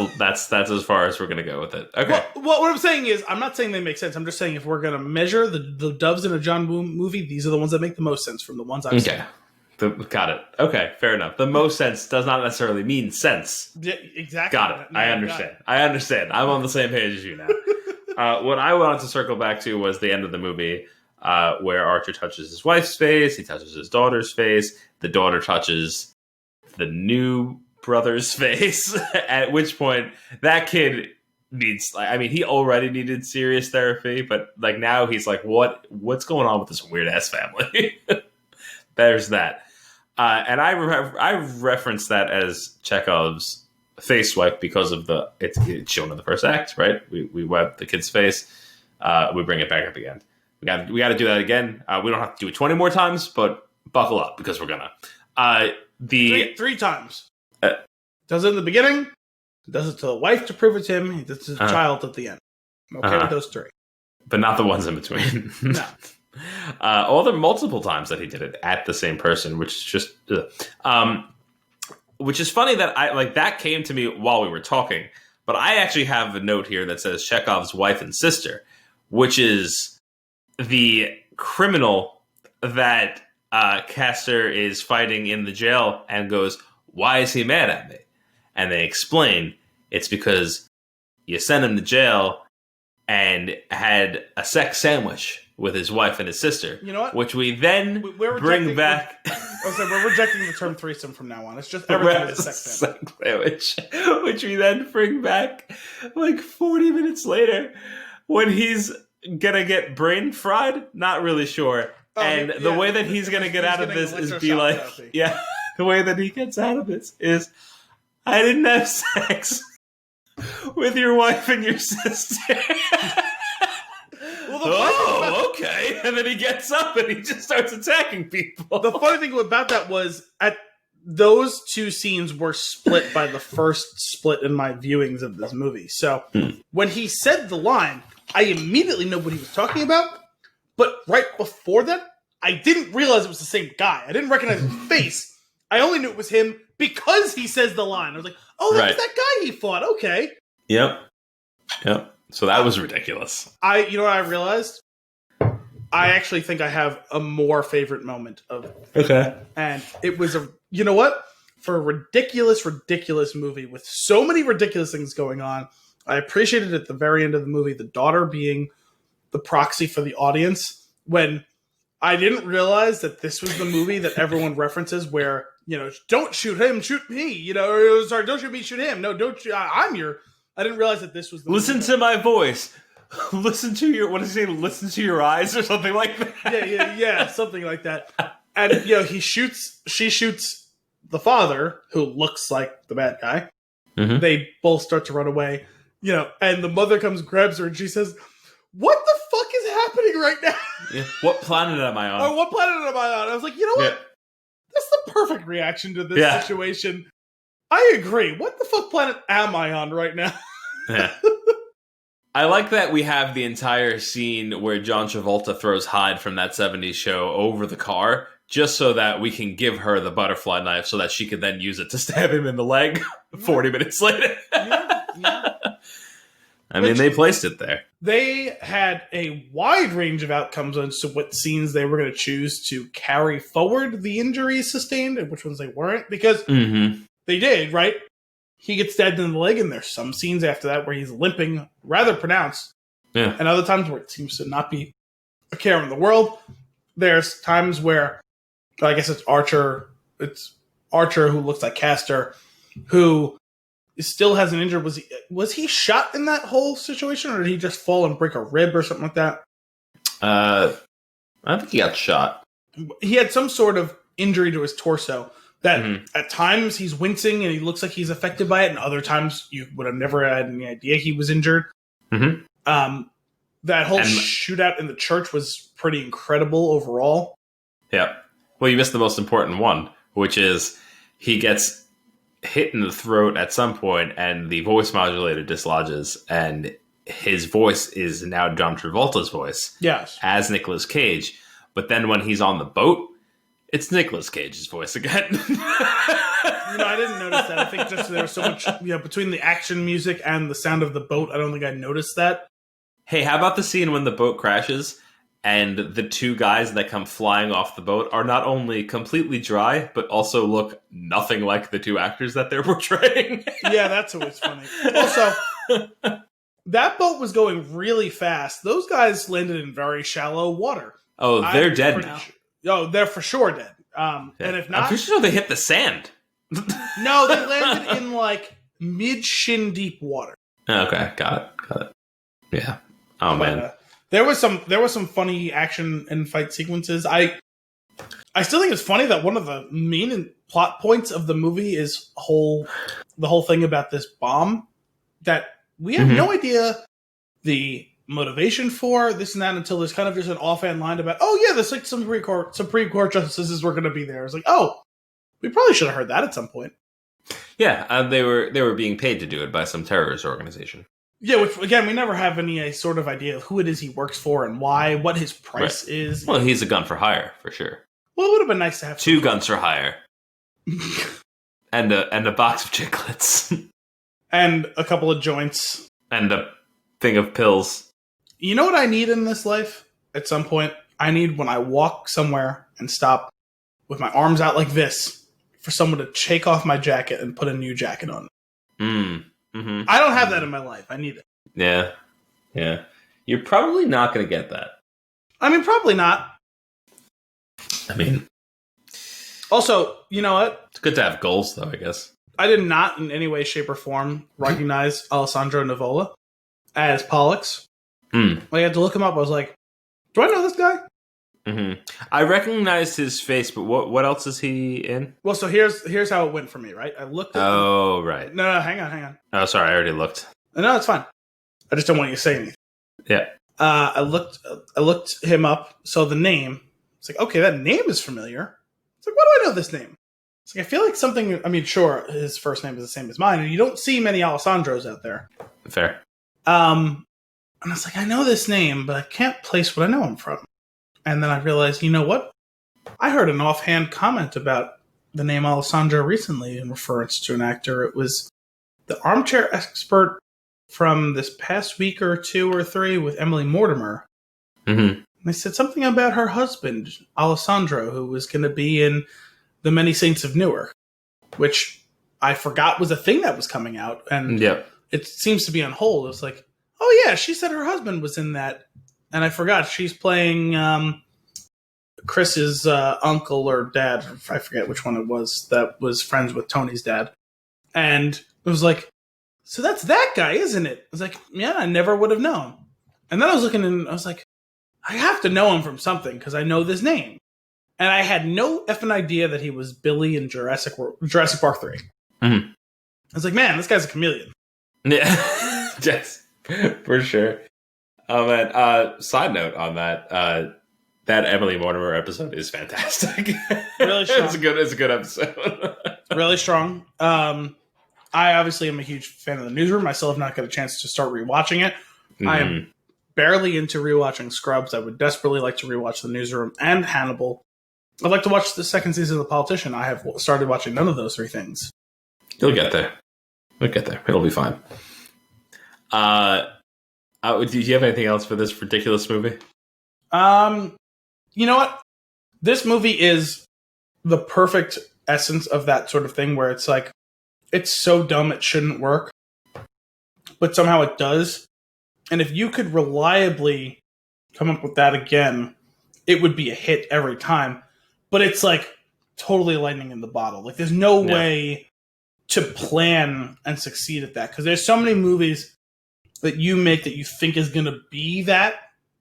as far as we're going to go with it. Okay. Well, what I'm saying is, I'm not saying they make sense. I'm just saying if we're going to measure the doves in a John Woo movie, these are the ones that make the most sense from the ones I've seen. Got it. Okay, fair enough. The most sense does not necessarily mean sense. Yeah, exactly. Got it. I understand. I'm on the same page as you now. What I wanted to circle back to was the end of the movie, where Archer touches his wife's face, he touches his daughter's face, the daughter touches the new brother's face, at which point that kid needs, he already needed serious therapy, but like now he's like, what's going on with this weird ass family? There's that. And I referenced that as Chekhov's face swipe because of it's shown in the first act, right? We wipe the kid's face, we bring it back up again. We got to do that again. We don't have to do it 20 more times, but buckle up because we're gonna. Three times. Does it in the beginning. Does it to the wife to prove it to him. He does it to the child at the end. I'm okay with those three, but not the ones in between. No. All the multiple times that he did it at the same person, which is just, which is funny that that came to me while we were talking. But I actually have a note here that says Chekhov's wife and sister, which is the criminal that Castor is fighting in the jail and goes, "Why is he mad at me?" And they explain it's because you sent him to jail and had a sex sandwich with his wife and his sister. You know what? Which we then bring back. We're rejecting the term threesome from now on. It's just everything is a sex sandwich. Which we then bring back like 40 minutes later when he's gonna get brain fried. Not really sure. The way that he's gonna get out of this is be like, the way that he gets out of this is, I didn't have sex with your wife and your sister. Well, okay. And then he gets up and he just starts attacking people. The funny thing about that was those two scenes were split by the first split in my viewings of this movie. So when he said the line, I immediately know what he was talking about. But right before that, I didn't realize it was the same guy. I didn't recognize his face. I only knew it was him because he says the line. I was like, oh, that was that guy he fought. Okay. Yep. So that was ridiculous. You know what I realized? I actually think I have a more favorite moment of it. Okay. And it was you know what? For a ridiculous movie with so many ridiculous things going on, I appreciated at the very end of the movie, the daughter being the proxy for the audience, when I didn't realize that this was the movie that everyone references where, don't shoot him, shoot me, sorry, don't shoot me, shoot him. No, don't shoot, I didn't realize that this was the Listen movie. To my voice. Listen to your, what does he say? Listen to your eyes or something like that. Yeah, something like that. And, she shoots the father, who looks like the bad guy. Mm-hmm. They both start to run away, and the mother comes, grabs her, and she says, "What the fuck is happening right now?" Yeah. What planet am I on? Or what planet am I on? I was like, you know what? That's the perfect reaction to this situation. I agree. What the fuck planet am I on right now? Yeah. I like that we have the entire scene where John Travolta throws Hyde from that 70s show over the car, just so that we can give her the butterfly knife so that she could then use it to stab him in the leg 40 minutes later. Yeah. I mean, they placed it there. They had a wide range of outcomes on what scenes they were going to choose to carry forward the injuries sustained and which ones they weren't, because they did, right? He gets stabbed in the leg, and there's some scenes after that where he's limping rather pronounced. Yeah. And other times where it seems to not be a care in the world. There's times where, I guess it's Archer who looks like Castor, who still has an injury. Was he shot in that whole situation, or did he just fall and break a rib or something like that? I think he got shot. He had some sort of injury to his torso that at times he's wincing and he looks like he's affected by it, and other times you would have never had any idea he was injured. That whole shootout in the church was pretty incredible overall. Yeah. Well, you missed the most important one, which is he gets hit in the throat at some point, and the voice modulator dislodges, and his voice is now John Travolta's voice. Yes. As Nicolas Cage. But then when he's on the boat, it's Nicolas Cage's voice again. I didn't notice that. I think just there was so much, between the action music and the sound of the boat, I don't think I noticed that. Hey, how about the scene when the boat crashes and the two guys that come flying off the boat are not only completely dry, but also look nothing like the two actors that they're portraying? Yeah, that's always funny. Also, that boat was going really fast. Those guys landed in very shallow water. Oh, they're dead now. Oh, they're for sure dead. And if not, I'm pretty sure they hit the sand. No, they landed in like mid-shin deep water. Okay, got it. Yeah. Oh man. There was some funny action and fight sequences. I still think it's funny that one of the main plot points of the movie is the whole thing about this bomb that we have no idea the motivation for this and that until there's kind of just an offhand line about, oh yeah, there's like some Supreme Court justices were going to be there. It's like, oh, we probably should have heard that at some point. Yeah, they were being paid to do it by some terrorist organization. Yeah, which again, we never have any sort of idea of who it is he works for and why, what his price is. Well, he's a gun for hire for sure. Well, it would have been nice to have 2 guns for hire, and a box of chiclets, and a couple of joints, and a thing of pills. You know what I need in this life? At some point, I need when I walk somewhere and stop with my arms out like this for someone to take off my jacket and put a new jacket on. I don't have that in my life. I need it. Yeah. You're probably not going to get that. I mean, probably not. I mean, also, you know what? It's good to have goals, though, I guess. I did not in any way, shape, or form recognize Alessandro Nivola as Pollux. When I had to look him up, I was like, do I know this guy? I recognized his face, but what else is he in? Well, so here's how it went for me, right? I looked at him. Right. No, hang on. Oh, sorry, I already looked. No, it's fine. I just don't want you to say anything. Yeah. I looked him up. So the name, it's like, okay, that name is familiar. It's like, why do I know this name? It's like, I feel like something, I mean, sure, his first name is the same as mine, and you don't see many Alessandros out there. Fair. And I was like, I know this name, but I can't place what I know him from. And then I realized, you know what? I heard an offhand comment about the name Alessandro recently in reference to an actor. It was the armchair expert from this past week or 2 or 3 with Emily Mortimer. And they said something about her husband, Alessandro, who was going to be in The Many Saints of Newark, which I forgot was a thing that was coming out. And it seems to be on hold. It was like, oh yeah, she said her husband was in that. And I forgot she's playing Chris's uncle or dad. I forget which one it was that was friends with Tony's dad. And it was like, so that's that guy, isn't it? I was like, yeah, I never would have known. And then I was looking and I was like, I have to know him from something because I know this name. And I had no effing idea that he was Billy in Jurassic Park 3. I was like, man, this guy's a chameleon. Yeah, yes, for sure. Oh man! Side note on that, that Emily Mortimer episode is fantastic. Really strong. It's a good episode. Really strong. I obviously am a huge fan of The Newsroom. I still have not got a chance to start rewatching it. I am barely into rewatching Scrubs. I would desperately like to rewatch The Newsroom and Hannibal. I'd like to watch the second season of The Politician. I have started watching none of those three things. You'll get there. You'll get there. It'll be fine. Do you have anything else for this ridiculous movie? You know what? This movie is the perfect essence of that sort of thing where it's like, it's so dumb it shouldn't work, but somehow it does. And if you could reliably come up with that again, it would be a hit every time. But it's like totally lightning in the bottle. Like there's no way to plan and succeed at that. Because there's so many movies that you make that you think is going to be that.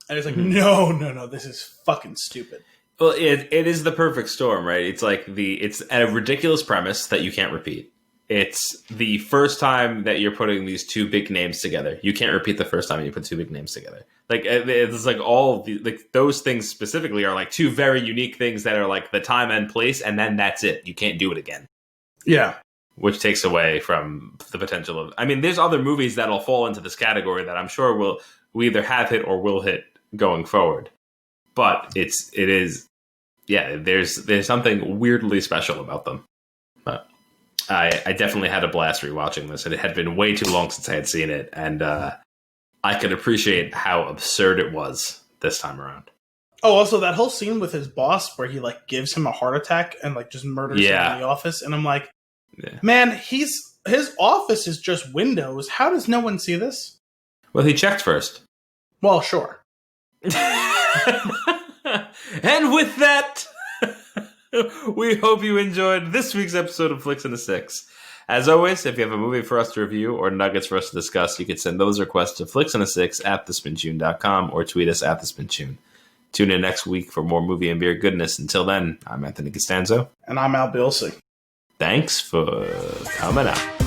And it's like, no, this is fucking stupid. Well, it is the perfect storm, right? It's like it's a ridiculous premise that you can't repeat. It's the first time that you're putting these two big names together. You can't repeat the first time you put two big names together. Like it's like all of the, like those things specifically are like two very unique things that are like the time and place, and then that's it. You can't do it again. Yeah. Which takes away from the potential of. I mean, there's other movies that'll fall into this category that I'm sure we either have hit or will hit going forward. But there's something weirdly special about them. But I definitely had a blast rewatching this, and it had been way too long since I had seen it, and I could appreciate how absurd it was this time around. Oh, also that whole scene with his boss where he like gives him a heart attack and like just murders him in the office, and I'm like, man, his office is just windows. How does no one see this? Well, he checked first. Well, sure. And with that, we hope you enjoyed this week's episode of Flix and a Six. As always, if you have a movie for us to review or nuggets for us to discuss, you can send those requests to flixandasix@thespintune.com or tweet us at thespintune. Tune in next week for more movie and beer goodness. Until then, I'm Anthony Costanzo. And I'm Al Bilsey. Thanks for coming out.